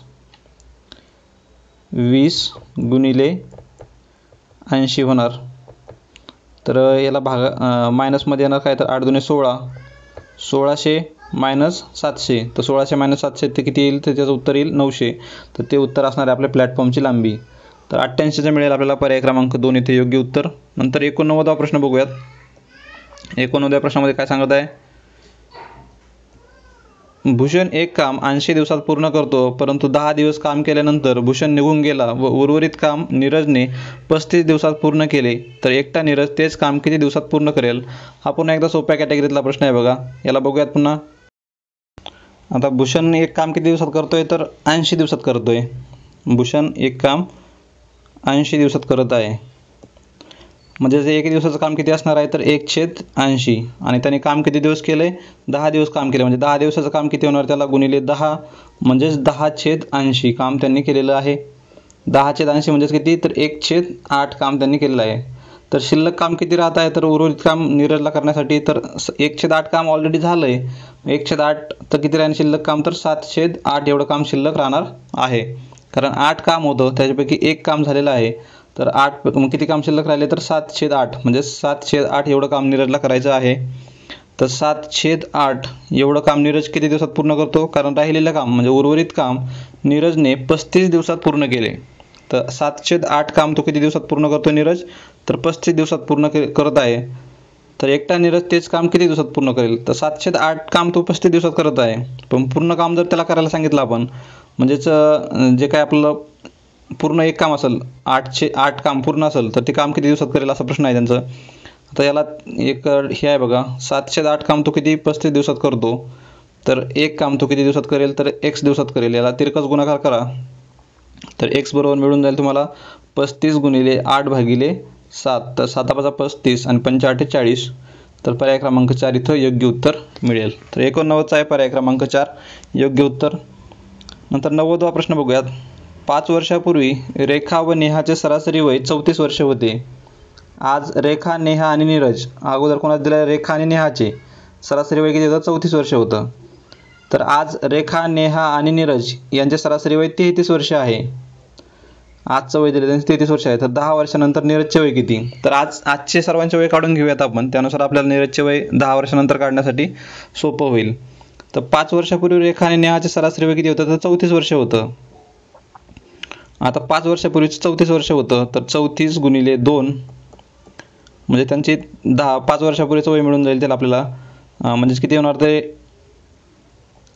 20 गुणिले 80 होणार. तर याला मायनसमध्ये येणार काय, तर 8 दुणे 16, 1600 मायनस 700. तर 1600 - 700 ते किती येईल, तर त्याचं उत्तर येईल 900. तर ते उत्तर असणार आहे आपल्या प्लॅटफॉर्मची लांबी. तर 88चा मिळेल आपल्याला पर्याय क्रमांक 2 इथे योग्य उत्तर. नंतर 89वा प्रश्न बघूयात. 89व्या प्रश्नामध्ये काय सांगत आहे. भूषण एक काम 80 दिवसात पूर्ण करतो, परंतु 10 दिवस काम केल्यानंतर भूषण निघून गेला व उर्वरित काम नीरजने 35 दिवसात पूर्ण केले, तर एकटा नीरज तेच काम किती दिवसात पूर्ण करेल. हा पुन्हा एकदा सोप्या कॅटेगरीतला प्रश्न आहे बघा. याला बघूयात पुन्हा. आता भूषण एक काम किती दिवसात करतोय, तर 80 दिवसात करतोय. भूषण एक काम 80 दिवसात करत आहे. म्हणजे जे 1 दिवसाचं काम किती असणार आहे तर 1/80 आणि त्याने काम किती दिवस केलं आहे 10 दिवस काम केलं म्हणजे 10 दिवसाचं काम किती होणार त्याला गुणिले 10 म्हणजेच 10/80 काम त्यांनी केलेलं आहे. 10/80 म्हणजेच किती तर 1/8 काम त्यांनी केलेलं आहे. तर शिल्लक काम किती राहत आहे तर उर्वरित काम नीरजला करण्यासाठी तर 1/8 काम ऑलरेडी झालं आहे. 1/8 तर किती राहील शिल्लक काम तर 7/8 एवढं काम शिल्लक राहणार आहे. कारण 8 काम होतं त्याच्यापैकी 1 काम झालेलं आहे. तर 8 मग किती काम शिल्लक राहिले तर 7/8 म्हणजे 7/8 एवढं काम नीरजला करायचं आहे. तर 7/8 एवढं काम नीरज किती दिवसात पूर्ण करतो कारण राहिलेलं काम म्हणजे उर्वरित काम नीरजने 35 दिवसात पूर्ण केले. तर 7/8 काम तो किती दिवसात पूर्ण करतो नीरज तर 35 दिवसात पूर्ण करत आहे. तर एकटा नीरज तेच काम किती दिवसात पूर्ण करेल तर 7/8 काम तो 35 दिवसात करत आहे. पण पूर्ण काम जर त्याला करायला सांगितलं आपण म्हणजेच जे काय आपलं पूर्ण एक काम असेल 8/8 काम पूर्ण असेल तर ते काम किती दिवसात करेल असा प्रश्न आहे त्यांचं. आता याला एक हे आहे बघा 7/8 काम तो किती 35 दिवसात करतो तर एक काम तो किती दिवसात करेल तर x दिवसात करेल. याला तिरकस गुणाकार करा तर x बरोबर मिळून जाईल तुम्हाला 35 गुणिले 8/7 तर 7×5 35 आणि 5×8 40 तर पर्याय क्रमांक 4 इथं योग्य उत्तर मिळेल. तर 89चा आहे पर्याय क्रमांक 4 योग्य उत्तर. नंतर 90वा प्रश्न बघूयात. 5 वर्षापूर्वी रेखा व नेहाचे सरासरी वय 34 वर्षे होते. आज रेखा नेहा आणि नीरज अगोदर कोणाला दिलं रेखा आणि नेहाचे सरासरी वय किती होतं 34 वर्ष होतं. तर आज रेखा नेहा आणि नीरज यांचे सरासरी वय 33 वर्ष आहे. आजचं वय दिलं त्यांचे 33 वर्ष आहे. तर 10 वर्षानंतर नीरजचे वय किती तर आजचे सर्वांचे वय काढून घेऊयात आपण त्यानुसार आपल्याला नीरजचे वय 10 वर्षानंतर काढण्यासाठी सोपं होईल. तर 5 वर्षापूर्वी रेखा आणि नेहाचे सरासरी वय किती होतं तर 34 वर्ष होतं. आता 5 वर्षापूर्वीच 34 वर्ष होतं तर 34 गुणिले 2 म्हणजे त्यांची 5 वर्षापूर्वीचं वय मिळून जाईल त्याला आपल्याला म्हणजेच किती होणार ते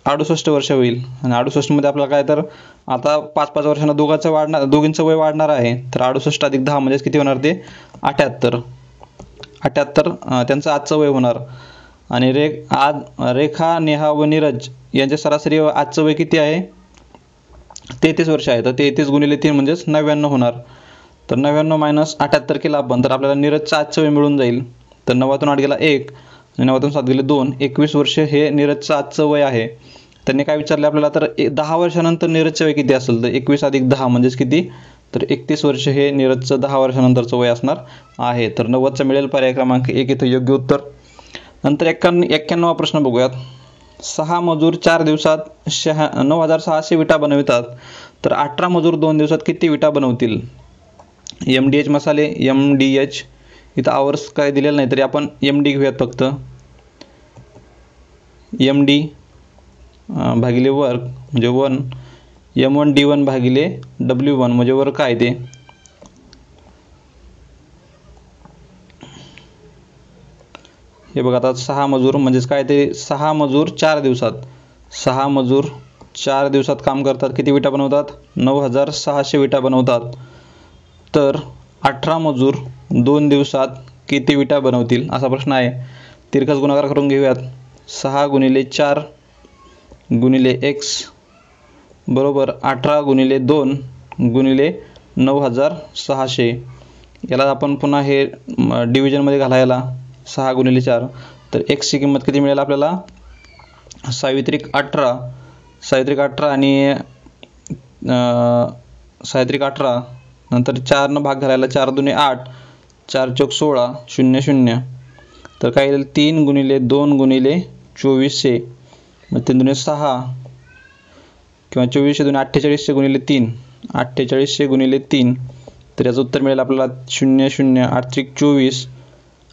68 वर्ष होईल. आणि 68 मध्ये आपल्याला काय तर आता 5-5 वर्षांना दोघींचं वय वाढणार आहे. तर 68 अधिक 10 म्हणजेच किती होणार ते 78 त्यांचं आजचं वय होणार. आणि रेखा नेहा व नीरज यांचे सरासरी आजचं वय किती आहे 33 वर्ष आहे. तर 33 गुणिले 3 म्हणजेच 99 होणार. तर 99 - 78 केला आपण तर आपल्याला नीरजचं आजचं वय मिळून जाईल. तर 9तून 8 गेला 1 आणि 9तून 7 गेले 2 21 वर्ष हे नीरजचं आजचं वय आहे. त्यांनी काय विचारले आपल्याला तर 10 वर्षानंतर नीरजचं वय किती असेल तर 21 अधिक 10 म्हणजेच किती तर 31 वर्ष हे नीरजचं 10 वर्षानंतरचं वय असणार आहे. तर 90चा मिळेल पर्याय क्रमांक 1 इथं योग्य उत्तर. नंतर 91वा प्रश्न बघूयात. 6 मजूर 4 दिवसात 9,600 विटा बनवितात तर 18 मजूर 2 दिवसात किती विटा बनवतील. MDH मसाले MDH इथं आवर्स काय दिलेलं नाही तरी आपण MD घेऊयात फक्त. MD भागिले वर्क म्हणजे 1 M1 D1 भागिले W1 म्हणजे वर्क आहे ते. हे बघा आता 6 मजूर म्हणजेच काय ते 6 मजूर 4 दिवसात 6 मजूर 4 दिवसात काम करतात किती विटा बनवतात 9,600 विटा बनवतात. तर 18 मजूर 2 दिवसात किती विटा बनवतील असा प्रश्न आहे. तिरकस गुणाकार करून घेऊयात. 6 गुणिले 4 गुणिले x बरोबर 18 गुणिले 2 गुणिले 9,600. याला आपण पुन्हा हे डिव्हिजनमध्ये घालायला 6 गुणिले 4 तर x ची किंमत किती मिळेल आपल्याला 18 आणि 18 नंतर 4 न भाग घालायला 4 दुने 8 4 चौक 16 0 0 तर काय येईल 3 गुणिले 2 गुणिले 2400 मग 3 दुने 6 किंवा 2400 दुने 4800 गुणिले 3 4800 गुणिले 3 तर याचं उत्तर मिळेल आपल्याला 0 0 8 त्रिक 24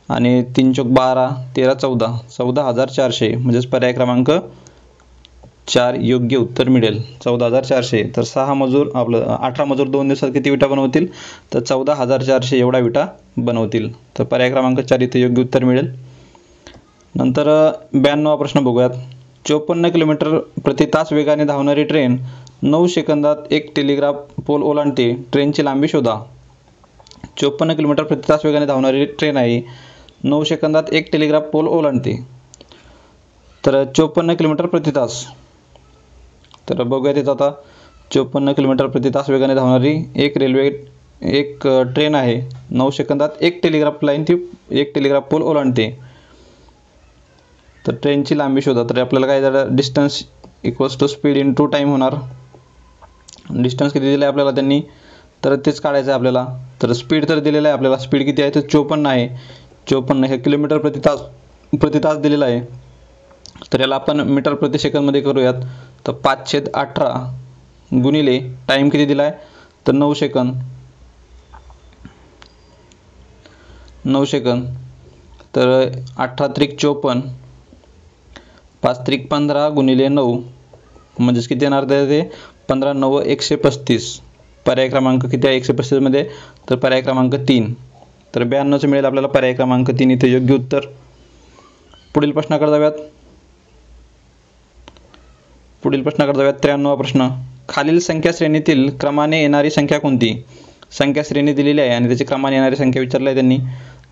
आणि 3 चौक 12 13 14 14,400 म्हणजेच पर्याय क्रमांक 4 योग्य उत्तर मिळेल 14,400. तर 18 मजूर 2 दिवसात किती विटा बनवतील तर 14,400 एवढा विटा बनवतील. तर पर्याय क्रमांक 4 इथे योग्य उत्तर मिळेल. नंतर 92वा प्रश्न बघूयात. 54 किलोमीटर प्रति तास वेगाने धावणारी ट्रेन 9 सेकंदात एक टेलिग्राफ पोल ओलांडते. ट्रेनची लांबी शोधा. 54 किलोमीटर प्रति तास वेगाने धावणारी ट्रेन आहे 9 सेकंदात एक टेलिग्राफ पोल ओलांडते. तर 54 किलोमीटर प्रति तास तर बघूयात इथं आता 54 किलोमीटर प्रति तास वेगाने धावणारी एक रेल्वे एक ट्रेन आहे 9 सेकंदात एक टेलिग्राफ लाईन ती एक टेलिग्राफ पोल ओलांडते. तर ट्रेनची लांबी शोधा. तर आपल्याला काय झालं, distance equals to speed into time होणार. डिस्टन्स किती दिलं आहे आपल्याला त्यांनी, तर तेच काढायचं आहे आपल्याला. तर स्पीड तर दिलेलं आहे आपल्याला, स्पीड किती आहे तर 54 आहे. 54 हे किलोमीटर प्रति तास दिलेलं आहे. तर याला आपण मीटर प्रति सेकंदमध्ये करूयात. तर 5/18 गुणिले टाईम किती दिला आहे तर 9 सेकंद. 9 सेकंद. तर 18 त्रिक 54, 5 त्रिक 15 गुणिले 9 म्हणजेच किती येणार ते 15 9 135. पर्याय क्रमांक किती आहे 135 मध्ये तर पर्याय क्रमांक 3. तर 92चं मिळेल आपल्याला पर्याय क्रमांक 3 इथे योग्य उत्तर. पुढील प्रश्नाकडे जाऊयात. 93वा प्रश्न. खालील संख्या श्रेणीतील क्रमाने येणारी संख्या कोणती. संख्या श्रेणी दिलेली आहे आणि त्याची क्रमाने येणारी संख्या विचारली आहे त्यांनी.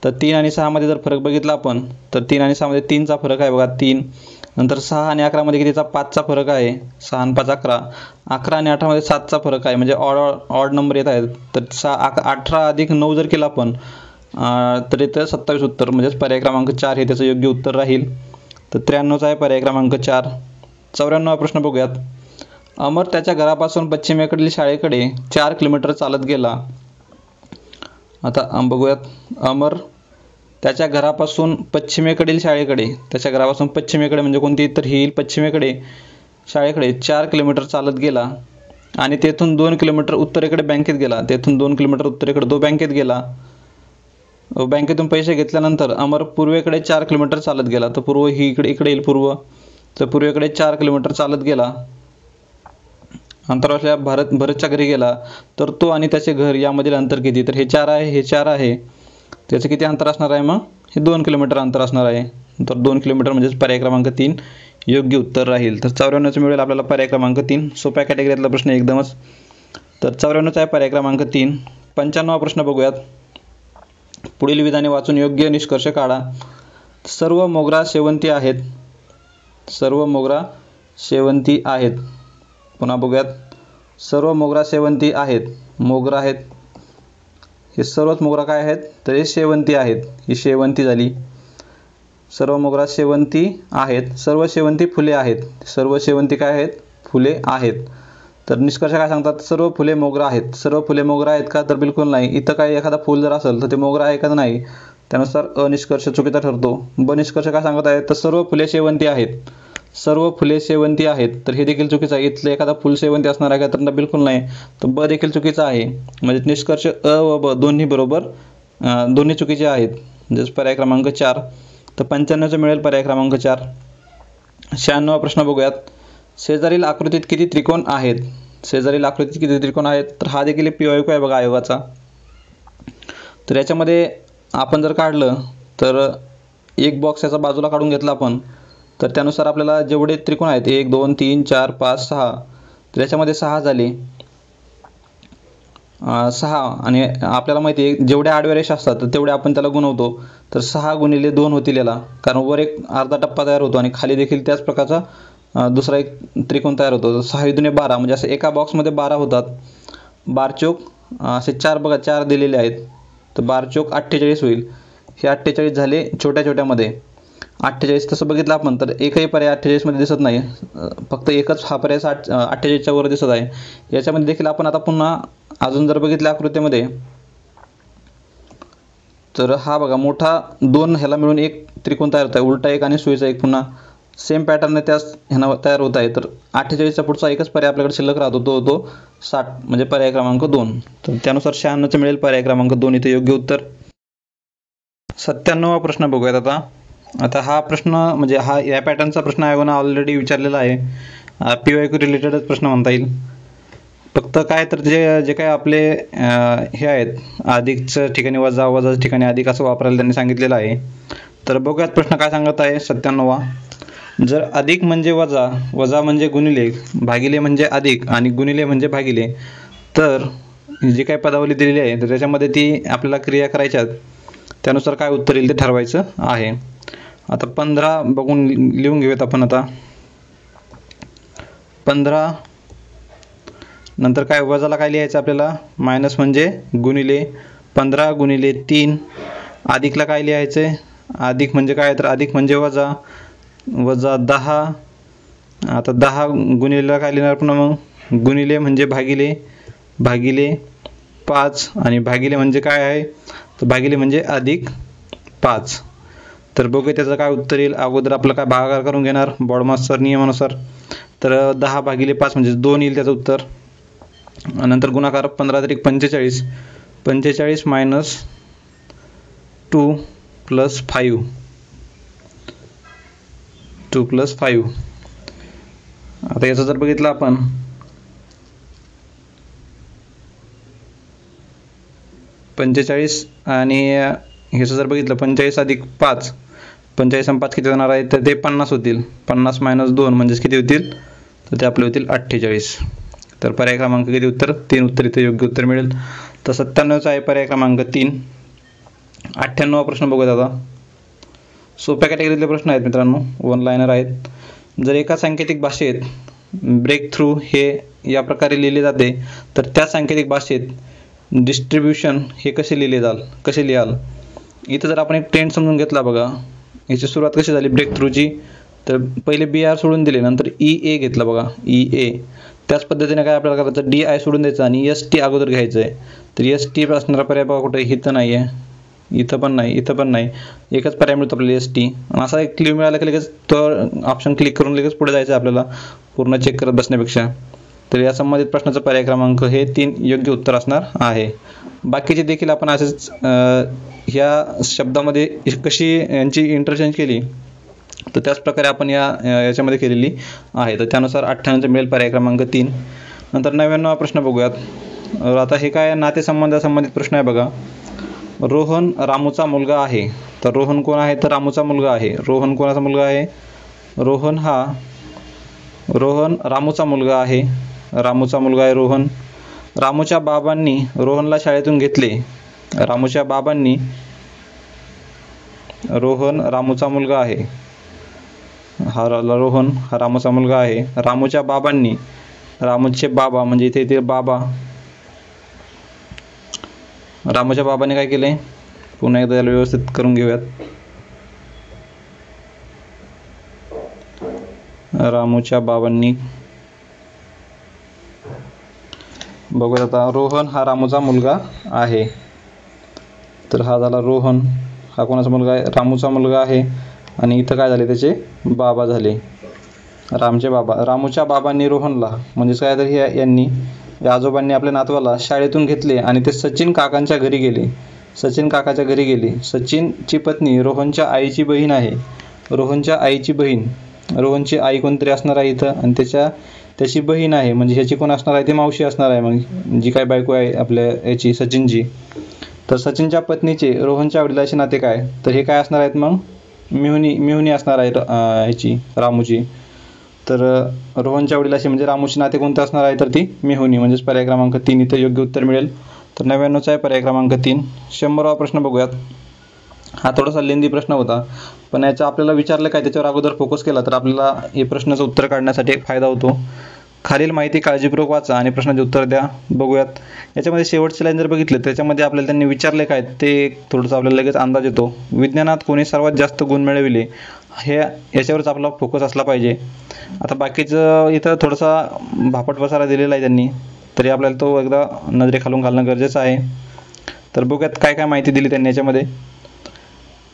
तर 3 आणि 6 मध्ये जर फरक बघितला आपण तर 3 आणि 6 मध्ये 3चा फरक आहे बघा 3. नंतर 6 आणि 11 मध्ये कितीचा 5चा फरक आहे. 6 आणि 5 11. 11 आणि 18 मध्ये 7चा फरक आहे म्हणजे ऑड नंबर येत आहेत. तर 18 अधिक 9 जर केला आपण तर इथं 27 उत्तर म्हणजेच पर्याय क्रमांक 4 हे त्याचं योग्य उत्तर राहील. तर 93चा आहे पर्याय क्रमांक 4. 94वा प्रश्न बघूयात. अमर त्याच्या घरापासून पश्चिमेकडील शाळेकडे 4 किलोमीटर चालत गेला. आता बघूयात. अमर त्याच्या घरापासून पश्चिमेकडील शाळेकडे, त्याच्या घरापासून पश्चिमेकडे म्हणजे कोणती तर ही पश्चिमेकडे शाळेकडे 4 किलोमीटर चालत गेला आणि तेथून 2 किलोमीटर उत्तरेकडे बँकेत गेला. तेथून 2 किलोमीटर उत्तरेकडे तो बँकेत गेला. बँकेतून पैसे घेतल्यानंतर अमर पूर्वेकडे 4 किलोमीटर चालत गेला. तर पूर्व ही इकडे येईल पूर्व. तर पूर्वेकडे 4 किलोमीटर चालत गेला. अंतरावरच्या भरतच्या घरी गेला. तर तो आणि त्याचे घर यामधील अंतर किती. तर हे 4 आहे, हे 4 आहे. त्याचं किती अंतर असणार आहे मग हे 2 किलोमीटर अंतर असणार आहे. तर 2 किलोमीटर म्हणजेच पर्याय क्रमांक 3 योग्य उत्तर राहील. तर 94चं मिळेल आपल्याला पर्याय क्रमांक 3. सोप्या कॅटेगरीतला प्रश्न एकदमच. तर 94चा आहे पर्याय क्रमांक 3. 95वा प्रश्न बघूयात. पुढील विधाने वाचून योग्य निष्कर्ष काढा. सर्व मोगरा शेवंती आहेत. सर्व मोगरा शेवंती आहेत. पुन्हा बघूयात. सर्व मोगरा शेवंती आहेत. मोगरा आहेत. हे सर्वच मोगरा काय आहेत तर हे शेवंती आहेत. ही शेवंती झाली. सर्व मोगरा शेवंती आहेत. सर्व शेवंती फुले आहेत. सर्व शेवंती काय आहेत फुले आहेत. तर निष्कर्ष काय सांगतात सर्व फुले मोगरा आहेत. सर्व फुले मोगरा आहेत का तर बिलकुल नाही. इथं काही एखादा फुल जर असेल तर ते मोगरा आहे का नाही. त्यानुसार अ निष्कर्ष चुकीचा ठरतो. ब निष्कर्ष काय सांगत आहे तर सर्व फुले शेवंती आहेत. सर्व फुले शेवंती आहेत. तर हे देखील चुकीचं आहे. इथलं एखादा फुल शेवंती असणार आहे का तर बिलकुल नाही. तर ब देखील चुकीचा आहे. म्हणजे निष्कर्ष अ व ब दोन्ही बरोबर दोन्ही चुकीचे आहेत. म्हणजेच पर्याय क्रमांक 4. तर 95चं मिळेल पर्याय क्रमांक 4. 96वा प्रश्न बघूयात. शेजारील आकृतीत किती त्रिकोण आहेत. शेजारील आकृतीत किती त्रिकोण आहेत तर हा देखील PYQ आहे बघा आयोगाचा. तर याच्यामध्ये आपण जर काढलं तर एक बॉक्स याचा बाजूला काढून घेतला आपण तर त्यानुसार आपल्याला जेवढे त्रिकोण आहेत 1 2 3 4 5 6 तर याच्यामध्ये 6 झाले. 6 आणि आपल्याला माहिती आहे जेवढ्या आडव्या रेषा असतात तर तेवढे आपण त्याला गुणवतो. तर 6 गुणिले 2 होतील याला. कारण वर एक अर्धा टप्पा तयार होतो आणि खाली देखील त्याच प्रकारचा दुसरा एक त्रिकोण तयार होतो. तर 6 दुने 12 म्हणजे असं एका बॉक्समध्ये 12 होतात. 12 चौक असे 4 बघा 4 दिलेले आहेत. तर 12 चौक 48 होईल. हे 48 झाले छोट्या छोट्यामध्ये. 48 तसं बघितलं आपण तर एकही पर्याय 48 मध्ये दिसत नाही. फक्त एकच हा पर्याय 48च्या वर दिसत आहे. याच्यामध्ये देखील आपण आता पुन्हा अजून जर बघितलं आकृतीमध्ये तर हा बघा मोठा 2 ह्याला मिळून एक त्रिकोण तयार होत आहे. उलटा एक आणि सुईचा एक पुन्हा सेम पॅटर्न त्याच ह्यानं तयार होत आहे. तर 48चा पुढचा एकच पर्याय आपल्याकडे शिल्लक राहतो तो होतो 60 म्हणजे पर्याय क्रमांक 2. तर त्यानुसार 96चं मिळेल पर्याय क्रमांक 2 इथे योग्य उत्तर. 97वा प्रश्न बघूयात आता. आता हा प्रश्न म्हणजे हा या पॅटर्नचा प्रश्न आयोगानं ऑलरेडी विचारलेला आहे. PYQ रिलेटेडच प्रश्न म्हणता येईल. फक्त काय तर जे काय आपले हे आहेत अधिकच्या ठिकाणी वजा वजाच्या ठिकाणी अधिक असं वापरायला त्यांनी सांगितलेलं आहे. तर बघूयात प्रश्न काय सांगत आहे. 97वा. जर अधिक म्हणजे वजा, वजा म्हणजे गुणिले, भागिले म्हणजे अधिक आणि गुणिले म्हणजे भागिले तर जी काही पदावली दिलेली आहे तर त्याच्यामध्ये ती आपल्याला क्रिया करायच्या त्यानुसार काय उत्तर येईल ते ठरवायचं आहे. आता 15 बघून लिहून घेऊयात आपण. आता 15 नंतर काय वजाला काय लिहायचं आपल्याला, मायनस म्हणजे गुणिले 15 गुणिले 3, अधिकला काय लिहायचं आहे, अधिक म्हणजे काय, तर अधिक म्हणजे वजा, वजा 10. आता 10 गुणिलेला काय लिहिणार पुन्हा मग, गुणिले म्हणजे भागिले, भागिले 5 आणि भागिले म्हणजे काय आहे, तर भागिले म्हणजे अधिक 5. तर बघूया त्याचं काय उत्तर येईल. अगोदर आपलं काय भागाकार करून घेणार बॉडमास्टर नियमानुसार. तर 10 भागिले 5 म्हणजे 2 येईल त्याचं उत्तर. नंतर गुणाकार 15 अधिक 45, 45 मायनस 2 प्लस 5, 2 प्लस 5. आता याचं जर बघितलं आपण, पंचेचाळीस आणि ह्याचं जर बघितलं 45 अधिक 5, 45 आणि 5 किती होणार आहे, तर ते 50 होतील. 50 मायनस 2 म्हणजेच किती होतील, तर ते आपले होतील 48. तर पर्याय क्रमांक किती उत्तर, 3 उत्तर इथे योग्य उत्तर मिळेल. तर 97चा आहे पर्याय क्रमांक 3. 98वा प्रश्न बघूयात आता. सोप्या कॅटेगरीतले प्रश्न आहेत मित्रांनो, वन लाईनर आहेत. जर एका सांकेतिक भाषेत ब्रेक थ्रू हे या प्रकारे लिहिले जाते, तर त्या सांकेतिक भाषेत डिस्ट्रीब्युशन हे कसे लिहाल. इथं जर आपण एक ट्रेंड समजून घेतला बघा, याची सुरुवात कशी झाली ब्रेक थ्रूची, तर पहिले BR सोडून दिले, नंतर EA घेतलं बघा, EA. त्याच पद्धतीने काय आपल्याला करायचं, DI सोडून द्यायचं आणि ST अगोदर घ्यायचं आहे. तर ST असणारा पर्याय बघा कुठे, इथं नाही आहे, इथं पण नाही, इथं पण नाही, एकच पर्याय मिळतो आपल्याला ST. असा एक क्लिक मिळाला की लगेच तो ऑप्शन क्लिक करून लगेच पुढे जायचं आपल्याला, पूर्ण चेक करत बसण्यापेक्षा. तर या संबंधित प्रश्नाचा पर्याय क्रमांक हे 3 योग्य उत्तर असणार आहे. बाकीचे देखील आपण असेच ह्या शब्दामध्ये कशी यांची इंटरचेंज केली, तर त्याच प्रकारे आपण याच्यामध्ये केलेली आहे. तर त्यानुसार 98 मिळेल पर्याय क्रमांक 3. नंतर 99वा प्रश्न बघूयात. आता हे काय नातेसंबंधासंबंधित प्रश्न आहे बघा. रोहन रामूचा मुलगा आहे. तर रोहन कोण आहे, तर रामूचा मुलगा आहे. रोहन कोणाचा मुलगा आहे, रोहन रामूचा मुलगा आहे. रामूचा मुलगा आहे रोहन. रामूच्या बाबांनी रोहनला शाळेतून घेतले. रामूच्या बाबांनी, रोहन रामूचा मुलगा आहे, रोहन हा रामूचा मुलगा आहे. रामूच्या बाबांनी, रामूचे बाबा म्हणजे इथे बाबा, रामूच्या बाबांनी काय केले, पुन्हा एकदा याला व्यवस्थित करून घेऊयात. रामूच्या बाबांनी, बघूया आता, रोहन हा रामूचा मुलगा आहे. तर हा झाला रोहन, हा कोणाचा मुलगा आहे, रामूचा मुलगा आहे. आणि इथं काय झाले, त्याचे बाबा झाले, रामचे बाबा. रामूच्या बाबांनी रोहनला, म्हणजेच काय तर यांनी, या आजोबांनी आपल्या नातवाला शाळेतून घेतले आणि ते सचिन काकांच्या घरी गेले. सचिन काकाच्या घरी गेले. सचिनची पत्नी रोहनच्या आईची बहीण आहे. रोहनच्या आईची बहीण, रोहनची आई कोणतरी असणार आहे इथं, आणि त्याची बहीण आहे, म्हणजे ह्याची कोण असणार आहे, ती मावशी असणार आहे, मग जी काय बायको आहे आपल्या याची सचिनची. तर सचिनच्या पत्नीचे रोहनच्या वडिलांचे नाते काय, तर हे काय असणार आहेत, मग मिहुनी असणार आहे ह्याची, रामूची. तर रोहनच्या वडिलांशी म्हणजे रामूची नाते कोणते असणार आहे, तर ती मिहुनी, म्हणजेच पर्याय क्रमांक 3 इथं योग्य उत्तर मिळेल. तर 99चा आहे पर्याय क्रमांक 3. 100वा प्रश्न बघूयात. हा थोडासा लेंदी प्रश्न होता, पण याचा आपल्याला विचारलं काय त्याच्यावर अगोदर फोकस केला तर आपल्याला हे प्रश्नाचं उत्तर काढण्यासाठी एक फायदा होतो. खालील माहिती काळजीपूर्वक वाचा आणि प्रश्नाचे उत्तर द्या. बघूयात. याच्यामध्ये शेवटची लाईन जर बघितलं त्याच्यामध्ये आपल्याला त्यांनी विचारले काय ते थोडंसं आपल्याला लगेच अंदाज येतो. विज्ञानात कोणी सर्वात जास्त गुण मिळविले, हे याच्यावरच आपला फोकस असला पाहिजे. आता बाकीचं इथं थोडासा भापट पसारा दिलेला आहे त्यांनी, तरी आपल्याला तो एकदा नजरेखालून घालणं गरजेचं आहे. तर बघूयात काय काय माहिती दिली त्यांनी याच्यामध्ये.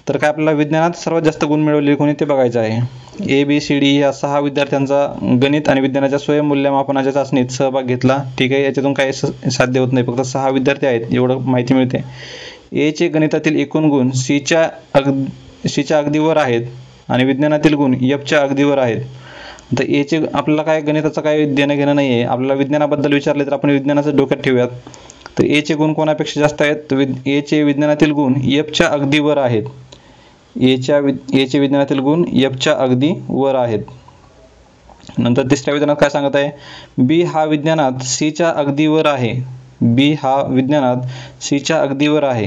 तर काय आपल्याला विज्ञानात सर्वात जास्त गुण मिळवलेले कोणी ते बघायचं आहे. ABCD या 6 विद्यार्थ्यांचा गणित आणि विज्ञानाच्या स्वयंमूल्यमापनाच्या चाचणीत सहभाग घेतला. ठीक आहे, याच्यातून काही साध्य होत नाही, फक्त 6 विद्यार्थी आहेत एवढं माहिती मिळते. A चे गणितातील एकूण गुण Cच्या अगदी वर आहेत आणि विज्ञानातील गुण Fच्या अगदी वर आहेत. आता A चे आपल्याला काय गणिताचं काही देणं घेणं नाही आहे, आपल्याला विज्ञानाबद्दल विचारले तर आपण विज्ञानाचं डोक्यात ठेवूयात. तर A चे गुण कोणापेक्षा जास्त आहेत, तर A चे विज्ञानातील गुण Fच्या अगदी वर आहेत. A चे विज्ञानातील गुण Fच्या अगदी वर आहेत. नंतर तिसऱ्या विधानात काय सांगत आहे, B हा विज्ञानात Cच्या अगदी वर आहे. B हा विज्ञानात Cच्या अगदी वर आहे.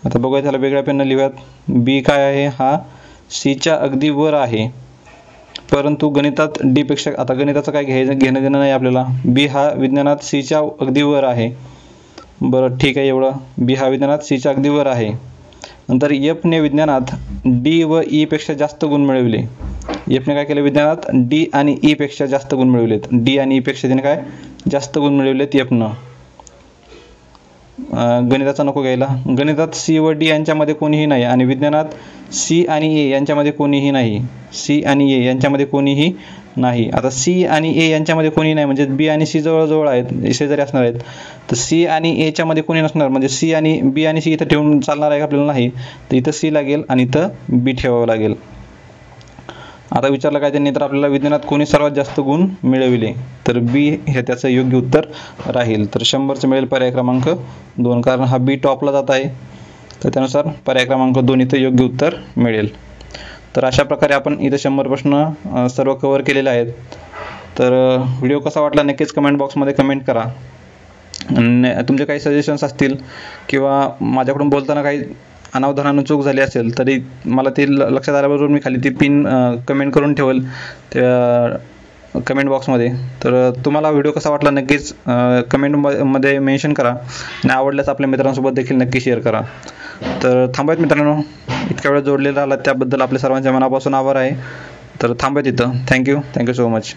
आता बघूया त्याला वेगळ्या पेनने लिहूयात. B काय आहे, हा Cच्या अगदी वर आहे. परंतु गणितात डीपेक्षा आता गणिताचं काय घेणं देणं नाही आपल्याला. बी हा विज्ञानात सीच्या अगदी वर आहे. बरं ठीक आहे, एवढं. बी हा विज्ञानात सीच्या अगदी वर आहे. नंतर एफने विज्ञानात डी व ईपेक्षा जास्त गुण मिळविले. एफने काय केलं, विज्ञानात डी आणि ईपेक्षा जास्त गुण मिळविलेत. डी आणि ईपेक्षा त्याने काय जास्त गुण मिळविलेत एफनं. गणिताचा नको घ्यायला. गणितात सी व डी यांच्यामध्ये कोणीही नाही आणि विज्ञानात सी आणि ए यांच्यामध्ये कोणीही नाही. सी आणि ए यांच्यामध्ये कोणीही नाही. आता सी आणि ए यांच्यामध्ये कोणी नाही म्हणजे बी आणि सी जवळजवळ आहेत, शेजारी असणार आहेत. तर सी आणि एच्या मध्ये कोणी नसणार म्हणजे सी आणि बी आणि सी इथं ठेवून चालणार आहे का आपल्याला, नाही. तर इथं सी लागेल आणि इथं बी ठेवावं लागेल. आता विचारलं काय त्यांनी, तर आपल्याला विज्ञानात कोणी सर्वात जास्त गुण मिळविले, तर बी हे त्याचं योग्य उत्तर राहील. तर 100चं मिळेल पर्याय क्रमांक 2, कारण हा बी टॉपला जात आहे. तर त्यानुसार पर्याय क्रमांक 2 इथं योग्य उत्तर मिळेल. तर अशा प्रकारे आपण इथं 100 प्रश्न सर्व कव्हर केलेले आहेत. तर व्हिडिओ कसा वाटला नक्कीच कमेंट बॉक्समध्ये कमेंट करा. आणि तुमचे काही सजेशन्स असतील किंवा माझ्याकडून बोलताना काही अनावधानानं चूक झाली असेल तरी मला ते लक्षात आल्याबरोबर मी खाली ती पिन कमेंट करून ठेवेल त्या कमेंट बॉक्समध्ये. तर तुम्हाला व्हिडिओ कसा वाटला नक्कीच कमेंटमध्ये मेन्शन करा आणि आवडल्यास आपल्या मित्रांसोबत देखील नक्की शेअर करा. तर थांबूयात मित्रांनो, इतक्या वेळ जोडलेला आला त्याबद्दल आपल्या सर्वांच्या मनापासून आभार आहे. तर थांबूयात इथं. Thank you so much.